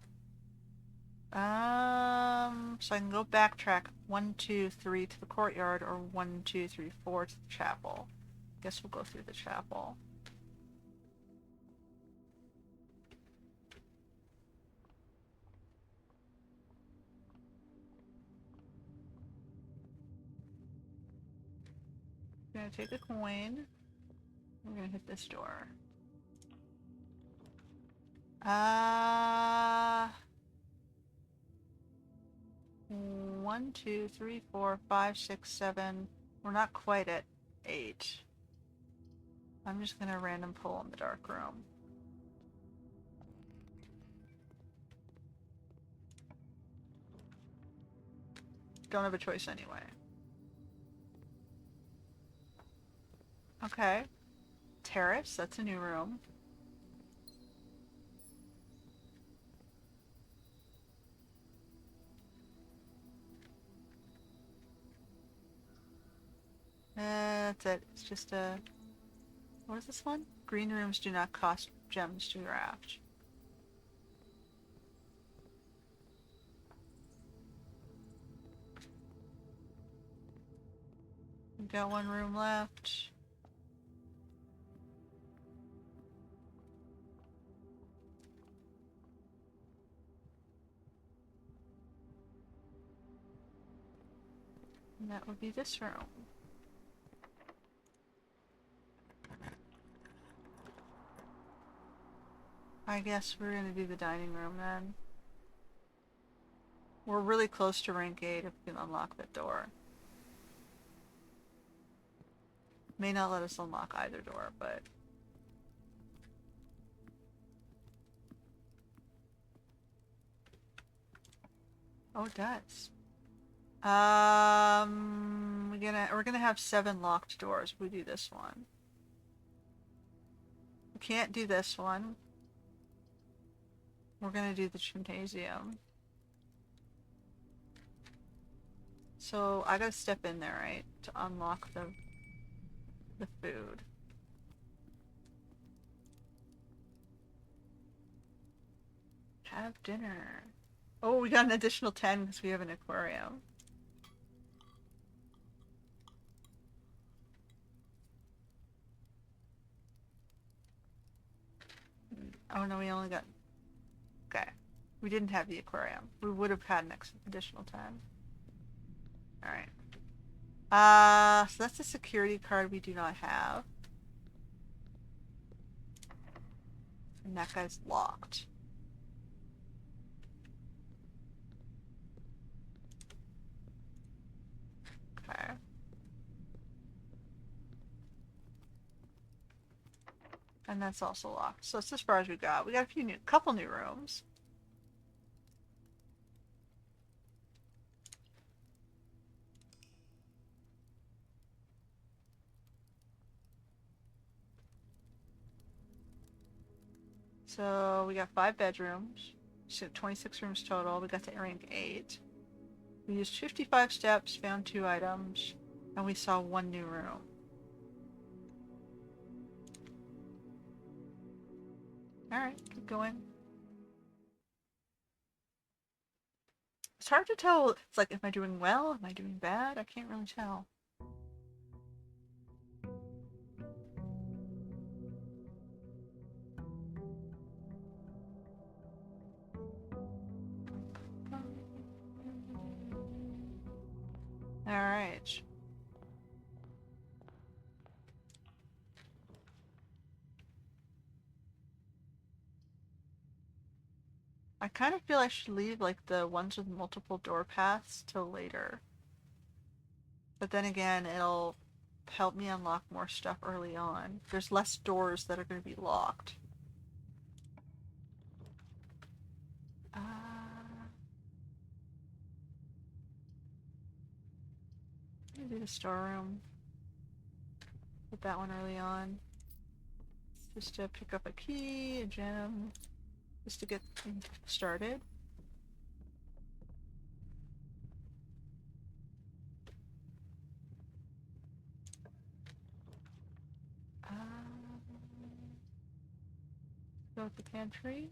So I can go backtrack 1, 2, 3 to the courtyard, or 1, 2, 3, 4 to the chapel. Guess we'll go through the chapel. I'm gonna take a coin. We're gonna hit this door. 1, 2, 3, 4, 5, 6, 7. We're not quite at 8. I'm just gonna random pull in the dark room. Don't have a choice anyway. Okay. Terrace, that's a new room. That's it. It's just a... What is this one? Green rooms do not cost gems to draft. We've got one room left. And that would be this room. I guess we're gonna do the dining room then. We're really close to rank 8 if we can unlock that door. May not let us unlock either door, but... Oh, it does. We're gonna have 7 locked doors if we do this one. We can't do this one. We're gonna do the gymnasium. So I gotta step in there, right? To unlock the food. Have dinner. Oh, we got an additional 10 because we have an aquarium. Oh no, we only got... Okay. We didn't have the aquarium. We would have had an additional 10. Alright. So that's a security card we do not have. And that guy's locked. Okay. And that's also locked. So it's as far as we got. We got a couple new rooms. So we got 5 bedrooms. So 26 rooms total. We got to rank 8. We used 55 steps, found 2 items, and we saw 1 new room. Alright, keep going. It's hard to tell. It's like, am I doing well? Am I doing bad? I can't really tell. Alright. I kind of feel I should leave like the ones with multiple door paths till later. But then again, it'll help me unlock more stuff early on. There's less doors that are going to be locked. Uh, maybe the storeroom. Put that one early on. Just to pick up a key, a gem, just to get started. Go with the pantry.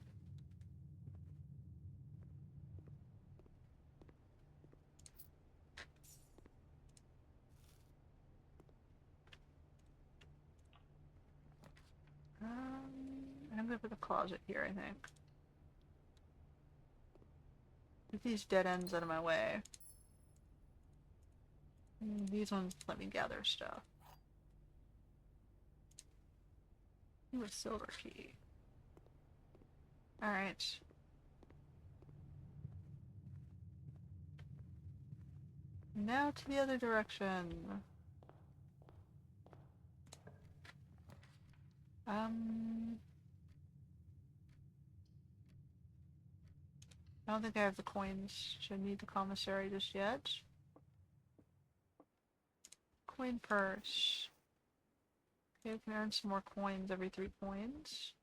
I'm gonna put a closet here, I think. Get these dead ends out of my way. These ones let me gather stuff. Ooh, a silver key. Alright. Now to the other direction. I don't think I have the coins to need the commissary just yet. Coin purse. Okay, we can earn some more coins every 3 coins.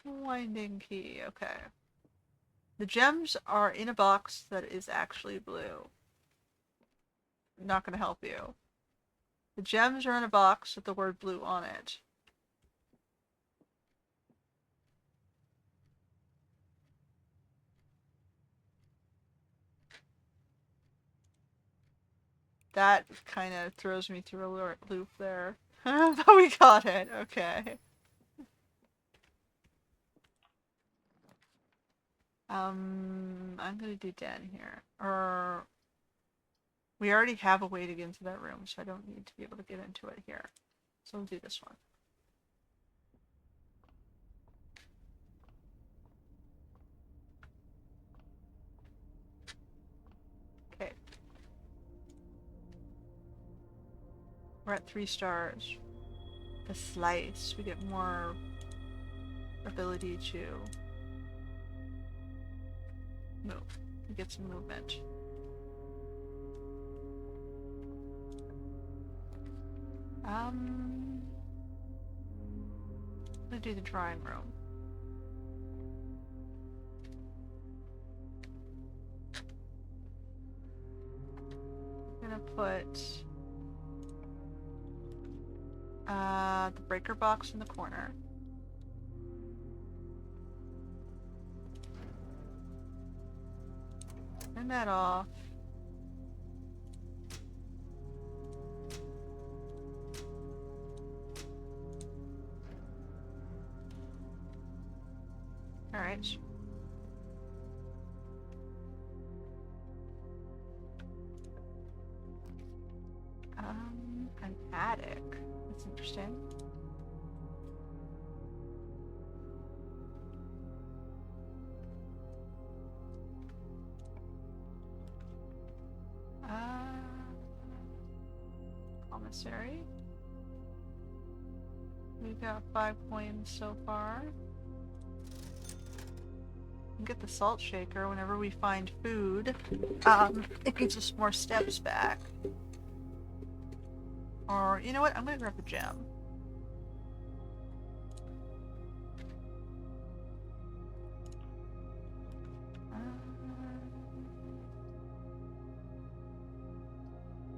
Winding key, okay. The gems are in a box that is actually blue. Not gonna help you. The gems are in a box with the word blue on it. That kind of throws me through a loop there. But we got it. Okay. I'm gonna do den here. Or we already have a way to get into that room, so I don't need to be able to get into it here. So we'll do this one. Okay. We're at 3 stars. The slice. We get more ability to move. We get some movement. I'm gonna do the drawing room. I'm gonna put the breaker box in the corner. Turn that off. Alright. An attic. That's interesting. Commissary. We've got 5 coins so far. We can get the salt shaker whenever we find food. It gives us more steps back. Or, you know what? I'm gonna grab the gem.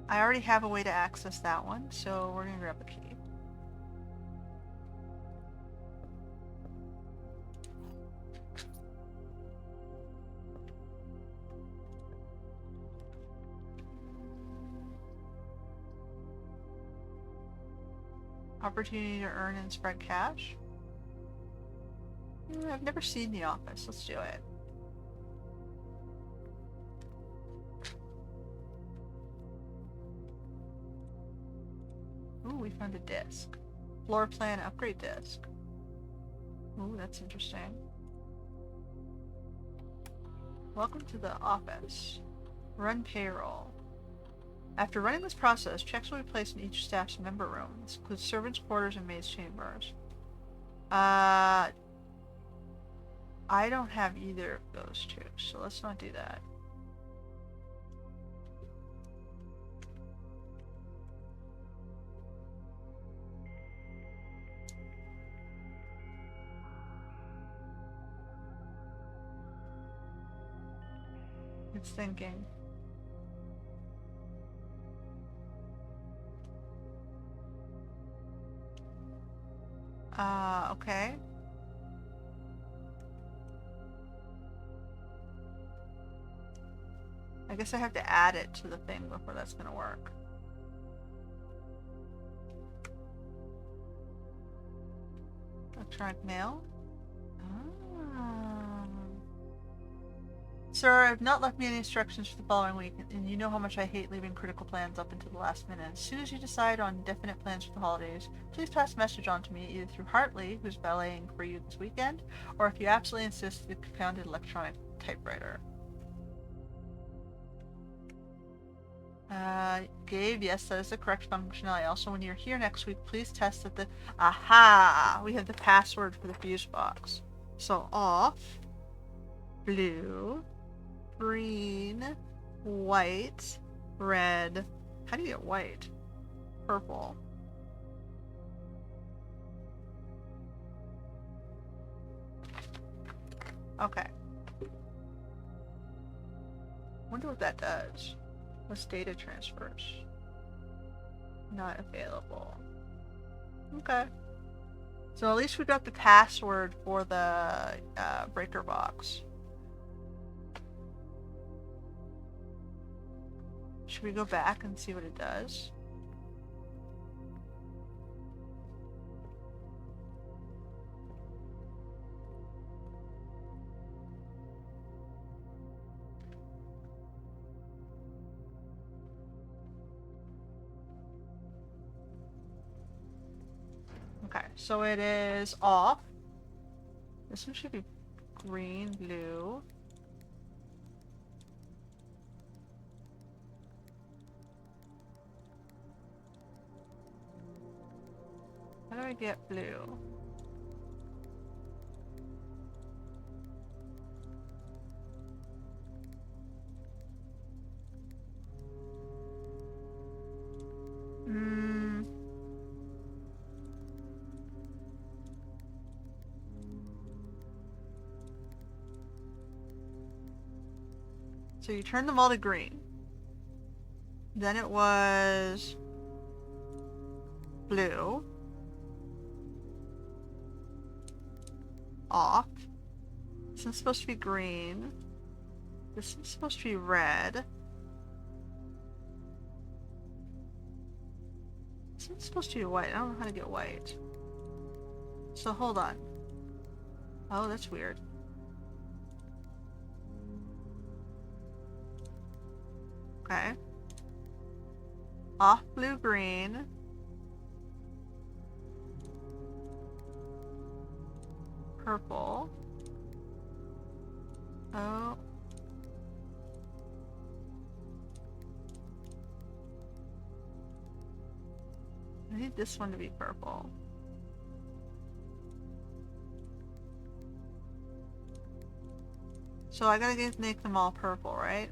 I already have a way to access that one, so we're gonna grab the key. Opportunity to earn and spread cash. I've never seen The Office. Let's do it. Ooh, we found a disc. Floor plan upgrade disc. Ooh, that's interesting. Welcome to the office. Run payroll. After running this process, checks will be placed in each staff's member room. This includes servants' quarters and maids' chambers. I don't have either of those two, so let's not do that. It's thinking. Okay. I guess I have to add it to the thing before that's gonna work. Electronic mail? Sir, I've not left me any instructions for the following week, and you know how much I hate leaving critical plans up until the last minute. As soon as you decide on definite plans for the holidays, please pass a message on to me either through Hartley, who's valeting for you this weekend, or if you absolutely insist, the confounded electronic typewriter. Gabe, yes, that is the correct functionality. Also, when you're here next week, please test that the... Aha! We have the password for the fuse box. So, off, blue, green, white, red. How do you get white? Purple. Okay. Wonder what that does. What's data transfers? Not available. Okay. So at least we got the password for the breaker box. Should we go back and see what it does? Okay, so it is off. This one should be green, blue. How do I get blue? Hmm. So you turn them all to green. Then it was blue. Off. This one's supposed to be green. This one's supposed to be red. This one's supposed to be white. I don't know how to get white. So hold on. Oh, that's weird. Okay. Off blue, green. Purple. Oh. I need this one to be purple. So I gotta make them all purple, right?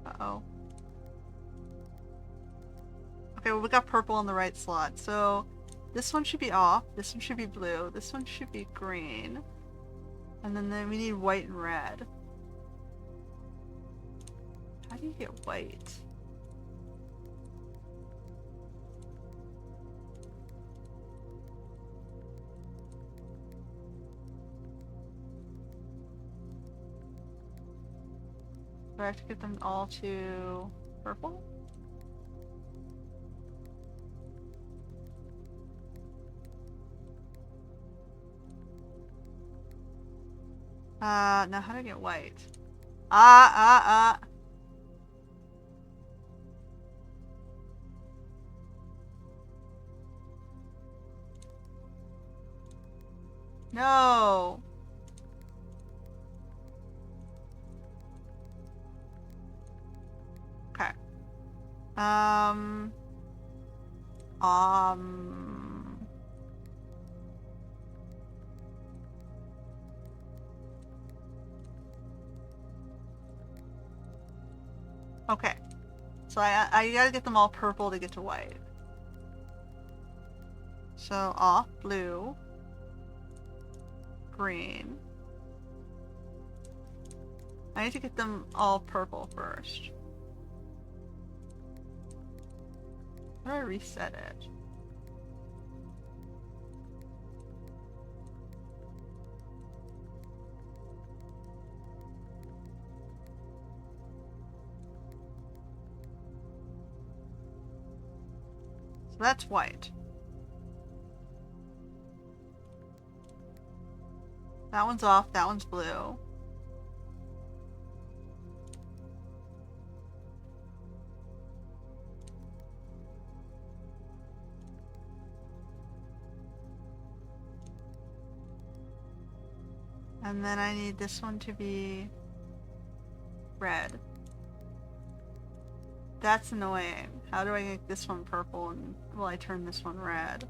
Uh-oh. Okay, well we got purple in the right slot. So this one should be off, this one should be blue, this one should be green. And then we need white and red. How do you get white? Do I have to get them all to purple? Now how do I get white? Ah. No! Okay. Um... Okay. So I gotta get them all purple to get to white. So off blue. Green. I need to get them all purple first. How do I reset it? So that's white. That one's off, that one's blue. And then I need this one to be red. That's annoying. How do I make this one purple and will I turn this one red?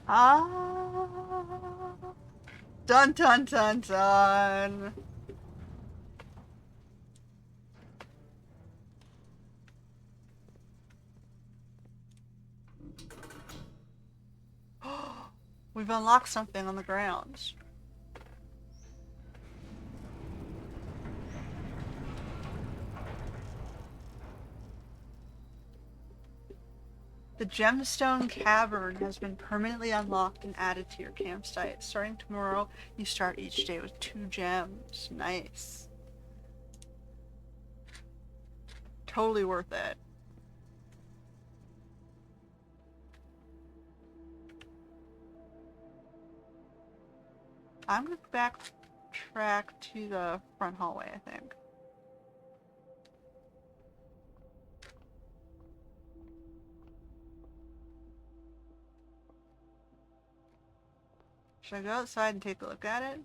Ah. Dun dun dun dun. We've unlocked something on the grounds. The Gemstone Cavern has been permanently unlocked and added to your campsite. Starting tomorrow, you start each day with 2 gems. Nice. Totally worth it. I'm gonna backtrack to the front hallway, I think. Should I go outside and take a look at it?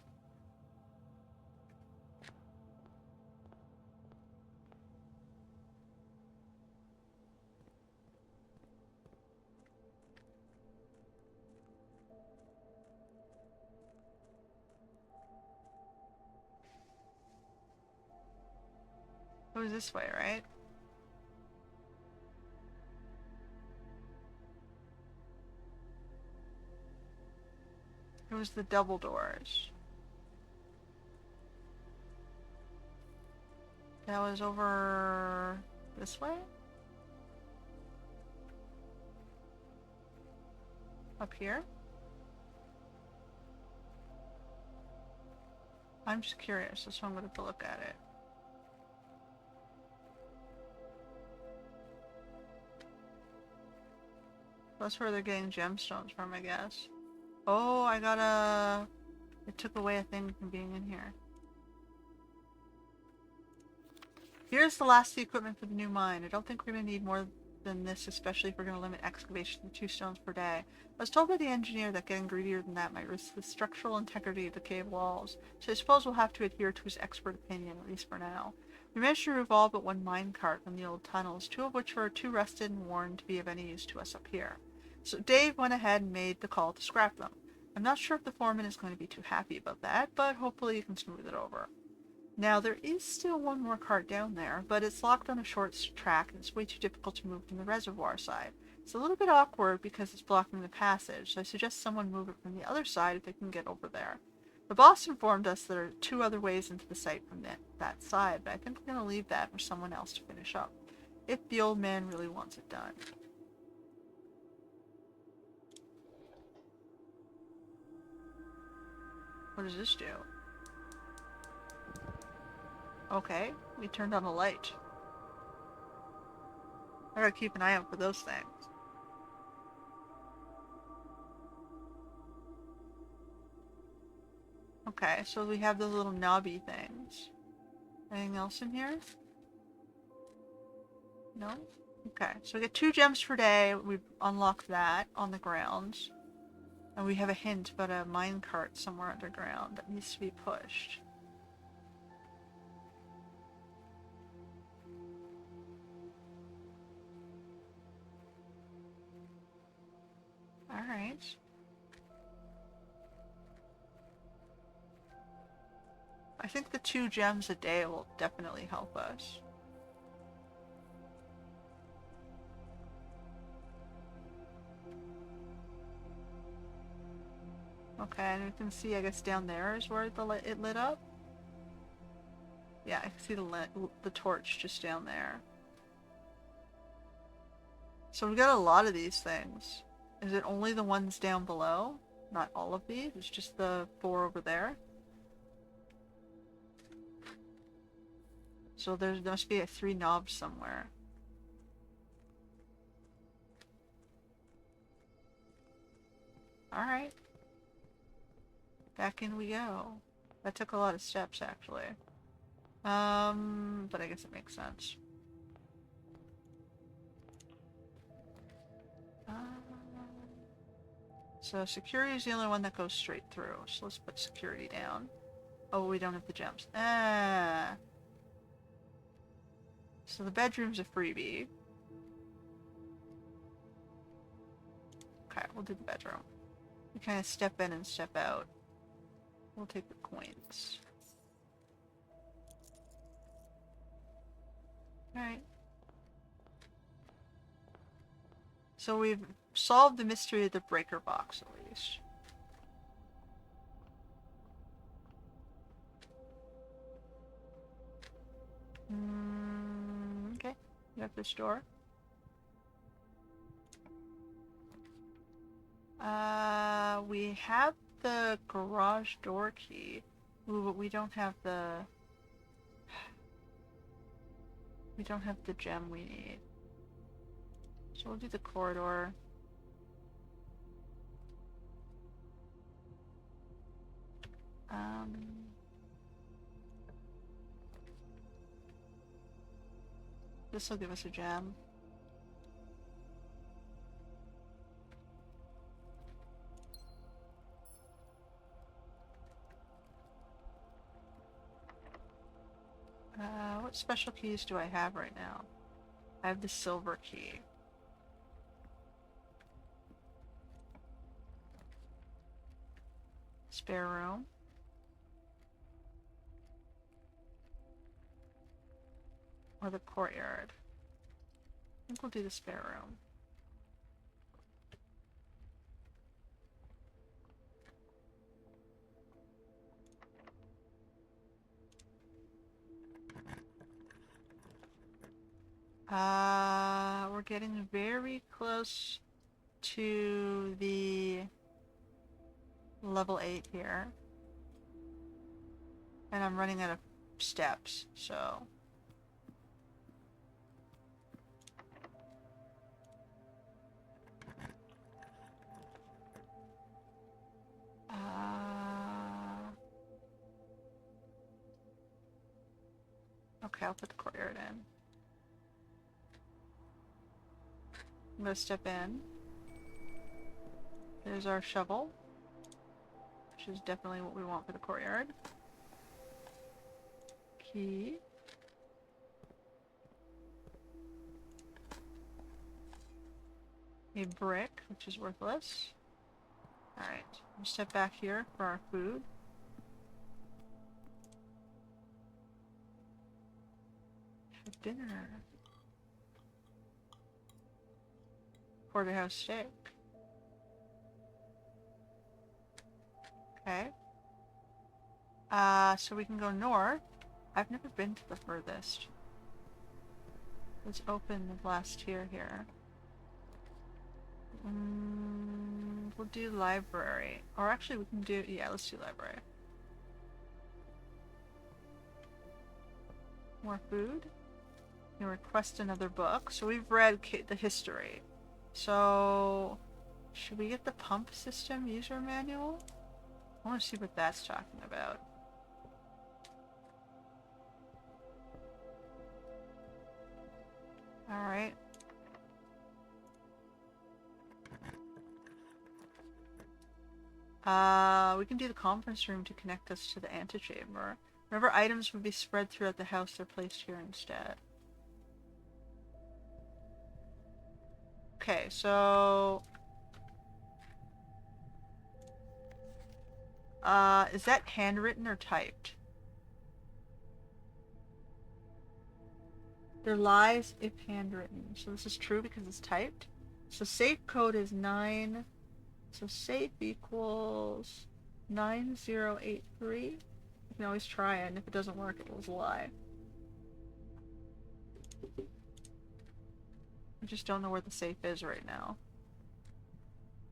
It was this way, right? It was the double doors. That was over this way? Up here? I'm just curious, so I'm gonna go look at it. That's where they're getting gemstones from, I guess. Oh, I got a... It took away a thing from being in here. Here's the last of the equipment for the new mine. I don't think we're going to need more than this, especially if we're going to limit excavation to 2 stones per day. I was told by the engineer that getting greedier than that might risk the structural integrity of the cave walls, so I suppose we'll have to adhere to his expert opinion, at least for now. We managed to remove all but 1 minecart from the old tunnels, 2 of which were too rusted and worn to be of any use to us up here. So Dave went ahead and made the call to scrap them. I'm not sure if the foreman is going to be too happy about that, but hopefully you can smooth it over. Now, there is still 1 more cart down there, but it's locked on a short track and it's way too difficult to move from the reservoir side. It's a little bit awkward because it's blocking the passage, so I suggest someone move it from the other side if they can get over there. The boss informed us there are 2 other ways into the site from that side, but I think we're going to leave that for someone else to finish up, if the old man really wants it done. What does this do? Okay, we turned on a light. I gotta keep an eye out for those things. Okay, so we have those little knobby things. Anything else in here? No? Okay, so we get 2 gems per day. We've unlocked that on the grounds. And we have a hint about a minecart somewhere underground that needs to be pushed. Alright. I think the 2 gems a day will definitely help us. Okay, and we can see, I guess, down there is where it lit up. Yeah, I can see the torch just down there. So we got a lot of these things. Is it only the ones down below? Not all of these? It's just the 4 over there? So there must be 3 knobs somewhere. Alright. Back in we go. That took a lot of steps, actually. But I guess it makes sense. So security is the only one that goes straight through. So let's put security down. Oh, we don't have the gems. Ah. So the bedroom's a freebie. Okay, we'll do the bedroom. You kind of step in and step out. We'll take the coins. Alright. So we've solved the mystery of the breaker box, at least. Okay. You have this door. We have the garage door key. Ooh, but we don't have the... We don't have the gem we need. So we'll do the corridor. This will give us a gem. What special keys do I have right now? I have the silver key. Spare room. Or the courtyard. I think we'll do the spare room. We're getting very close to the level 8 here. And I'm running out of steps, so... Okay, I'll put the courtyard in. I'm gonna step in. There's our shovel, which is definitely what we want for the courtyard. Key. A brick, which is worthless. Alright, we'll step back here for our food. For dinner. Porterhouse steak. Okay. So we can go north. I've never been to the furthest. Let's open the last tier here. We'll do library. Or actually we can do, yeah, let's do library. More food. You request another book. So we've read the history. So, should we get the pump system user manual? I want to see what that's talking about. Alright. We can do the conference room to connect us to the antechamber. Remember, items would be spread throughout the house. They're placed here instead. Okay, so... is that handwritten or typed? There lies if handwritten. So this is true because it's typed. So safe code is 9. So safe equals 9083. You can always try it, and if it doesn't work, it was a lie. I just don't know where the safe is right now.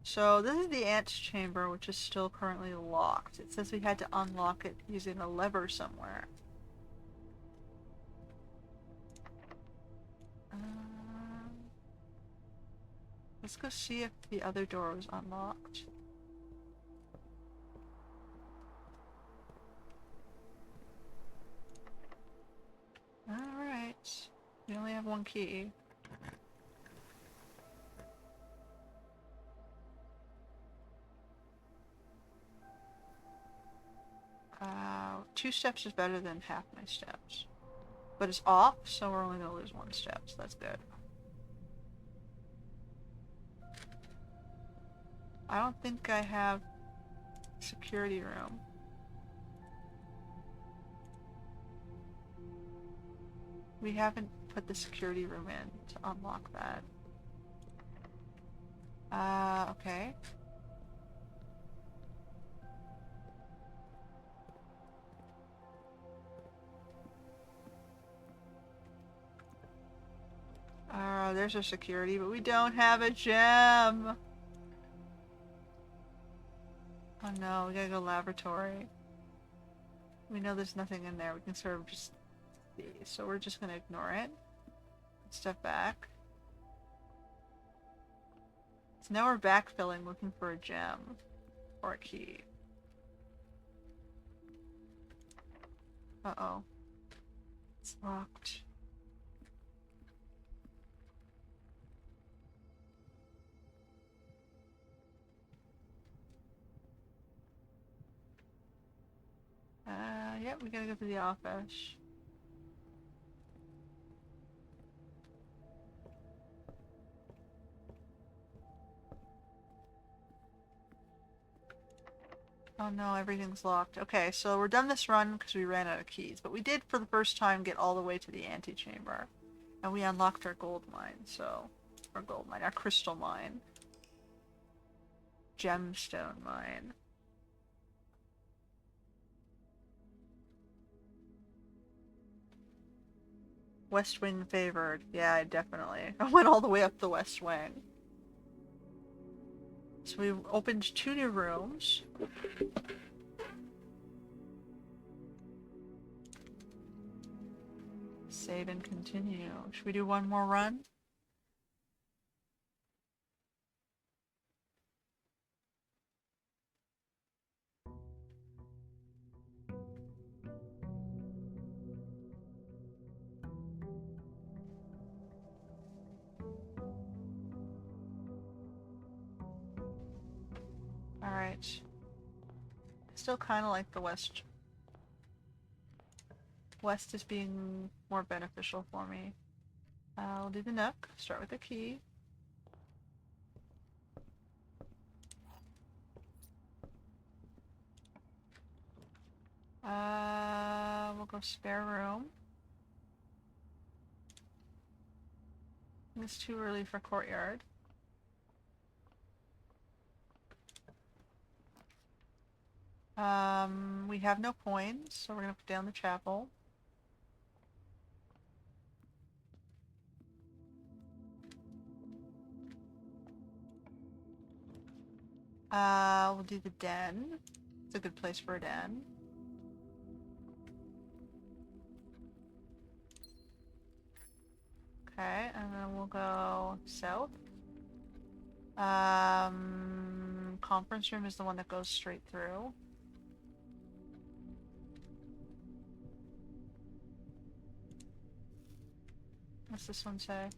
So this is the ant's chamber, which is still currently locked. It says we had to unlock it using a lever somewhere. Let's go see if the other door was unlocked. Alright. We only have one key. Two steps is better than half my steps. But it's off, so we're only gonna lose one step, so that's good. I don't think I have security room. We haven't put the security room in to unlock that. Okay. There's our security, but we don't have a gem. Oh no, we gotta go laboratory. We know there's nothing in there. We can sort of just see. So we're just gonna ignore it. Step back. So now we're backfilling looking for a gem. Or a key. Uh-oh. It's locked. Yep, we gotta go to the office. Oh no, everything's locked. Okay, so we're done this run because we ran out of keys. But we did, for the first time, get all the way to the antechamber. And we unlocked our gold mine, so... Our gold mine, our crystal mine. Gemstone mine. West Wing favored. Yeah, definitely. I went all the way up the West Wing. So we opened 2 new rooms. Save and continue. Should we do one more run? Alright. Still kind of like the West. West is being more beneficial for me. We'll do the nook. Start with the key. We'll go spare room. It's too early for courtyard. We have no coins, so we're gonna put down the chapel. We'll do the den. It's a good place for a den. Okay, and then we'll go south. Conference room is the one that goes straight through. What's this one say?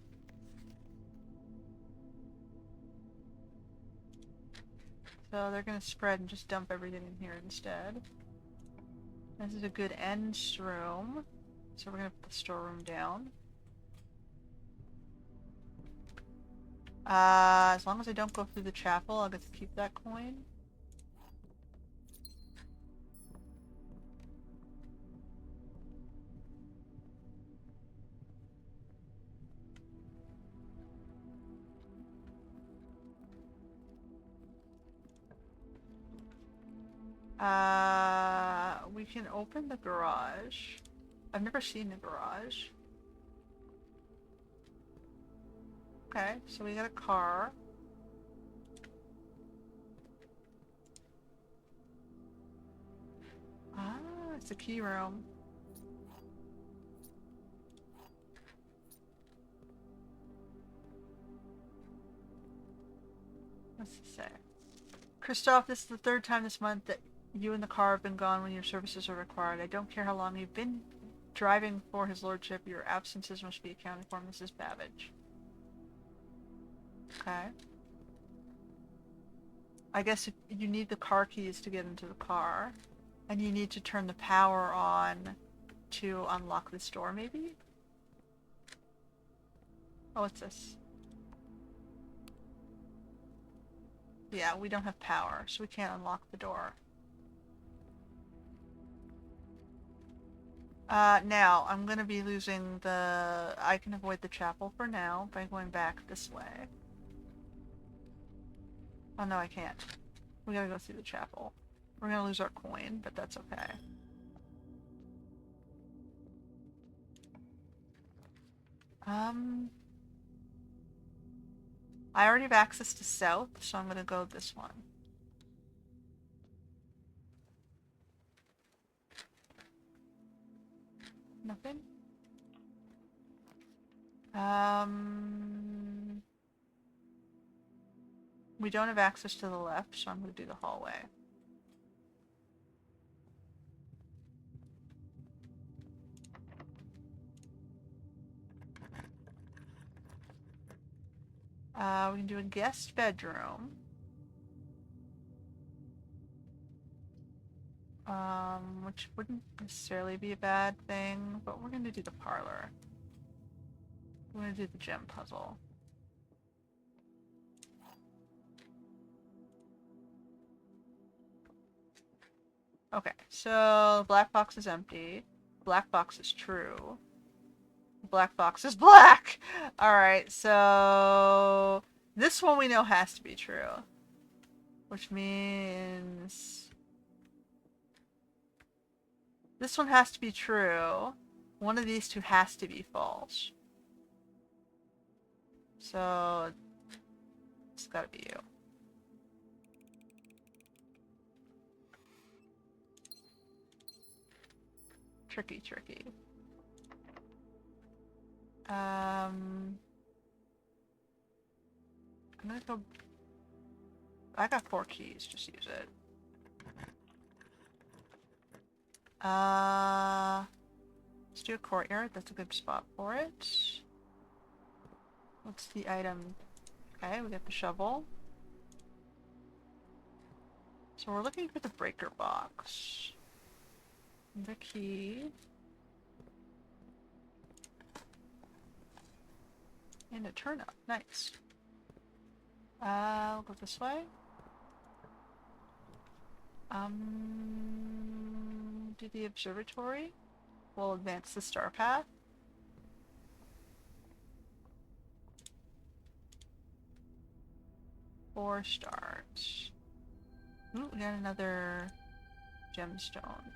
So they're gonna spread and just dump everything in here instead. This is a good end room. So we're gonna put the storeroom down. As long as I don't go through the chapel, I'll get to keep that coin. We can open the garage. I've never seen the garage. Okay, so we got a car. Ah, it's a key room. What's it say? Christoph, this is the 3rd time this month that you and the car have been gone when your services are required. I don't care how long you've been driving for his lordship. Your absences must be accounted for, Mrs. Babbage. Okay. I guess you need the car keys to get into the car. And you need to turn the power on to unlock this door, maybe? Oh, what's this? Yeah, we don't have power, so we can't unlock the door. Now, I'm gonna be losing the... I can avoid the chapel for now by going back this way. Oh no, I can't. We gotta go through the chapel. We're gonna lose our coin, but that's okay. I already have access to south, so I'm gonna go this one. Nothing? We don't have access to the left, so I'm gonna do the hallway. We can do a guest bedroom. Which wouldn't necessarily be a bad thing, but we're gonna do the parlor. We're gonna do the gem puzzle. Okay, so black box is empty. Black box is true. Black box is black! Alright, so... This one we know has to be true. Which means... This one has to be true. One of these two has to be false. So... It's gotta be you. Tricky, tricky. I'm gonna go... I got 4 keys, just use it. Let's do a courtyard, that's a good spot for it. What's the item? Okay, we got the shovel. So we're looking for the breaker box. The key. And a turnip. Nice. We'll go this way. Do the observatory. We'll advance the star path. Four stars. Ooh, we got another gemstone.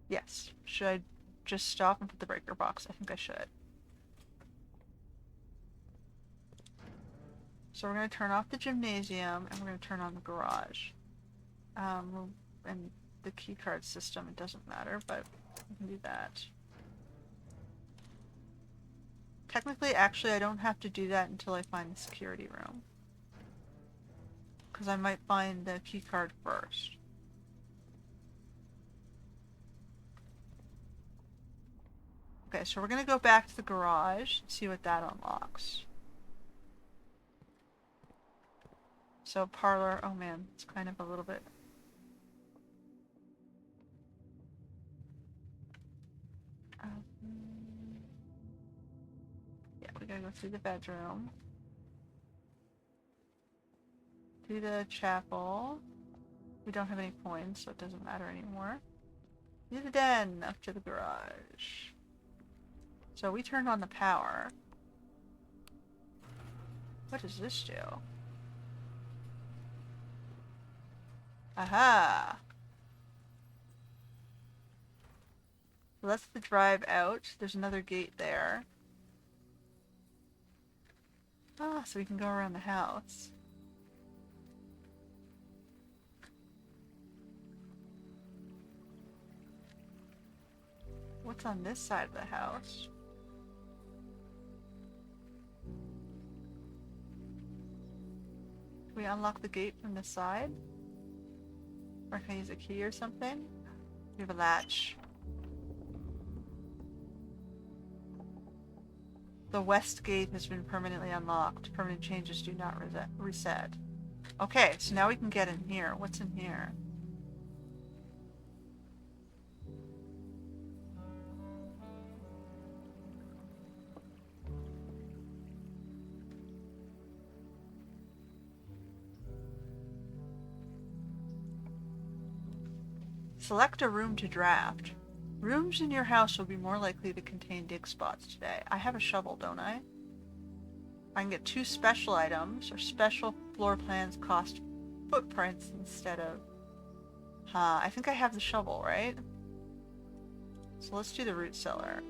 Yes. Should I just stop and put the breaker box? I think I should. So we're going to turn off the gymnasium and we're going to turn on the garage. And the keycard system, it doesn't matter, but we can do that. Technically, actually, I don't have to do that until I find the security room. Because I might find the keycard first. Okay, so we're going to go back to the garage and see what that unlocks. So parlor, oh man, it's kind of a little bit... yeah, we gotta go through the bedroom. Do the chapel. We don't have any coins, so it doesn't matter anymore. Do the den up to the garage. So we turned on the power. What does this do? Aha! So that's the drive out. There's another gate there. Ah, so we can go around the house. What's on this side of the house? Can we unlock the gate from this side? Or can I use a key or something? We have a latch. The west gate has been permanently unlocked. Permanent changes do not reset. Okay, so now we can get in here. What's in here? Select a room to draft. Rooms in your house will be more likely to contain dig spots today. I have a shovel, don't I? I can get 2 special items, or special floor plans cost footprints instead of... I think I have the shovel, right? So let's do the root cellar.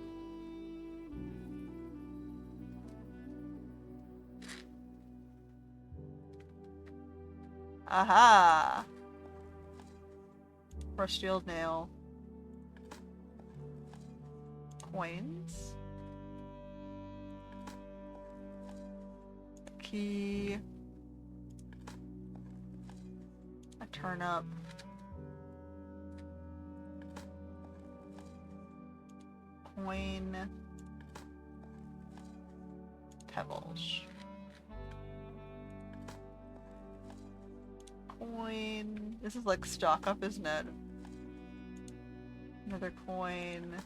Aha! For a steel nail. Coins. Key. A turnip. Coin. Pebbles. Coin. This is like stock up, isn't it? Another coin.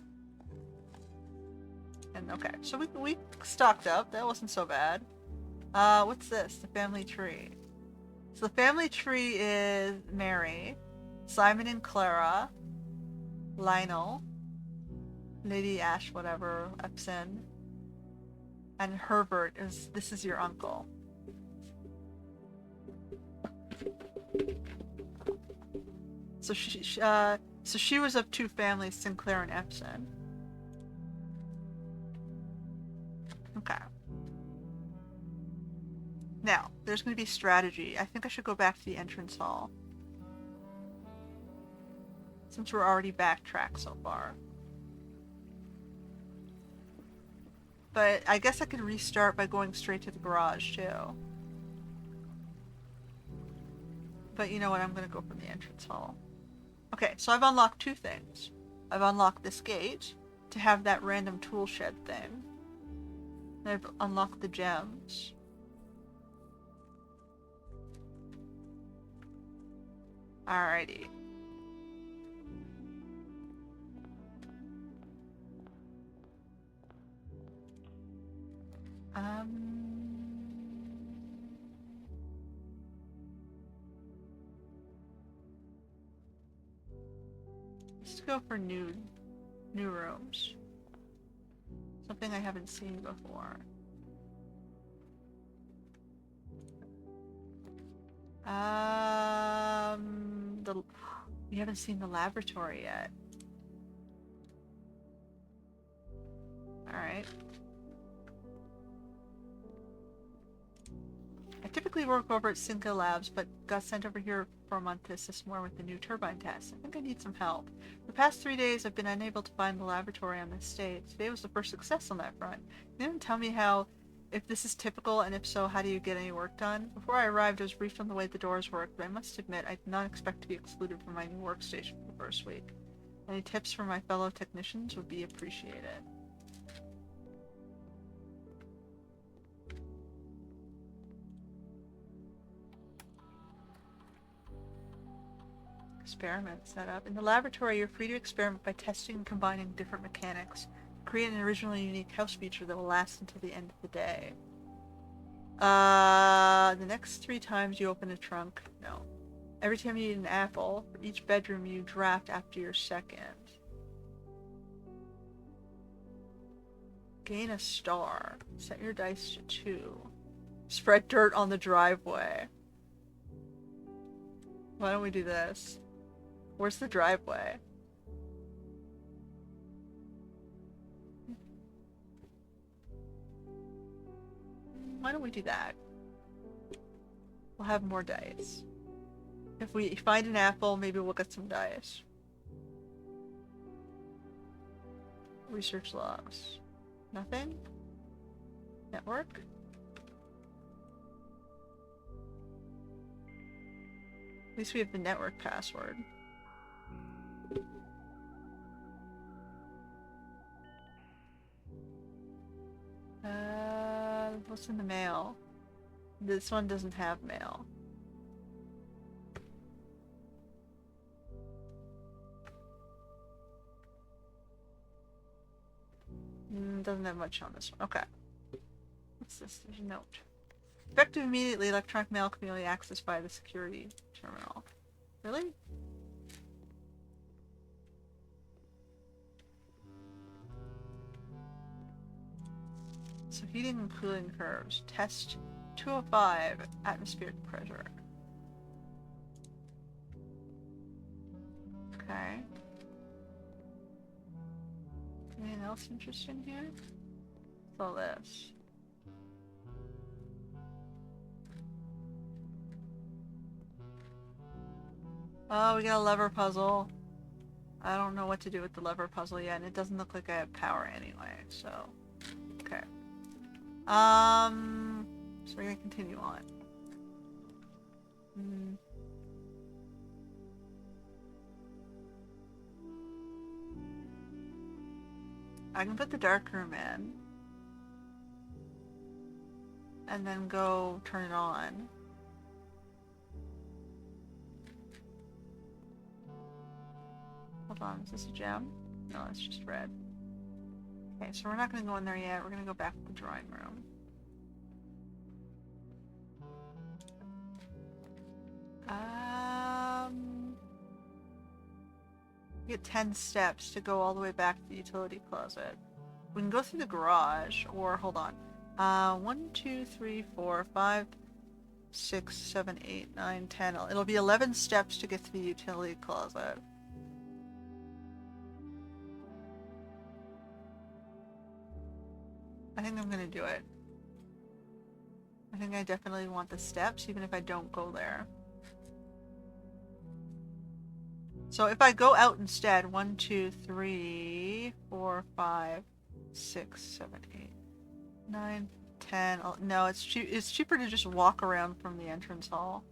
And okay, so we stocked up. That wasn't so bad. What's this? The family tree. So the family tree is Mary, Simon and Clara, Lionel, Lady Ash, whatever, Epson, and Herbert is, this is your uncle. So she was of 2 families, Sinclair and Epson. Okay. Now, there's going to be strategy. I think I should go back to the entrance hall. Since we're already backtracked so far. But I guess I could restart by going straight to the garage, too. But you know what? I'm going to go from the entrance hall. Okay, so I've unlocked 2 things. I've unlocked this gate to have that random tool shed thing. And I've unlocked the gems. Alrighty. Let's go for new rooms. Something I haven't seen before. We haven't seen the laboratory yet. Alright. I typically work over at Cinco Labs, but got sent over here for a month to assist more with the new turbine test. I think I need some help. The past 3 days I've been unable to find the laboratory on this state. Today was the first success on that front. Can you even tell me if this is typical, and if so, how do you get any work done? Before I arrived, I was briefed on the way the doors work, but I must admit I did not expect to be excluded from my new workstation for the first week. Any tips from my fellow technicians would be appreciated. Experiment setup. In the laboratory, you're free to experiment by testing and combining different mechanics. Create an originally unique house feature that will last until the end of the day. The next 3 times you open a trunk, no. Every time you eat an apple, for each bedroom you draft after your second. Gain a star. Set your dice to 2. Spread dirt on the driveway. Why don't we do this? Where's the driveway? Why don't we do that? We'll have more dice. If we find an apple, maybe we'll get some dice. Research logs. Nothing? Network? At least we have the network password. What's in the mail? This one doesn't have mail. Doesn't have much on this one. Okay. What's this? There's a note. Effective immediately, electronic mail can be only accessed by the security terminal. Really? So heating and cooling curves. Test 205 atmospheric pressure. Okay. Anything else interesting here? What's all this? Oh, we got a lever puzzle. I don't know what to do with the lever puzzle yet, and it doesn't look like I have power anyway, so... Okay. So we're gonna continue on. I can put the dark room in. And then go turn it on. Hold on, is this a gem? No, it's just red. Okay, so we're not gonna go in there yet. We're gonna go back to the drawing room. We get 10 steps to go all the way back to the utility closet. We can go through the garage, or hold on. 1, 2, 3, 4, 5, 6, 7, 8, 9, 10. It'll be 11 steps to get to the utility closet. I think I'm gonna do it. I think I definitely want the steps, even if I don't go there. So if I go out instead, 1, 2, 3, 4, 5, 6, 7, 8, 9, 10. No, it's cheaper to just walk around from the entrance hall.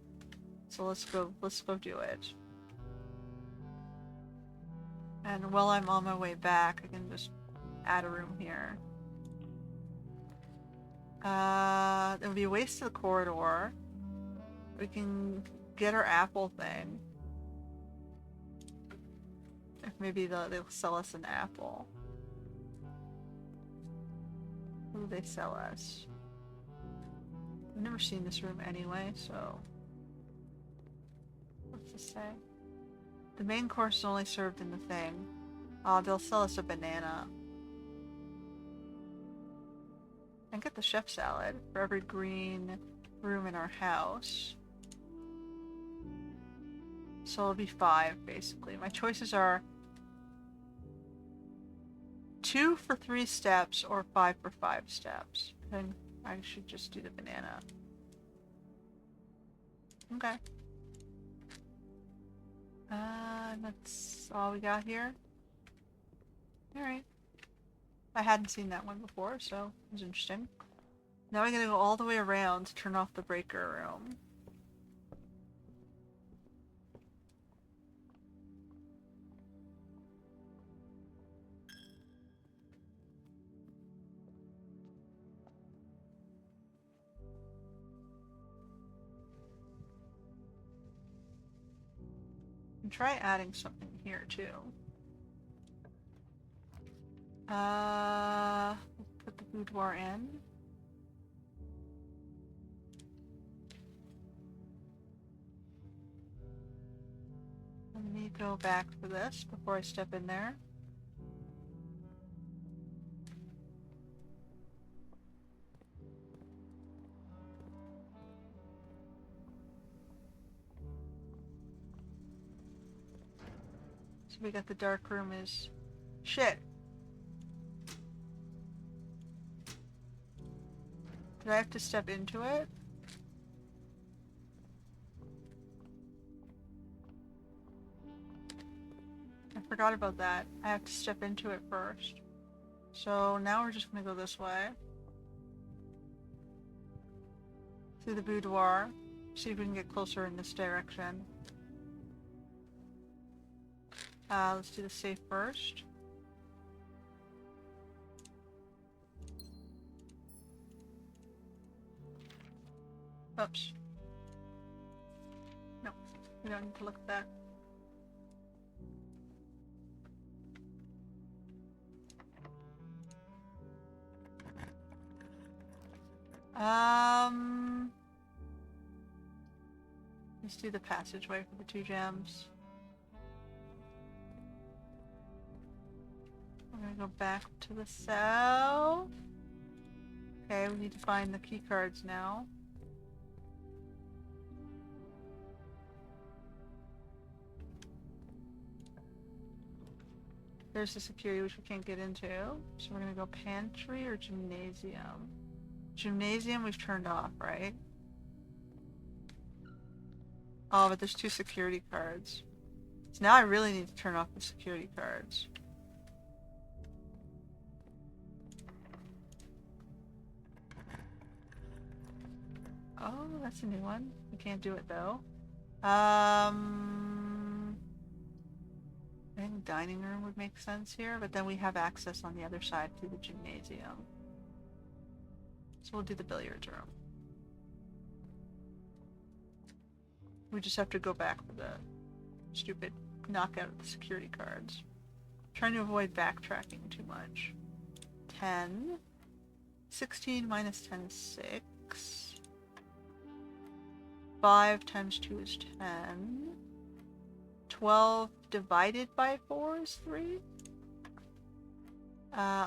So let's go do it. And while I'm on my way back, I can just add a room here. It would be a waste of the corridor. We can get our apple thing. If maybe they'll sell us an apple. What do they sell us? I've never seen this room anyway, so... What's this say? The main course is only served in the thing. Oh, they'll sell us a banana. And get the chef salad for every green room in our house. So it'll be 5, basically. My choices are 2 for 3 steps or 5 for 5 steps. Then I should just do the banana. Okay. That's all we got here. Alright. I hadn't seen that one before, so it was interesting. Now I'm gonna go all the way around to turn off the breaker room. And try adding something here too. Put the boudoir in. Let me go back for this before I step in there. So we got the dark room is... Shit! Did I have to step into it? I forgot about that. I have to step into it first. So now we're just gonna go this way. Through the boudoir. See if we can get closer in this direction. Let's do the safe first. Oops. No, we don't need to look at that. Let's do the passageway for the 2 gems. I'm gonna go back to the south. Okay, we need to find the key cards now. There's the security, which we can't get into. So we're gonna go pantry or gymnasium. Gymnasium we've turned off, right? Oh, but there's 2 security cards. So now I really need to turn off the security cards. Oh, that's a new one. We can't do it though. I think dining room would make sense here, but then we have access on the other side to the gymnasium. So we'll do the billiards room. We just have to go back for the stupid knockout of the security cards. Trying to avoid backtracking too much. 10. 16 minus 10 is 6. 5 times 2 is 10. 12 divided by 4 is 3.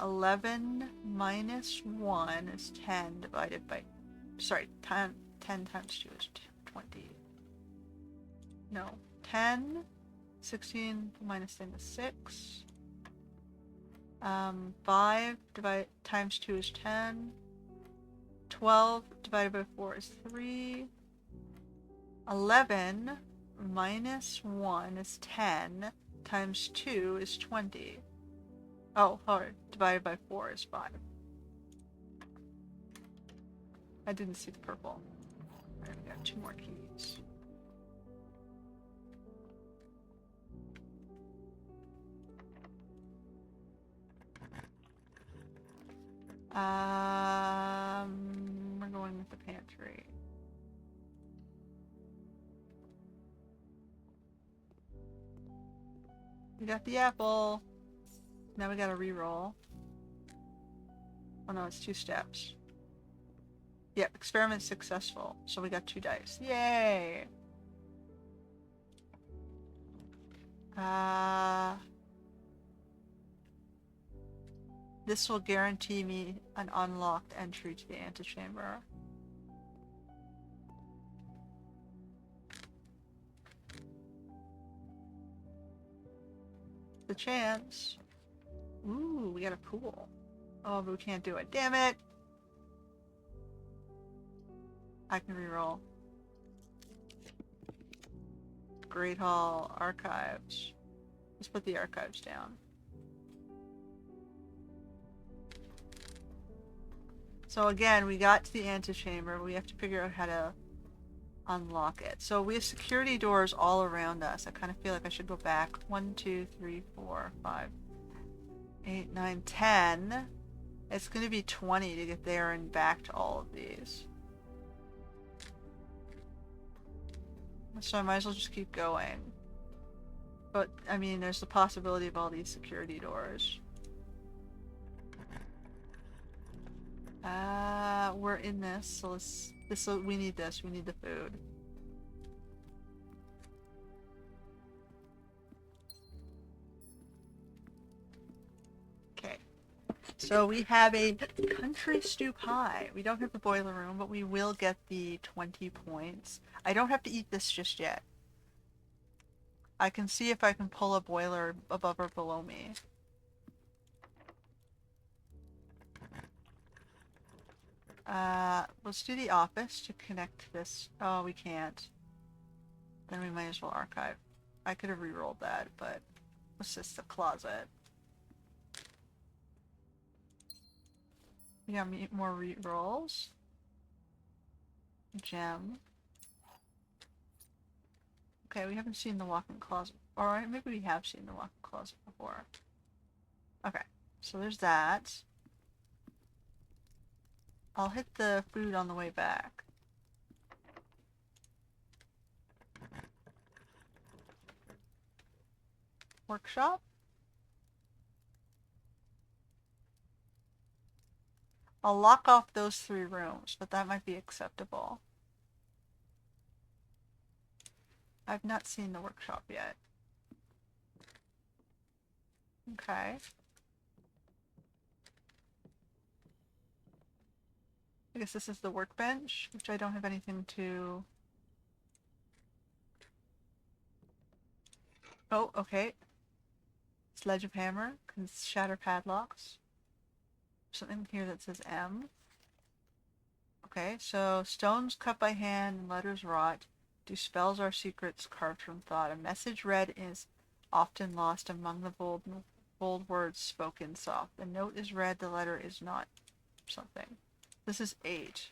11 minus 1 is 10 divided by... Sorry, 10 times 2 is 20. No, 10. 16 minus 10 is 6. 5 times 2 is 10. 12 divided by 4 is 3. 11 minus 1 is 10. Times 2 is 20. Oh, hard. Divided by 4 is 5. I didn't see the purple. Alright, we got 2 more keys. We're going with the pantry. We got the apple. Now we gotta re-roll. Oh no, it's 2 steps. Yep, experiment successful. So we got 2 dice. Yay! This will guarantee me an unlocked entry to the antechamber. The chance. Ooh, we got a pool. Oh, but we can't do it. Damn it! I can reroll. Great Hall, archives. Let's put the archives down. So again, we got to the antechamber. We have to figure out how to unlock it. So we have security doors all around us. I kind of feel like I should go back. 1, 2, 3, 4, 5, 8, 9, 10. It's going to be 20 to get there and back to all of these. So I might as well just keep going. But, I mean, there's the possibility of all these security doors. We're in this, so we need this. We need the food. Okay. So we have a country stew pie. We don't have the boiler room, but we will get the 20 points. I don't have to eat this just yet. I can see if I can pull a boiler above or below me. Let's do the office to connect this. Oh, we can't. Then we might as well archive. I could have re-rolled that, but what's this? The closet. We got more re-rolls. Gem. Okay, we haven't seen the walk-in closet. Or maybe we have seen the walk-in closet before. Okay, so there's that. I'll hit the food on the way back. Workshop? I'll lock off those 3 rooms, but that might be acceptable. I've not seen the workshop yet. Okay. guess this is the workbench, which I don't have anything to... Oh, okay. Sledge of hammer can shatter padlocks. Something here that says M. Okay, so stones cut by hand and letters wrought. Do spells are secrets carved from thought. A message read is often lost among the bold words spoken soft. The note is read, the letter is not something. This is 8.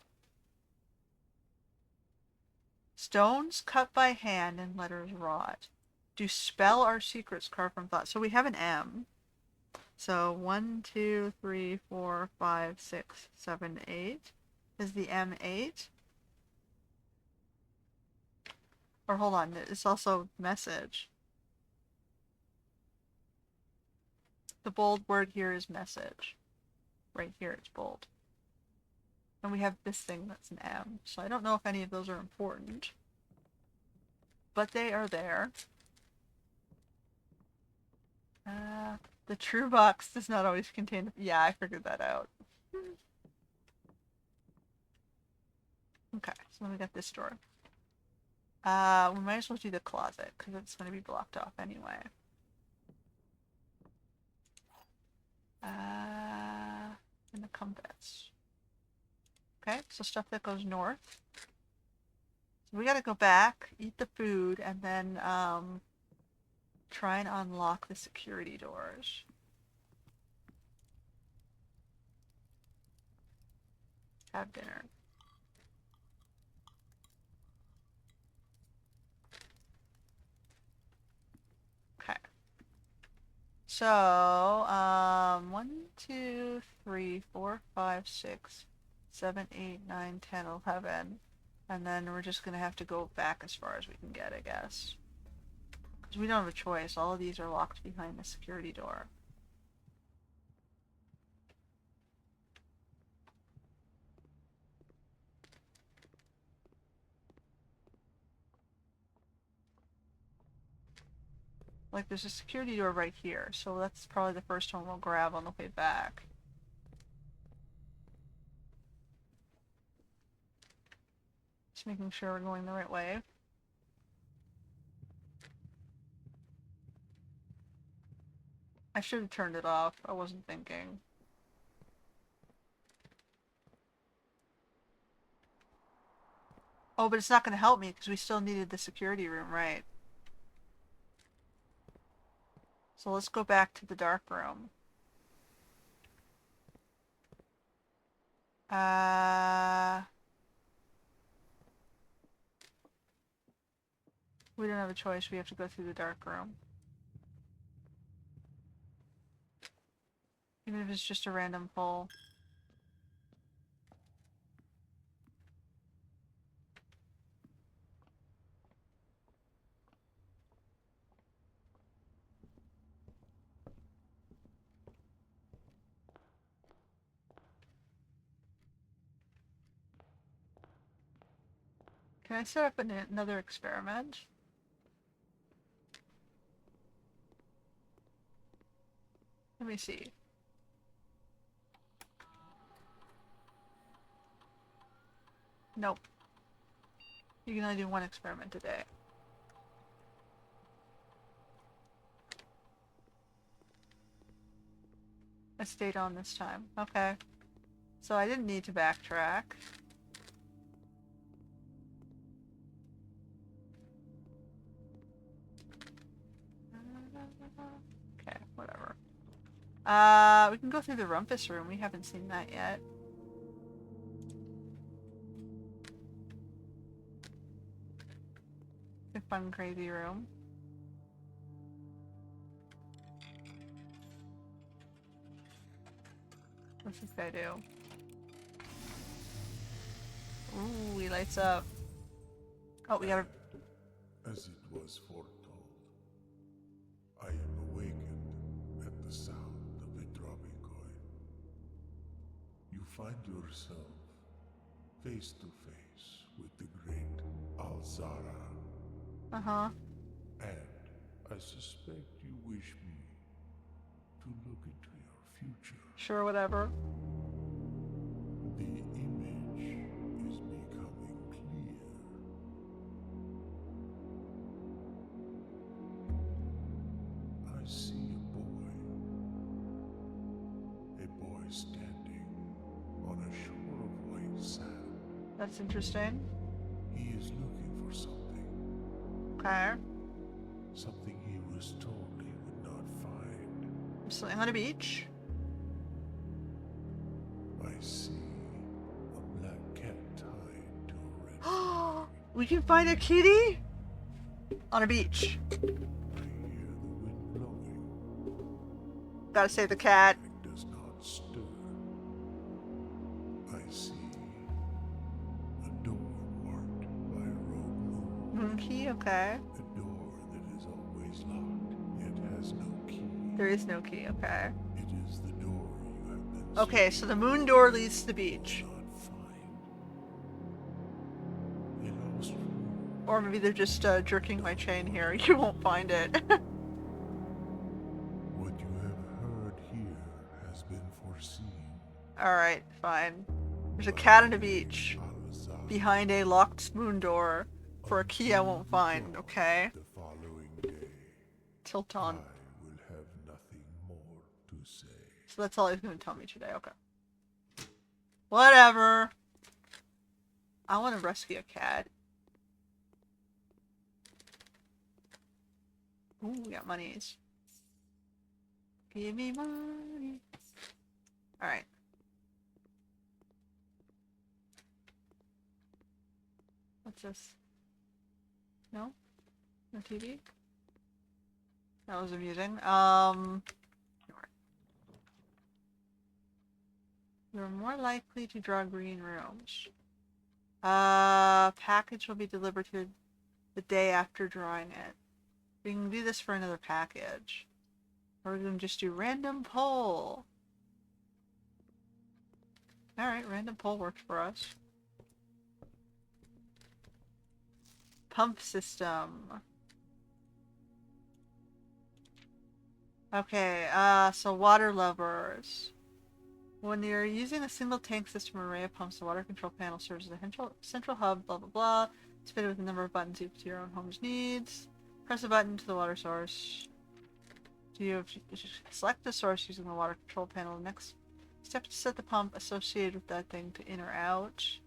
Stones cut by hand and letters wrought. Do spell our secrets carved from thought. So we have an M. So 1, 2, 3, 4, 5, 6, 7, 8. Is the M8? Or hold on, it's also message. The bold word here is message. Right here it's bold. And we have this thing that's an M. So I don't know if any of those are important. But they are there. The true box does not always contain... Yeah, I figured that out. Okay, so then we got this door. We might as well do the closet, because it's going to be blocked off anyway. And the compass. Okay, so stuff that goes north. So we gotta go back, eat the food, and then, try and unlock the security doors. Have dinner. Okay. So, 1, 2, 3, 4, 5, 6, 7, 8, 9, 10, 11. And then we're just gonna have to go back as far as we can get, I guess. Because we don't have a choice. All of these are locked behind the security door. Like, there's a security door right here, so that's probably the first one we'll grab on the way back. Just making sure we're going the right way. I should have turned it off. I wasn't thinking. Oh, but it's not going to help me because we still needed the security room, right? So let's go back to the dark room. We don't have a choice. We have to go through the dark room. Even if it's just a random pull. Can I set up another experiment? Let me see. Nope. You can only do one experiment a day. I stayed on this time. Okay. So I didn't need to backtrack. Okay, whatever. We can go through the rumpus room. We haven't seen that yet. The fun, crazy room. What's this guy do? Ooh, he lights up. Oh, we gotta... As it was foretold, I am awakened at the sound of a dropping coin. You find yourself face to face with the great Alzara, Uh-huh. and I suspect you wish me to look into your future. Sure, whatever. The image That's interesting. He is looking for something. Okay. Something he was told he would not find. Something on a beach. I see a black cat tied to a red flag. We can find a kitty on a beach. I hear the wind blowing. Gotta save the cat. Flag does not stir. I see a door marked by a rogue moon. Moon key, okay. A door that is always locked, yet has no key. There is no key, okay. It is the door you have been Okay, so the moon door leads to the beach. not find. A lost room. Or maybe they're just jerking my chain here. You won't find it. What you have heard here has been foreseen. Alright, fine. There's a cat on a beach. Al-Azhar Behind a locked moon door. For a key I won't find, okay? the following day. Tilt I on. will have nothing more to say. So that's all he's gonna tell me today, okay. Whatever. I want to rescue a cat. Ooh, we got monies. Give me money. Alright. What's this? No? No TV? That was amusing. You're more likely to draw green rooms. Package will be delivered to the day after drawing it. We can do this for another package. Or we can just do random poll. Alright, random poll works for us. Pump system. Okay, so water levers. When you're using a single tank system array of pumps, the water control panel serves as a central hub, blah blah blah. It's fitted with a number of buttons equal to your own home's needs. Press a button to the water source. Select the source using the water control panel. The next step to set the pump associated with that thing to in or out.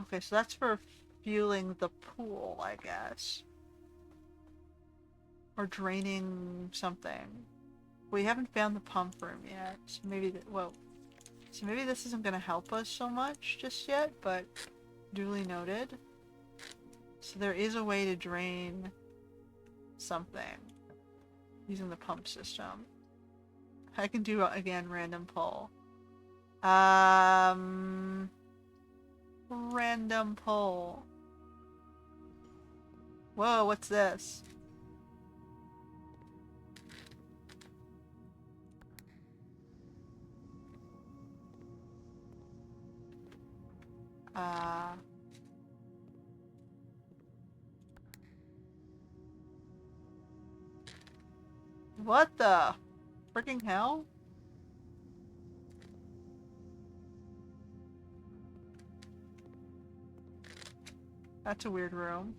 Okay, so that's for fueling the pool, I guess. Or draining something. We haven't found the pump room yet, so maybe so maybe this isn't going to help us so much just yet, but duly noted. So there is a way to drain something using the pump system. I can do, again, random pull. Random pull. Whoa, what's this? What the freaking hell? That's a weird room.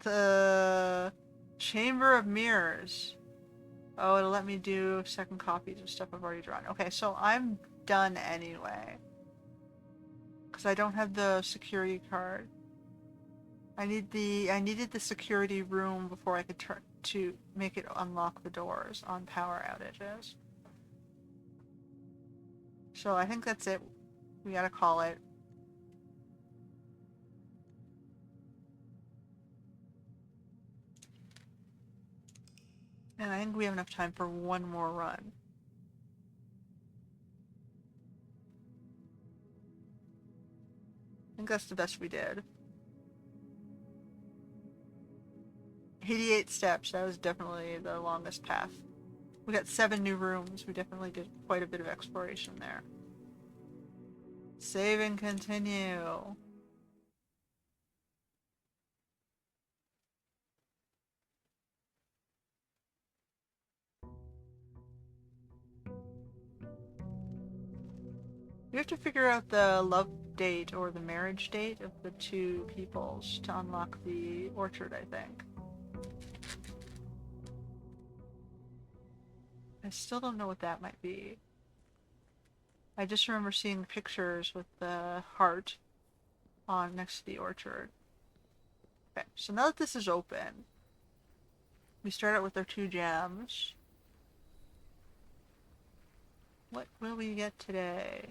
The Chamber of Mirrors. Oh, it'll let me do second copies of stuff I've already drawn. Okay, so I'm done anyway. Because I don't have the security card. I needed the security room before I could turn to make it unlock the doors on power outages. So I think that's it. We gotta call it. And I think we have enough time for one more run. I think that's the best we did. 88 steps, that was definitely the longest path. We got 7 new rooms, we definitely did quite a bit of exploration there. Save and continue. We have to figure out the love date or the marriage date of the two peoples to unlock the orchard, I think. I still don't know what that might be. I just remember seeing pictures with the heart on next to the orchard. Okay, so now that this is open, we start out with our 2 gems. What will we get today?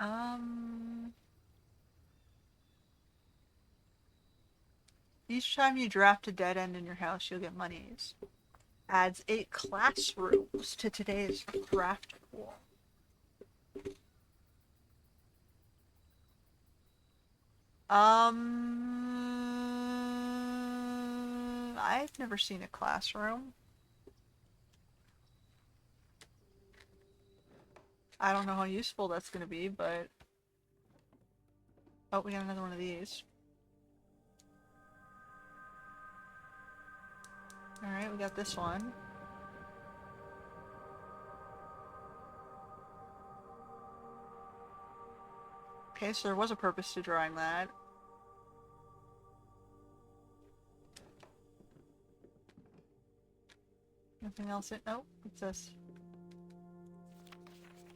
Um, each time you draft a dead end in your house, you'll get monies. Adds 8 classrooms to today's craft pool. I've never seen a classroom. I don't know how useful that's going to be, but... Oh, we got another one of these. Alright, we got this one. Okay, so there was a purpose to drawing that. Nothing else in- oh, what's this?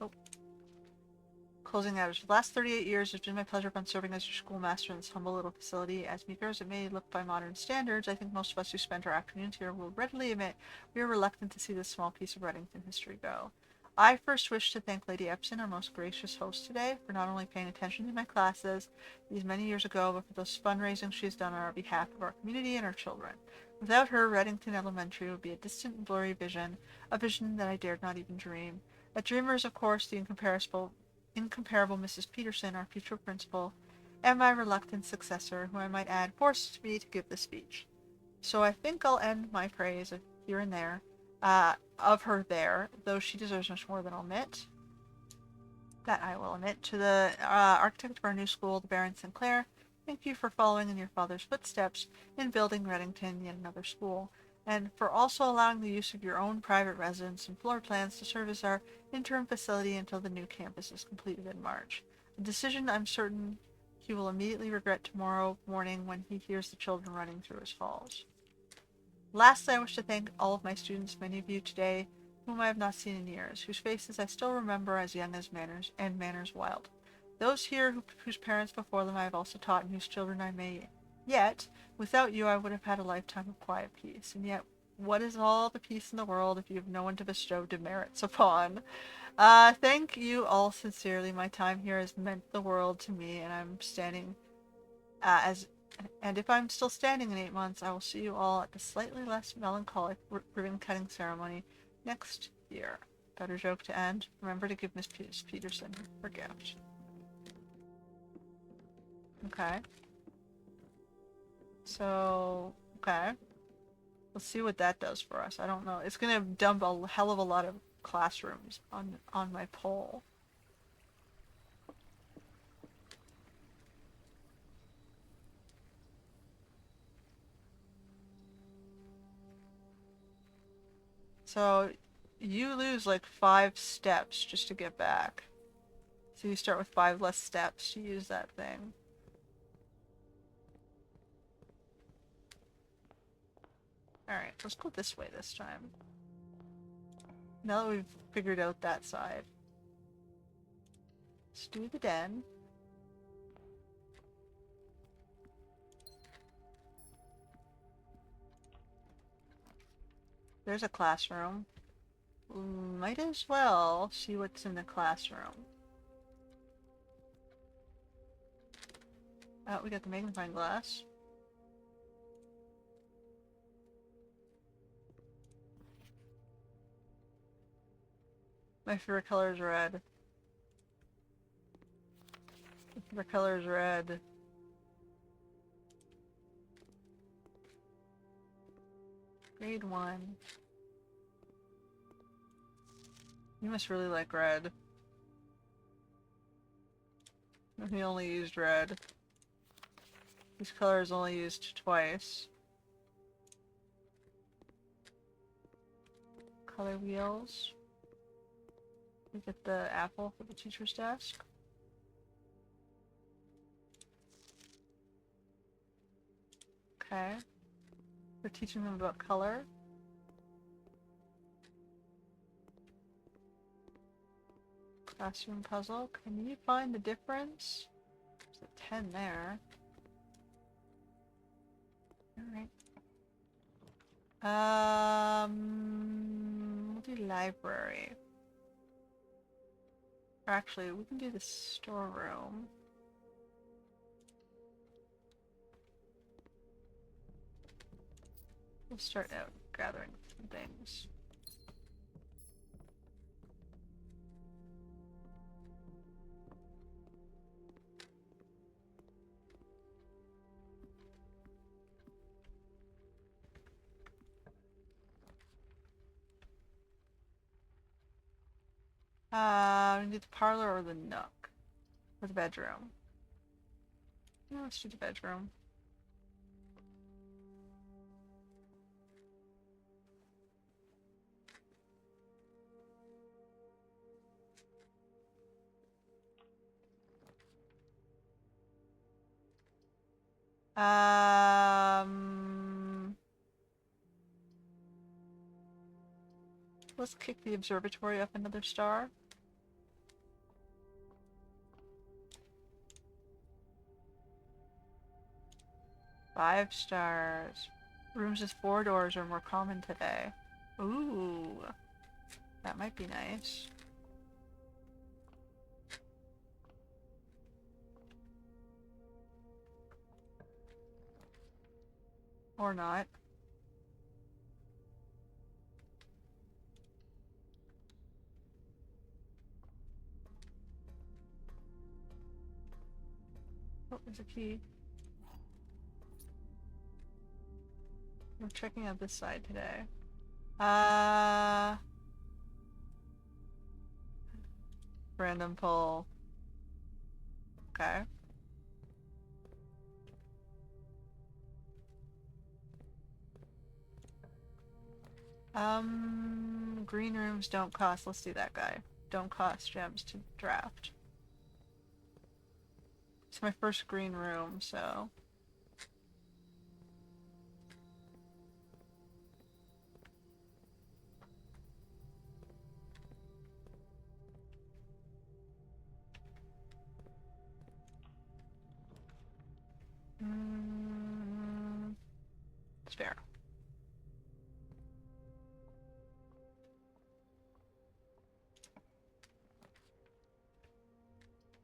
Oh. Closing out. For the last 38 years, it's been my pleasure upon serving as your schoolmaster in this humble little facility. As meager as it may look by modern standards, I think most of us who spend our afternoons here will readily admit we are reluctant to see this small piece of Reddington history go. I first wish to thank Lady Epson, our most gracious host today, for not only paying attention to my classes these many years ago, but for those fundraising she has done on our behalf of our community and our children. Without her, Reddington Elementary would be a distant and blurry vision, a vision that I dared not even dream. A dreamer is, of course, the incomparable Mrs. Peterson, our future principal, and my reluctant successor, who I might add forced me to give the speech. So I think I'll end my praise here and there, of her there, though she deserves much more than I'll admit. That I will admit. To the architect of our new school, the Baron Sinclair, thank you for following in your father's footsteps in building Reddington, yet another school, and for also allowing the use of your own private residence and floor plans to serve as our interim facility until the new campus is completed in March. A decision I'm certain he will immediately regret tomorrow morning when he hears the children running through his halls. Lastly, I wish to thank all of my students, many of you today whom I have not seen in years, whose faces I still remember as young as manners wild. Those here whose parents before them I have also taught, and whose children I may yet. Without you I would have had a lifetime of quiet peace, and yet what is all the peace in the world if you have no one to bestow demerits upon? Thank you all sincerely. My time here has meant the world to me, and I'm standing and if I'm still standing in 8 months, I will see you all at the slightly less melancholic ribbon-cutting ceremony next year. Better joke to end. Remember to give Miss Peterson her gift. Okay. So, okay. Let's see what that does for us. I don't know. It's gonna dump a hell of a lot of classrooms on my pole. So, you lose like 5 steps just to get back. So you start with 5 less steps to use that thing. Alright, let's go this way this time. Now that we've figured out that side. Let's do the den. There's a classroom. Might as well see what's in the classroom. Oh, we got the magnifying glass. My favorite color is red. My favorite color is red. Grade 1. You must really like red. We only used red. This color is only used twice. Color wheels. We get the apple for the teacher's desk. Okay. We're teaching them about color. Classroom puzzle. Can you find the difference? There's a 10 there. Alright. We'll do library. Or actually, we can do the storeroom. We'll start out gathering some things. We can do the parlor or the nook. Or the bedroom. No, let's do the bedroom. Let's kick the observatory up another star. Five stars. Rooms with 4 doors are more common today. Ooh. That might be nice. Or not. Oh, there's a key. We're checking out this side today. Random pull. Okay. Green rooms don't cost. Let's do that guy. Don't cost gems to draft. It's my first green room, so. It's fair.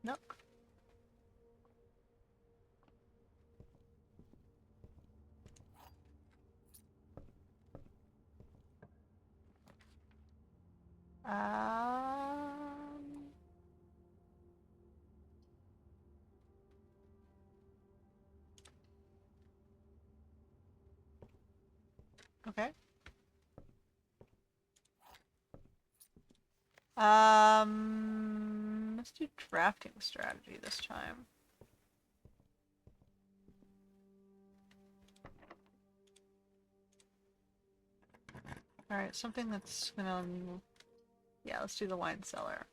Nook. Um, okay. Let's do drafting strategy this time. Alright, something that's gonna... Yeah, let's do the wine cellar.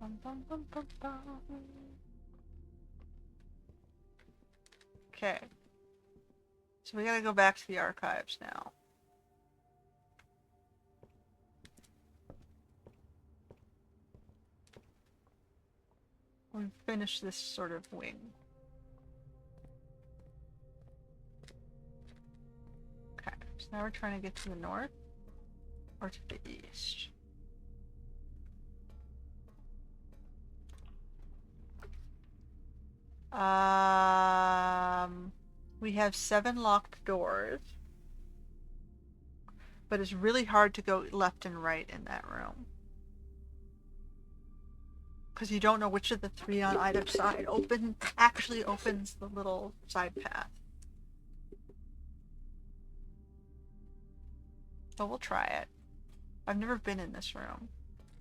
Bum, bum, bum, bum, bum. Okay. So we gotta go back to the archives now. We've finished this sort of wing. Okay, so now we're trying to get to the north or to the east. We have 7 locked doors, but it's really hard to go left and right in that room. Because you don't know which of the 3 on either side actually opens the little side path. But we'll try it. I've never been in this room.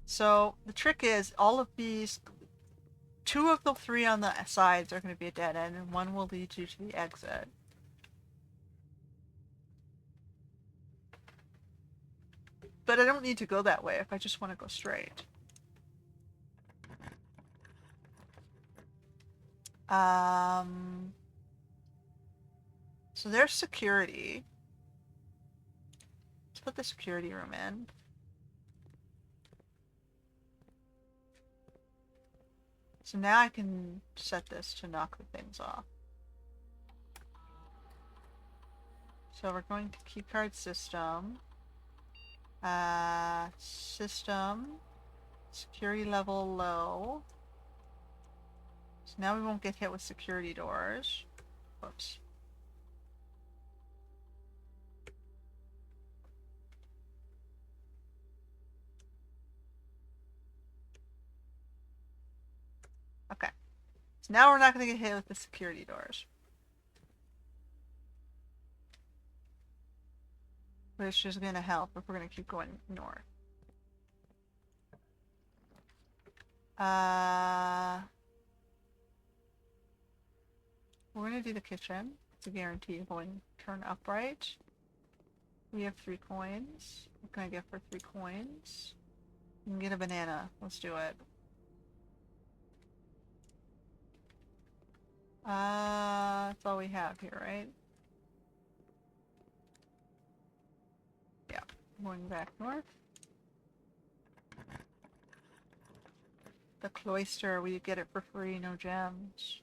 So the trick is all of these, 2 of the 3 on the sides are going to be a dead end, and 1 will lead you to the exit. But I don't need to go that way if I just want to go straight. So there's security. Let's put the security room in. So now I can set this to knock the things off. So we're going to keycard system. System. Security level low. So now we won't get hit with security doors. Whoops. Okay. So now we're not going to get hit with the security doors. Which is going to help if we're going to keep going north. We're going to do the kitchen. It's a guarantee going turn upright. We have 3 coins. What can I get for 3 coins? You can get a banana. Let's do it. That's all we have here, right? Yeah. Going back north. The cloister, we get it for free, no gems.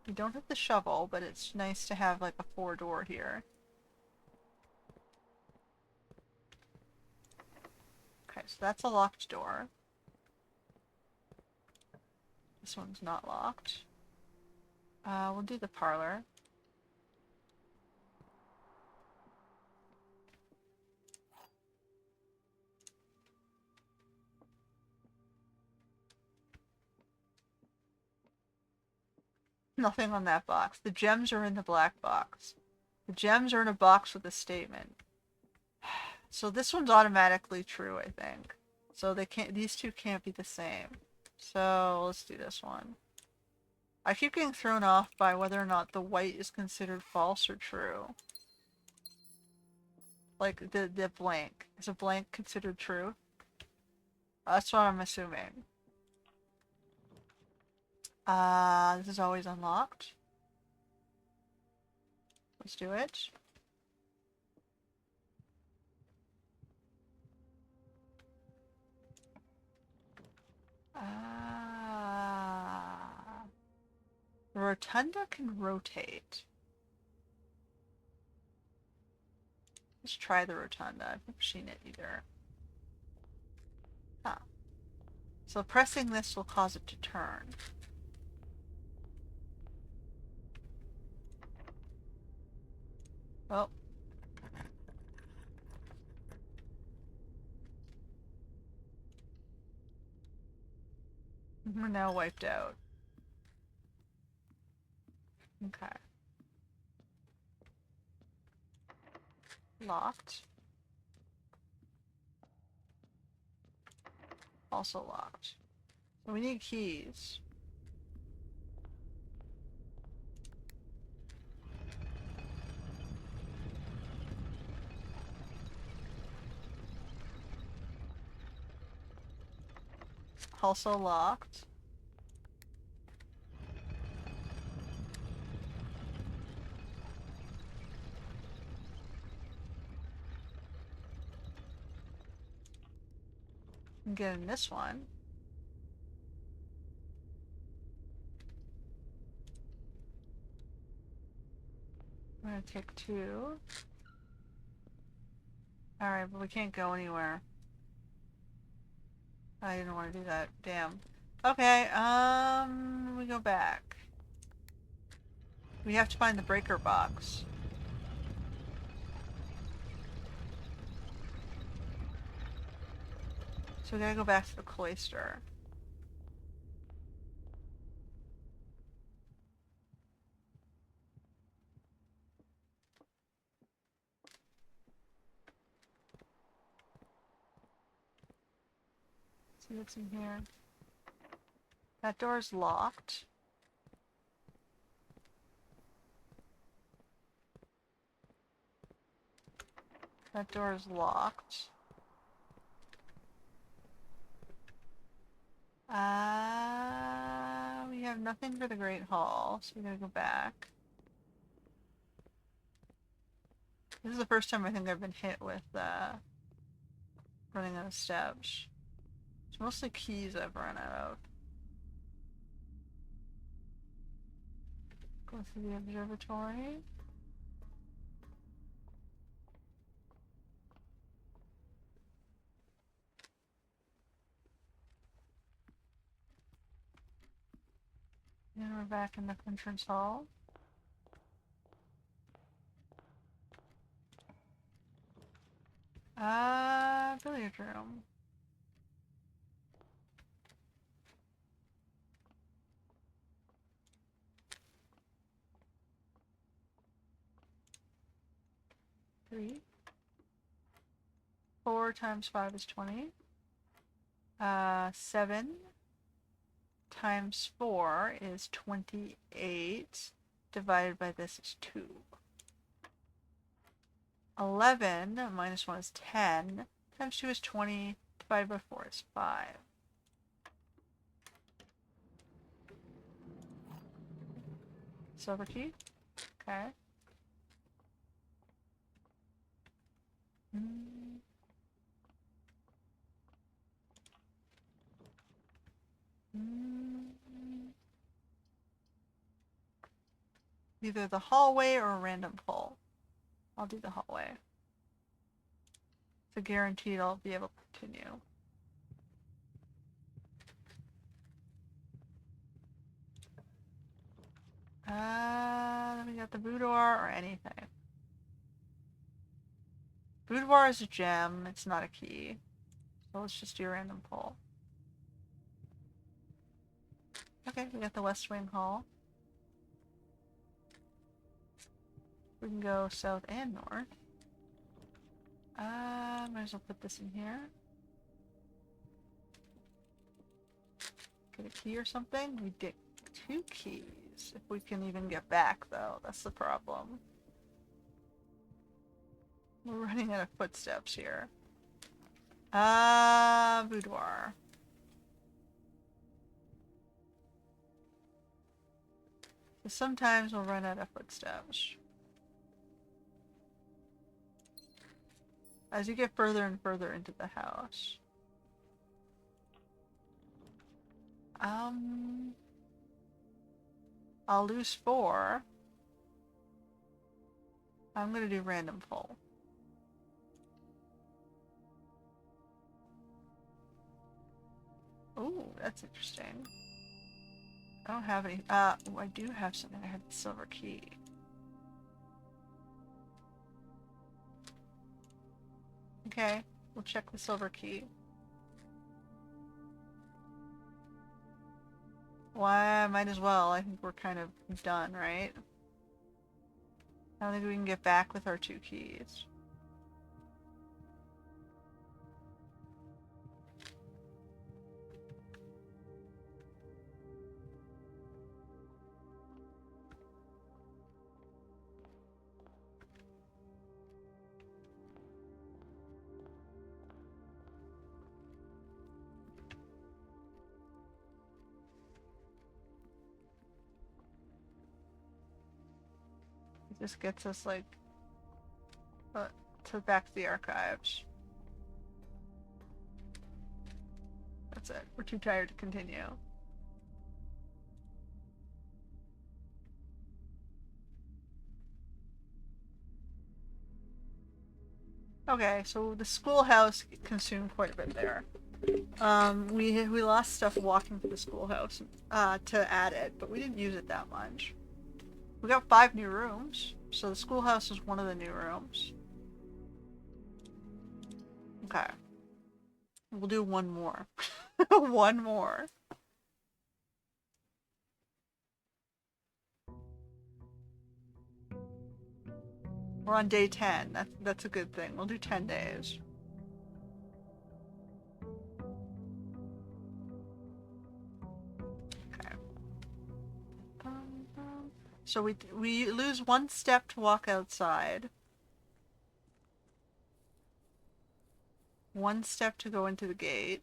We don't have the shovel, but it's nice to have like a 4-door here. Okay, so that's a locked door. This one's not locked. We'll do the parlor. Nothing on that box. The gems are in the black box. The gems are in a box with a statement. So this one's automatically true, I think. So they can't, these two can't be the same. So let's do this one. I keep getting thrown off by whether or not the white is considered false or true. Like the blank. Is a blank considered true? That's what I'm assuming. This is always unlocked. Let's do it. The rotunda can rotate. Let's try the rotunda. I've never seen it either. Huh. So pressing this will cause it to turn. Oh. We're now wiped out. Okay. Locked. Also locked. So we need keys. Also locked. And get in this one. I'm gonna take 2. Alright, but we can't go anywhere. I didn't want to do that. Damn. Okay, we go back. We have to find the breaker box. So we gotta go back to the cloister. See what's in here. That door's locked. That door is locked. We have have nothing for the Great Hall, so we gotta go back. This is the first time I think I've been hit with running out of steps. It's mostly keys I've run out of. Go through the observatory. And we're back in the entrance hall. Billiard room. Three. 4 times 5 is 20. 7 times 4 is 28. Divided by this is 2. 11 minus 1 is 10. Times 2 is 20. Divided by 4 is 5. Silver key. Okay. Either the hallway or a random pull. I'll do the hallway. So guaranteed I'll be able to continue. Then we got the boudoir or anything. Boudoir is a gem, it's not a key. So let's just do a random pull. Okay, we got the West Wing Hall. We can go south and north. Might as well put this in here. Get a key or something? We get 2 keys. If we can even get back, though, that's the problem. We're running out of footsteps here. Boudoir. So sometimes we'll run out of footsteps. As you get further and further into the house. I'll lose 4. I'm gonna do random pull. Ooh, that's interesting. I don't have any. I do have something. I have the silver key. Okay, we'll check the silver key. Why, might as well. I think we're kind of done, right? I don't think we can get back with our 2 keys. It just gets us, like, to back to the archives. That's it. We're too tired to continue. Okay, so the schoolhouse consumed quite a bit there. We lost stuff walking to the schoolhouse to add it, but we didn't use it that much. We got 5 new rooms, so the schoolhouse is one of the new rooms. Okay. We'll do one more. One more. We're on day 10. That's a good thing. We'll do 10 days. Okay. So we lose 1 step to walk outside. 1 step to go into the gate.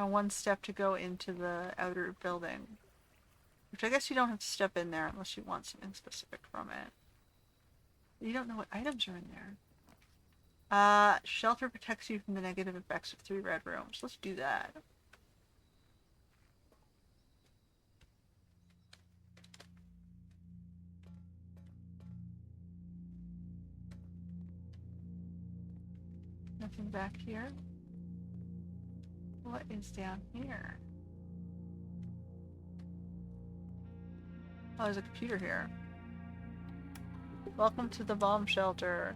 And 1 step to go into the outer building. Which I guess you don't have to step in there unless you want something specific from it. You don't know what items are in there. Shelter protects you from the negative effects of 3 red rooms. Let's do that. Nothing back here. What is down here? Oh, there's a computer here. Welcome to the bomb shelter.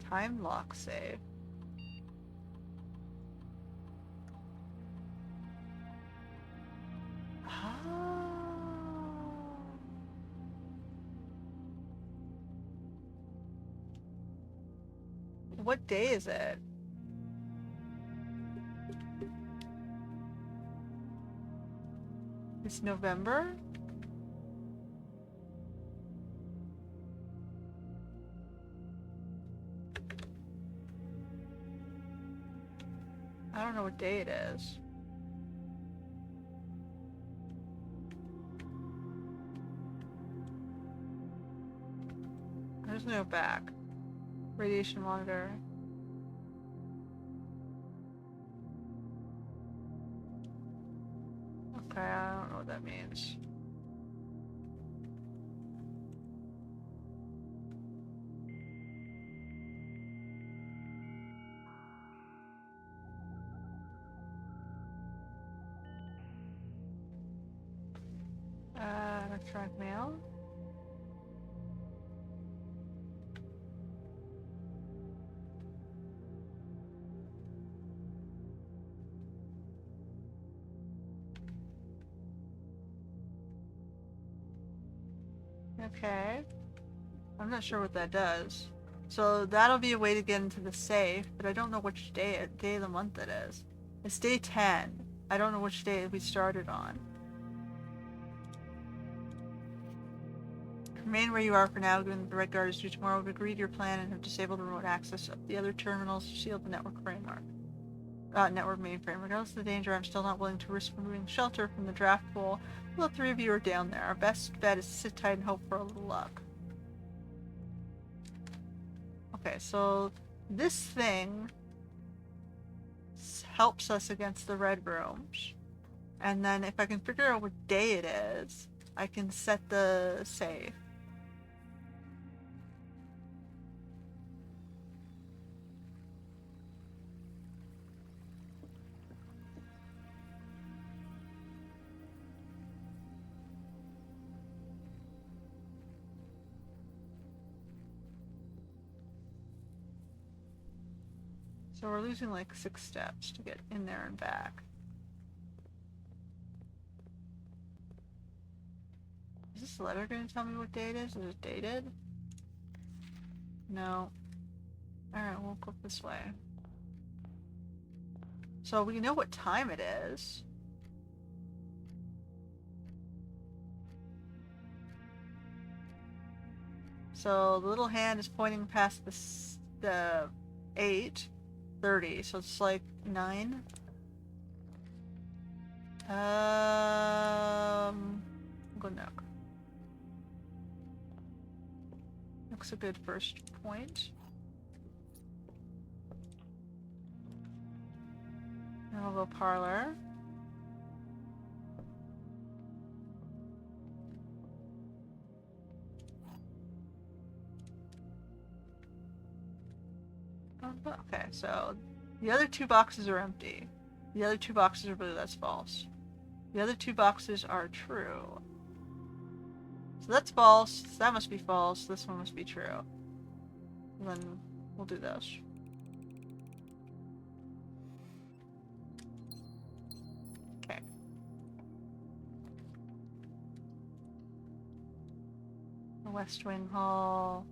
Time lock save. What day is it? It's November? I don't know what day it is. There's no back. Radiation monitor. Okay, I don't know what that means. Electronic mail? Okay. I'm not sure what that does. So that'll be a way to get into the safe, but I don't know which day of the month it is. It's day 10. I don't know which day we started on. Remain where you are for now, given the Red Guard is due tomorrow. We've agreed to your plan and have disabled remote access of the other terminals to shield the network framework. Network mainframe. Regardless of the danger, I'm still not willing to risk removing the shelter from the draft pool. Well, the 3 of you are down there. Our best bet is to sit tight and hope for a little luck. Okay, so this thing helps us against the red rooms. And then if I can figure out what day it is, I can set the save. So we're losing like 6 steps to get in there and back. Is this letter going to tell me what day it is? Is it dated? No. Alright, we'll go this way. So we know what time it is. So the little hand is pointing past the 8:30, so it's like 9. Good knock. Looks a good first point. And we'll go parlor. Okay, so the other 2 boxes are empty. The other 2 boxes are blue, that's false. The other 2 boxes are true. So that's false, that must be false, this one must be true. And then we'll do this. Okay. The West Wing Hall.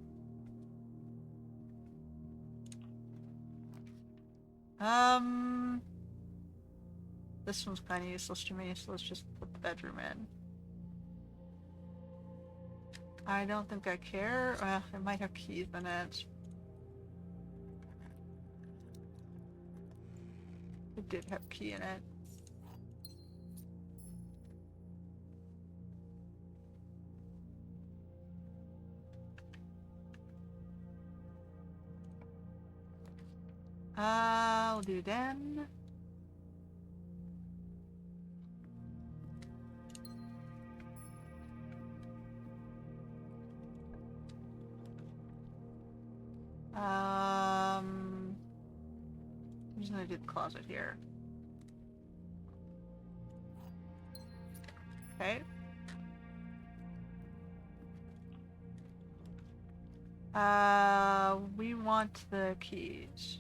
This one's kind of useless to me, so let's just put the bedroom in. I don't think I care. It might have keys in it. It did have key in it. We'll do then. I'm just gonna do the closet here. Okay. We want the keys.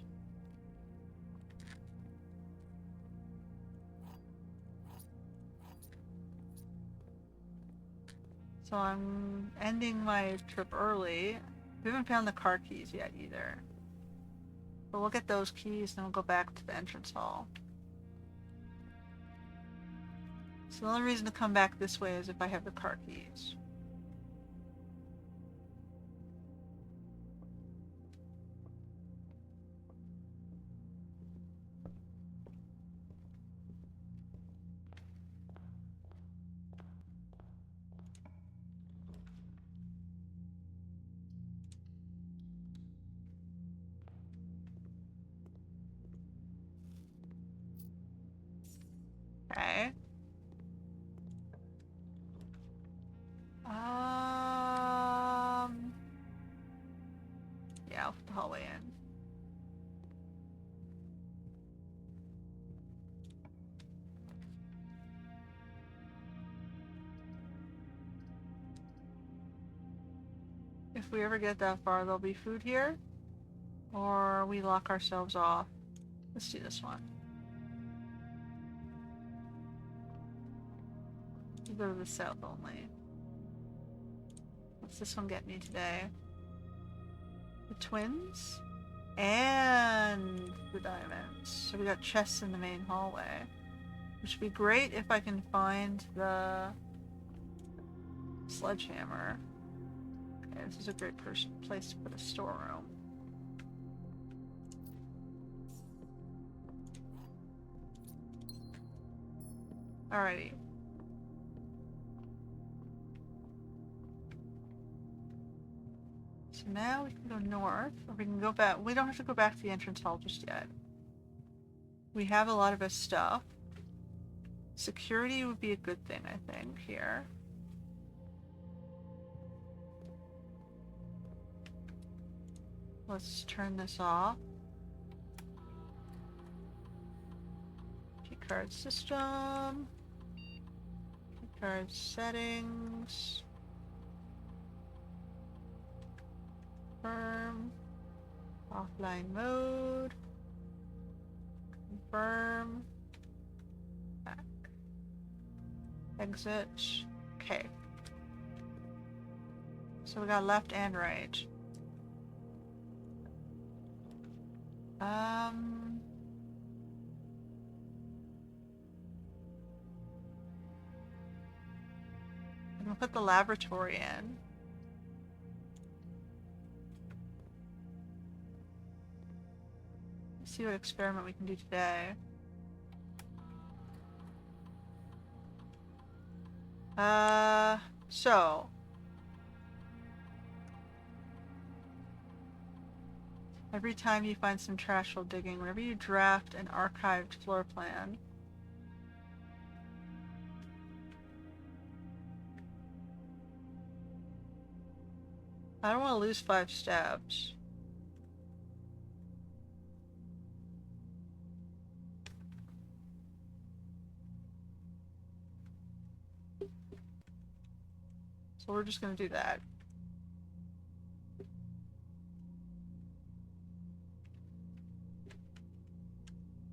So I'm ending my trip early. We haven't found the car keys yet either. But we'll get those keys and we'll go back to the entrance hall. So the only reason to come back this way is if I have the car keys. Okay. Yeah, I'll put the hallway in. If we ever get that far, there'll be food here. Or we lock ourselves off. Let's do this one. We'll go to the south only. What's this one get me today? The twins? And the diamonds. So we got chests in the main hallway. Which would be great if I can find the sledgehammer. Okay, this is a great place to put a storeroom. Alrighty. So now we can go north, or we can go back. We don't have to go back to the entrance hall just yet. We have a lot of his stuff. Security would be a good thing, I think, here. Let's turn this off. Keycard system. Keycard settings. Confirm. Offline mode. Confirm. Back. Exit. Okay. So we got left and right. I'm gonna put the laboratory in. Let's see what experiment we can do today. So every time you find some trash while digging, whenever you draft an archived floor plan, I don't want to lose 5 steps. So we're just gonna do that.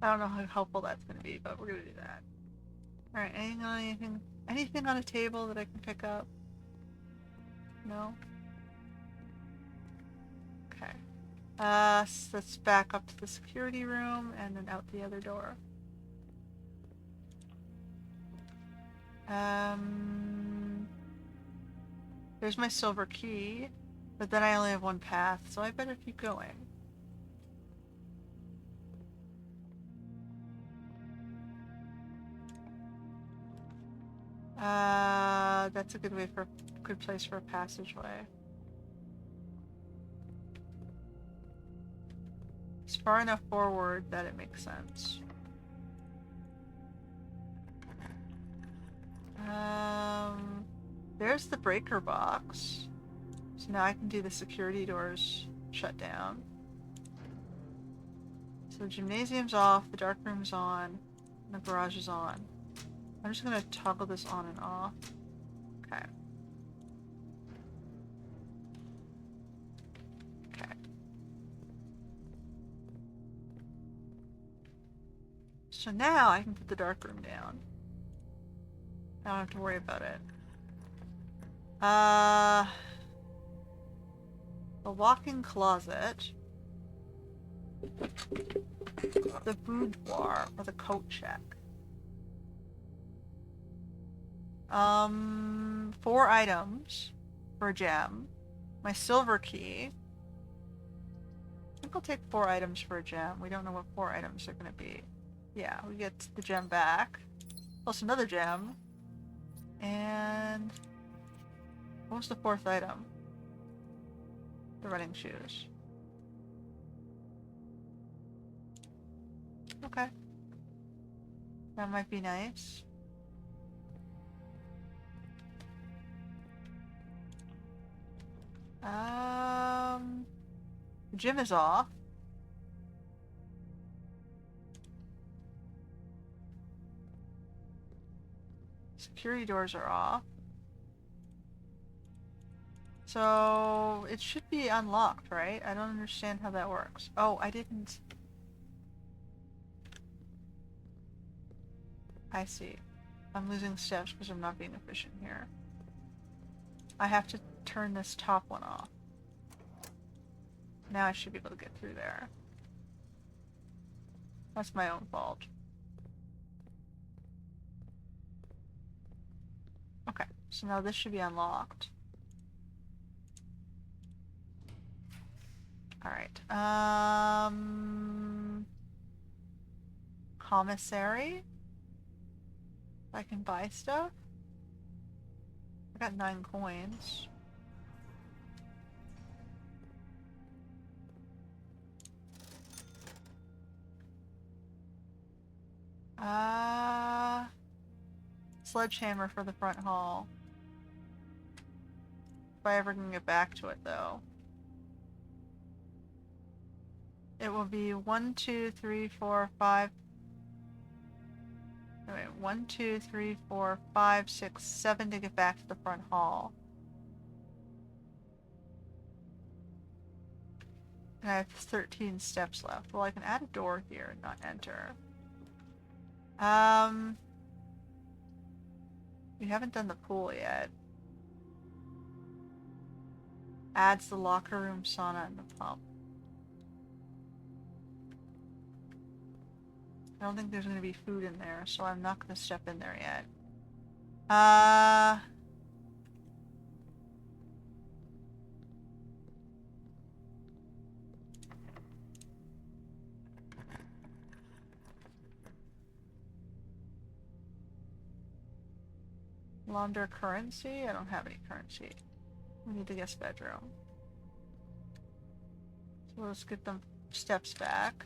I don't know how helpful that's gonna be, but we're gonna do that. Alright, anything on a table that I can pick up? No? Okay. So let's back up to the security room and then out the other door. There's my silver key, but then I only have one path, so I better keep going. That's a good place for a passageway. far enough forward that it makes sense. There's the breaker box. So now I can do the security doors shut down. So the gymnasium's off, the dark room's on, and the garage is on. I'm just gonna toggle this on and off. Okay. Okay. So now I can put the dark room down. I don't have to worry about it. The walk-in closet, the boudoir, or the coat check. 4 items for a gem. My silver key. I think I'll take 4 items for a gem. We don't know what 4 items are gonna be. Yeah, we get the gem back. Plus another gem. And what was the 4th item? The running shoes. Okay. That might be nice. The gym is off. Security doors are off. So it should be unlocked, right? I don't understand how that works. Oh, I didn't. I see. I'm losing steps because I'm not being efficient here. I have to turn this top one off. Now I should be able to get through there. That's my own fault. Okay, so now this should be unlocked. Alright, commissary? I can buy stuff? I got 9 coins. Sledgehammer for the front hall. If I ever can get back to it, though. It will be 1, 2, 3, 4, 5... Wait, 1, 2, 3, 4, 5, 6, 7 to get back to the front hall. And I have 13 steps left. Well, I can add a door here and not enter. We haven't done the pool yet. Adds the locker room, sauna, and the pump. I don't think there's going to be food in there, so I'm not going to step in there yet. Launder currency? I don't have any currency. We need the guest bedroom. So let's get them steps back.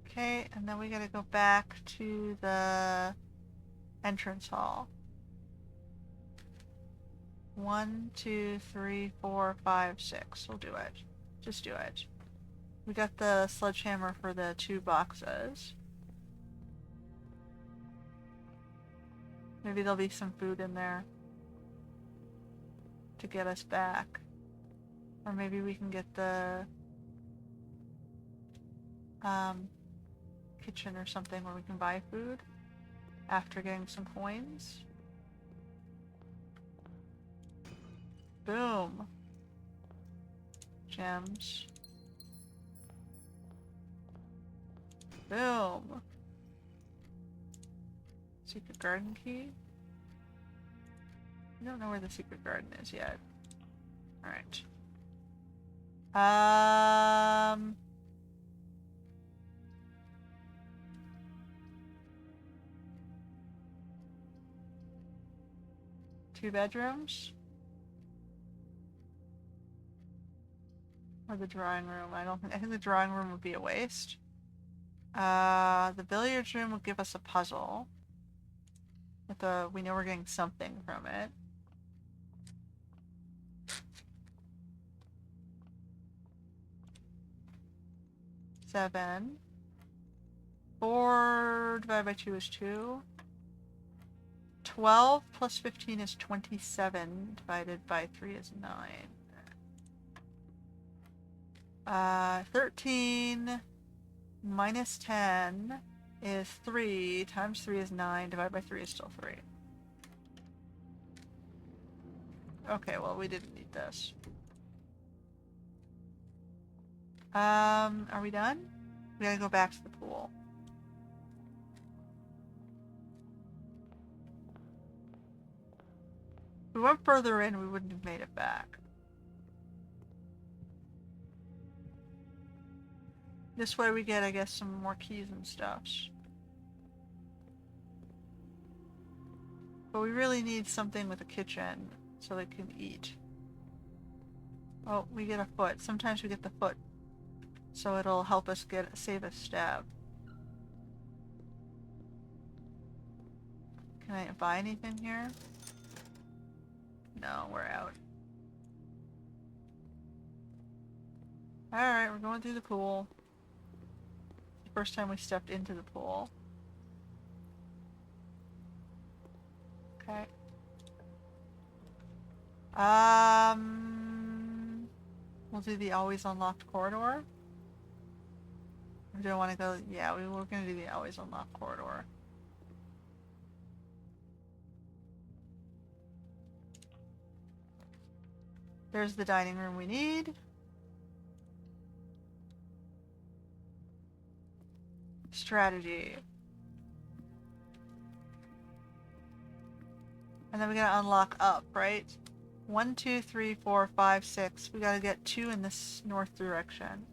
Okay, and then we gotta go back to the entrance hall. 1, 2, 3, 4, 5, 6. We'll do it. Just do it. We got the sledgehammer for the 2 boxes. Maybe there'll be some food in there to get us back. Or maybe we can get the kitchen or something where we can buy food after getting some coins. Boom. Gems. Boom. Secret garden key? I don't know where the secret garden is yet. Alright. Two bedrooms? Or the drawing room. I think the drawing room would be a waste. The billiards room will give us a puzzle. We know we're getting something from it. Seven. 4 divided by 2 is 2. 12 plus 15 is 27. Divided by 3 is 9. 13 minus 10 is 3. Times 3 is 9. Divided by 3 is still 3. Okay, well, we didn't need this. Are we done? We gotta go back to the pool. If we went further in, we wouldn't have made it back. This way we get, I guess, some more keys and stuffs. But we really need something with a kitchen so they can eat. Oh, we get a foot. Sometimes we get the foot. So it'll help us save a step. Can I buy anything here? No, we're out. Alright, we're going through the pool. The first time we stepped into the pool. Okay. We'll do the always unlocked corridor. Or do I want to go? Yeah, we were going to do the always unlocked corridor. There's the dining room we need. Strategy. And then we gotta unlock up, right? 1, 2, 3, 4, 5, 6. We gotta get 2 in this north direction.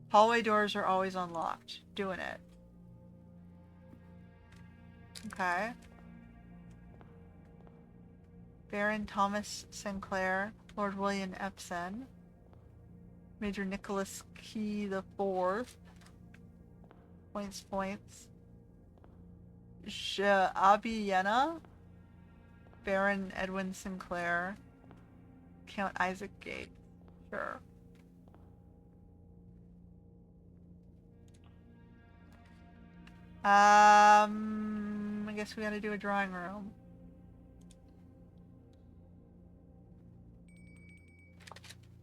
Hallway doors are always unlocked. Doing it. Okay. Baron Thomas Sinclair, Lord William Epson, Major Nicholas Key the Fourth. Points. Abiena, Baron Edwin Sinclair, Count Isaac Gates. Sure. I guess we gotta do a drawing room.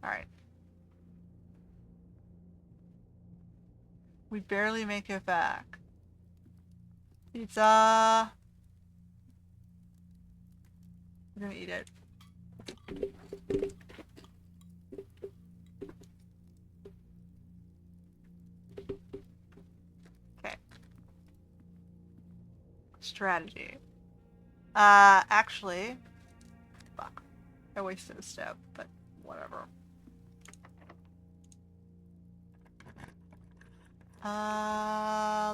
Alright. We barely make it back. Pizza! We're gonna eat it. Okay. Strategy. Actually... Fuck. I wasted a step, but whatever.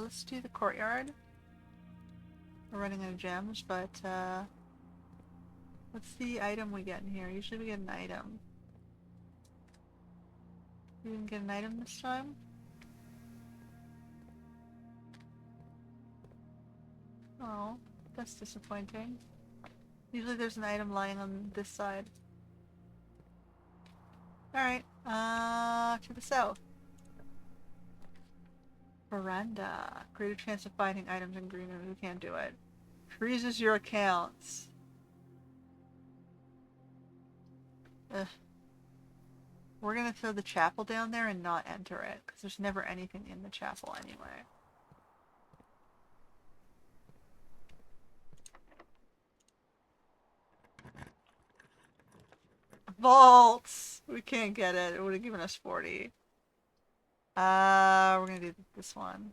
Let's do the courtyard. We're running out of gems, but, what's the item we get in here? Usually we get an item. We didn't get an item this time? Oh, that's disappointing. Usually there's an item lying on this side. Alright, to the south. Veranda. Greater chance of finding items in green room. We can't do it. Freezes your accounts. Ugh. We're gonna throw the chapel down there and not enter it, because there's never anything in the chapel anyway. Vaults! We can't get it. It would have given us 40. We're gonna do this one.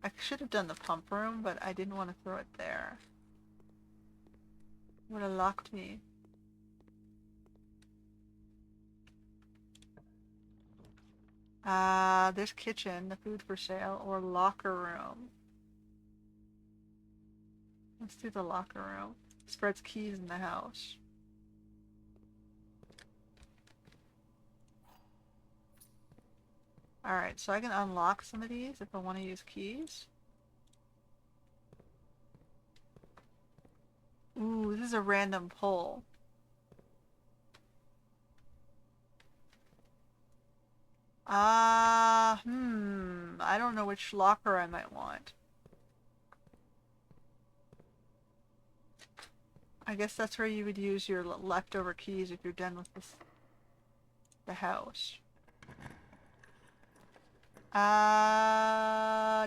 I should have done the pump room, but I didn't want to throw it there. Would have locked me. There's kitchen, the food for sale, or locker room. Let's do the locker room. Spreads keys in the house. Alright, so I can unlock some of these if I want to use keys. Ooh, this is a random pull. I don't know which locker I might want. I guess that's where you would use your leftover keys if you're done with the house.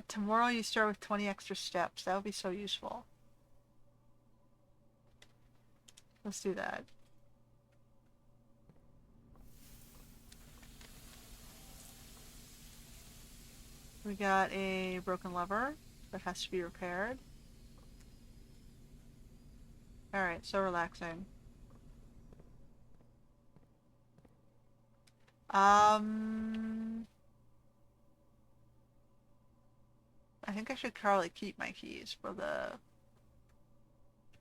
Tomorrow you start with 20 extra steps. That would be so useful. Let's do that. We got a broken lever that has to be repaired. Alright, so relaxing. I think I should probably keep my keys for the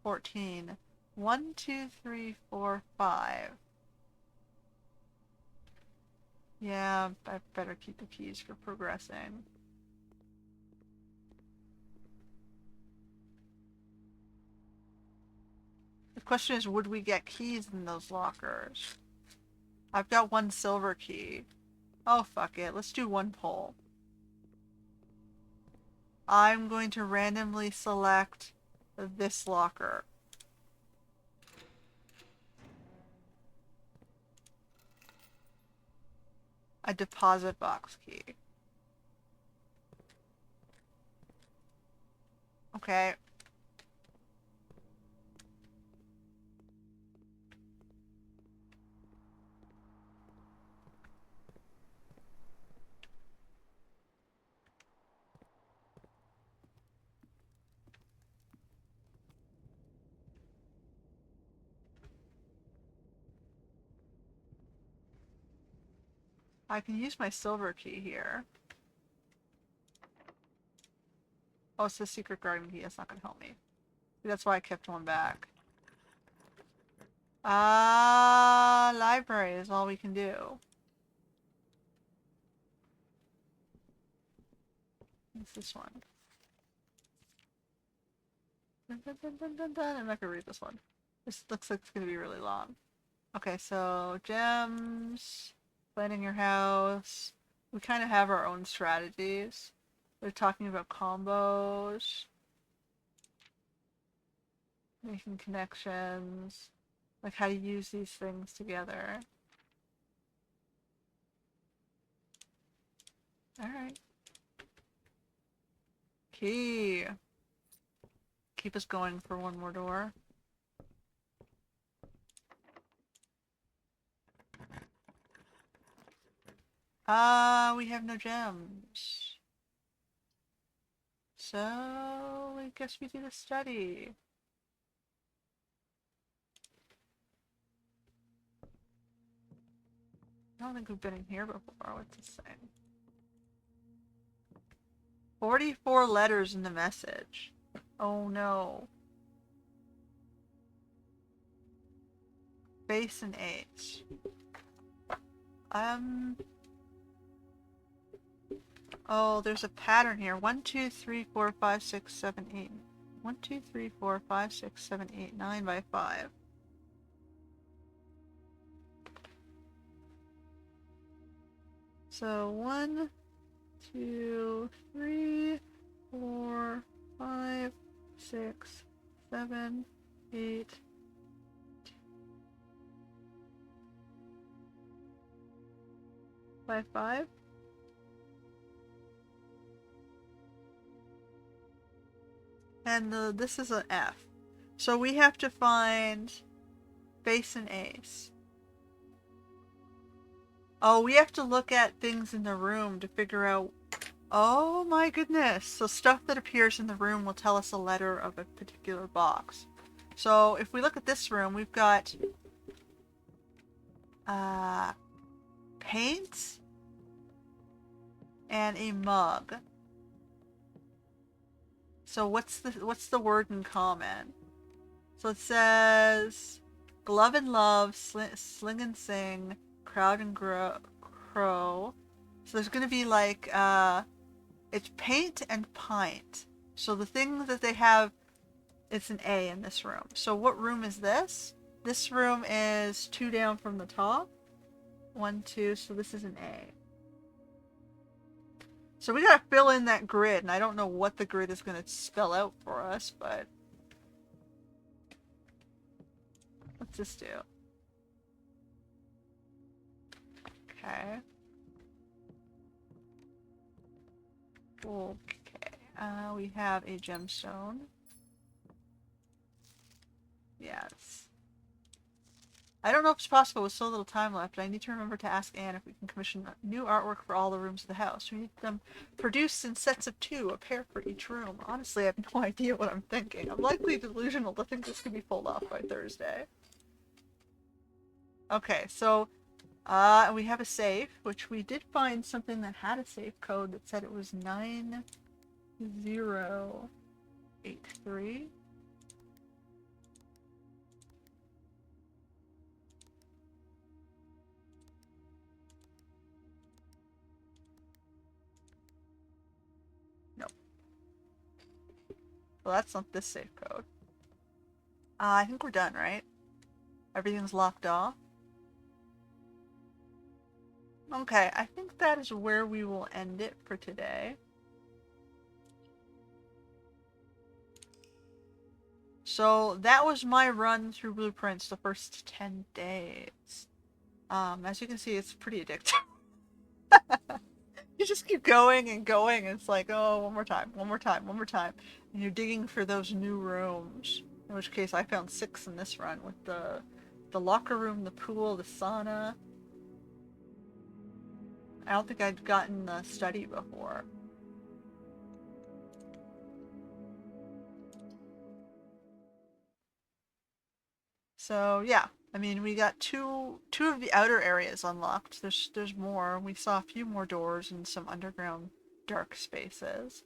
14. 1, 2, 3, 4, 5. Yeah, I better keep the keys for progressing. The question is, would we get keys in those lockers? I've got one silver key. Oh, fuck it. Let's do one pull. I'm going to randomly select this locker. A deposit box key. Okay. I can use my silver key here. Oh, it's the secret garden key. That's not going to help me. That's why I kept one back. Library is all we can do. What's this one? Dun, dun, dun, dun, dun, dun. I'm not gonna read this one. This looks like it's gonna be really long. Okay, so gems, planning your house. We kind of have our own strategies. We're talking about combos, making connections, like how to use these things together. Alright. Key. Keep us going for one more door. We have no gems. So, I guess we do the study. I don't think we've been in here before. What's this saying? 44 letters in the message. Oh no. Base and H. Oh, there's a pattern here. 1, 2, 3, 4, 5, 6, 7, 8. 1, 2, 3, 4, 5, 6, 7, 8, 9 by 5. So 1, 2, 3, 4, 5, 6, 7, 8. By 5? And this is an F. So we have to find base and ace. Oh, we have to look at things in the room to figure out... Oh my goodness. So stuff that appears in the room will tell us a letter of a particular box. So if we look at this room, we've got... paint and a mug. So what's the word in common? So it says glove and love, sling and sing, crowd and crow, So there's going to be like, it's paint and pint. So the thing that they have, it's an A in this room. So what room is this? This room is 2 down from the top. 1, 2, so this is an A. So we gotta fill in that grid, and I don't know what the grid is gonna spell out for us, but what's this do? Okay. Okay. We have a gemstone. Yes. I don't know if it's possible with so little time left, but I need to remember to ask Anne if we can commission new artwork for all the rooms of the house. We need them produced in sets of 2, a pair for each room. Honestly, I have no idea what I'm thinking. I'm likely delusional to think this could be pulled off by Thursday. Okay, so we have a safe, which we did find something that had a safe code that said it was 9083. Nope. Well, that's not this safe code. I think we're done, right? Everything's locked off. Okay, I think that is where we will end it for today. So that was my run through Blueprints the first 10 days. As you can see, it's pretty addictive. You just keep going and going, and it's like, oh, one more time, one more time, one more time. And you're digging for those new rooms. In which case, I found 6 in this run with the locker room, the pool, the sauna. I don't think I'd gotten the study before. So yeah, I mean, we got two of the outer areas unlocked. There's more. We saw a few more doors and some underground dark spaces.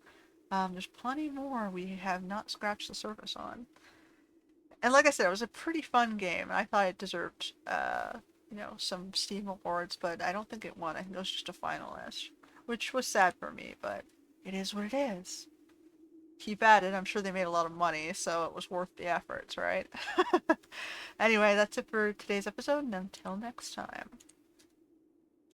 There's plenty more we have not scratched the surface on. And like I said, it was a pretty fun game. I thought it deserved, some Steam awards, but I don't think it won. I think it was just a finalist, which was sad for me, but it is what it is. Keep at it. I'm sure they made a lot of money, so it was worth the efforts, right? Anyway, that's it for today's episode, and until next time.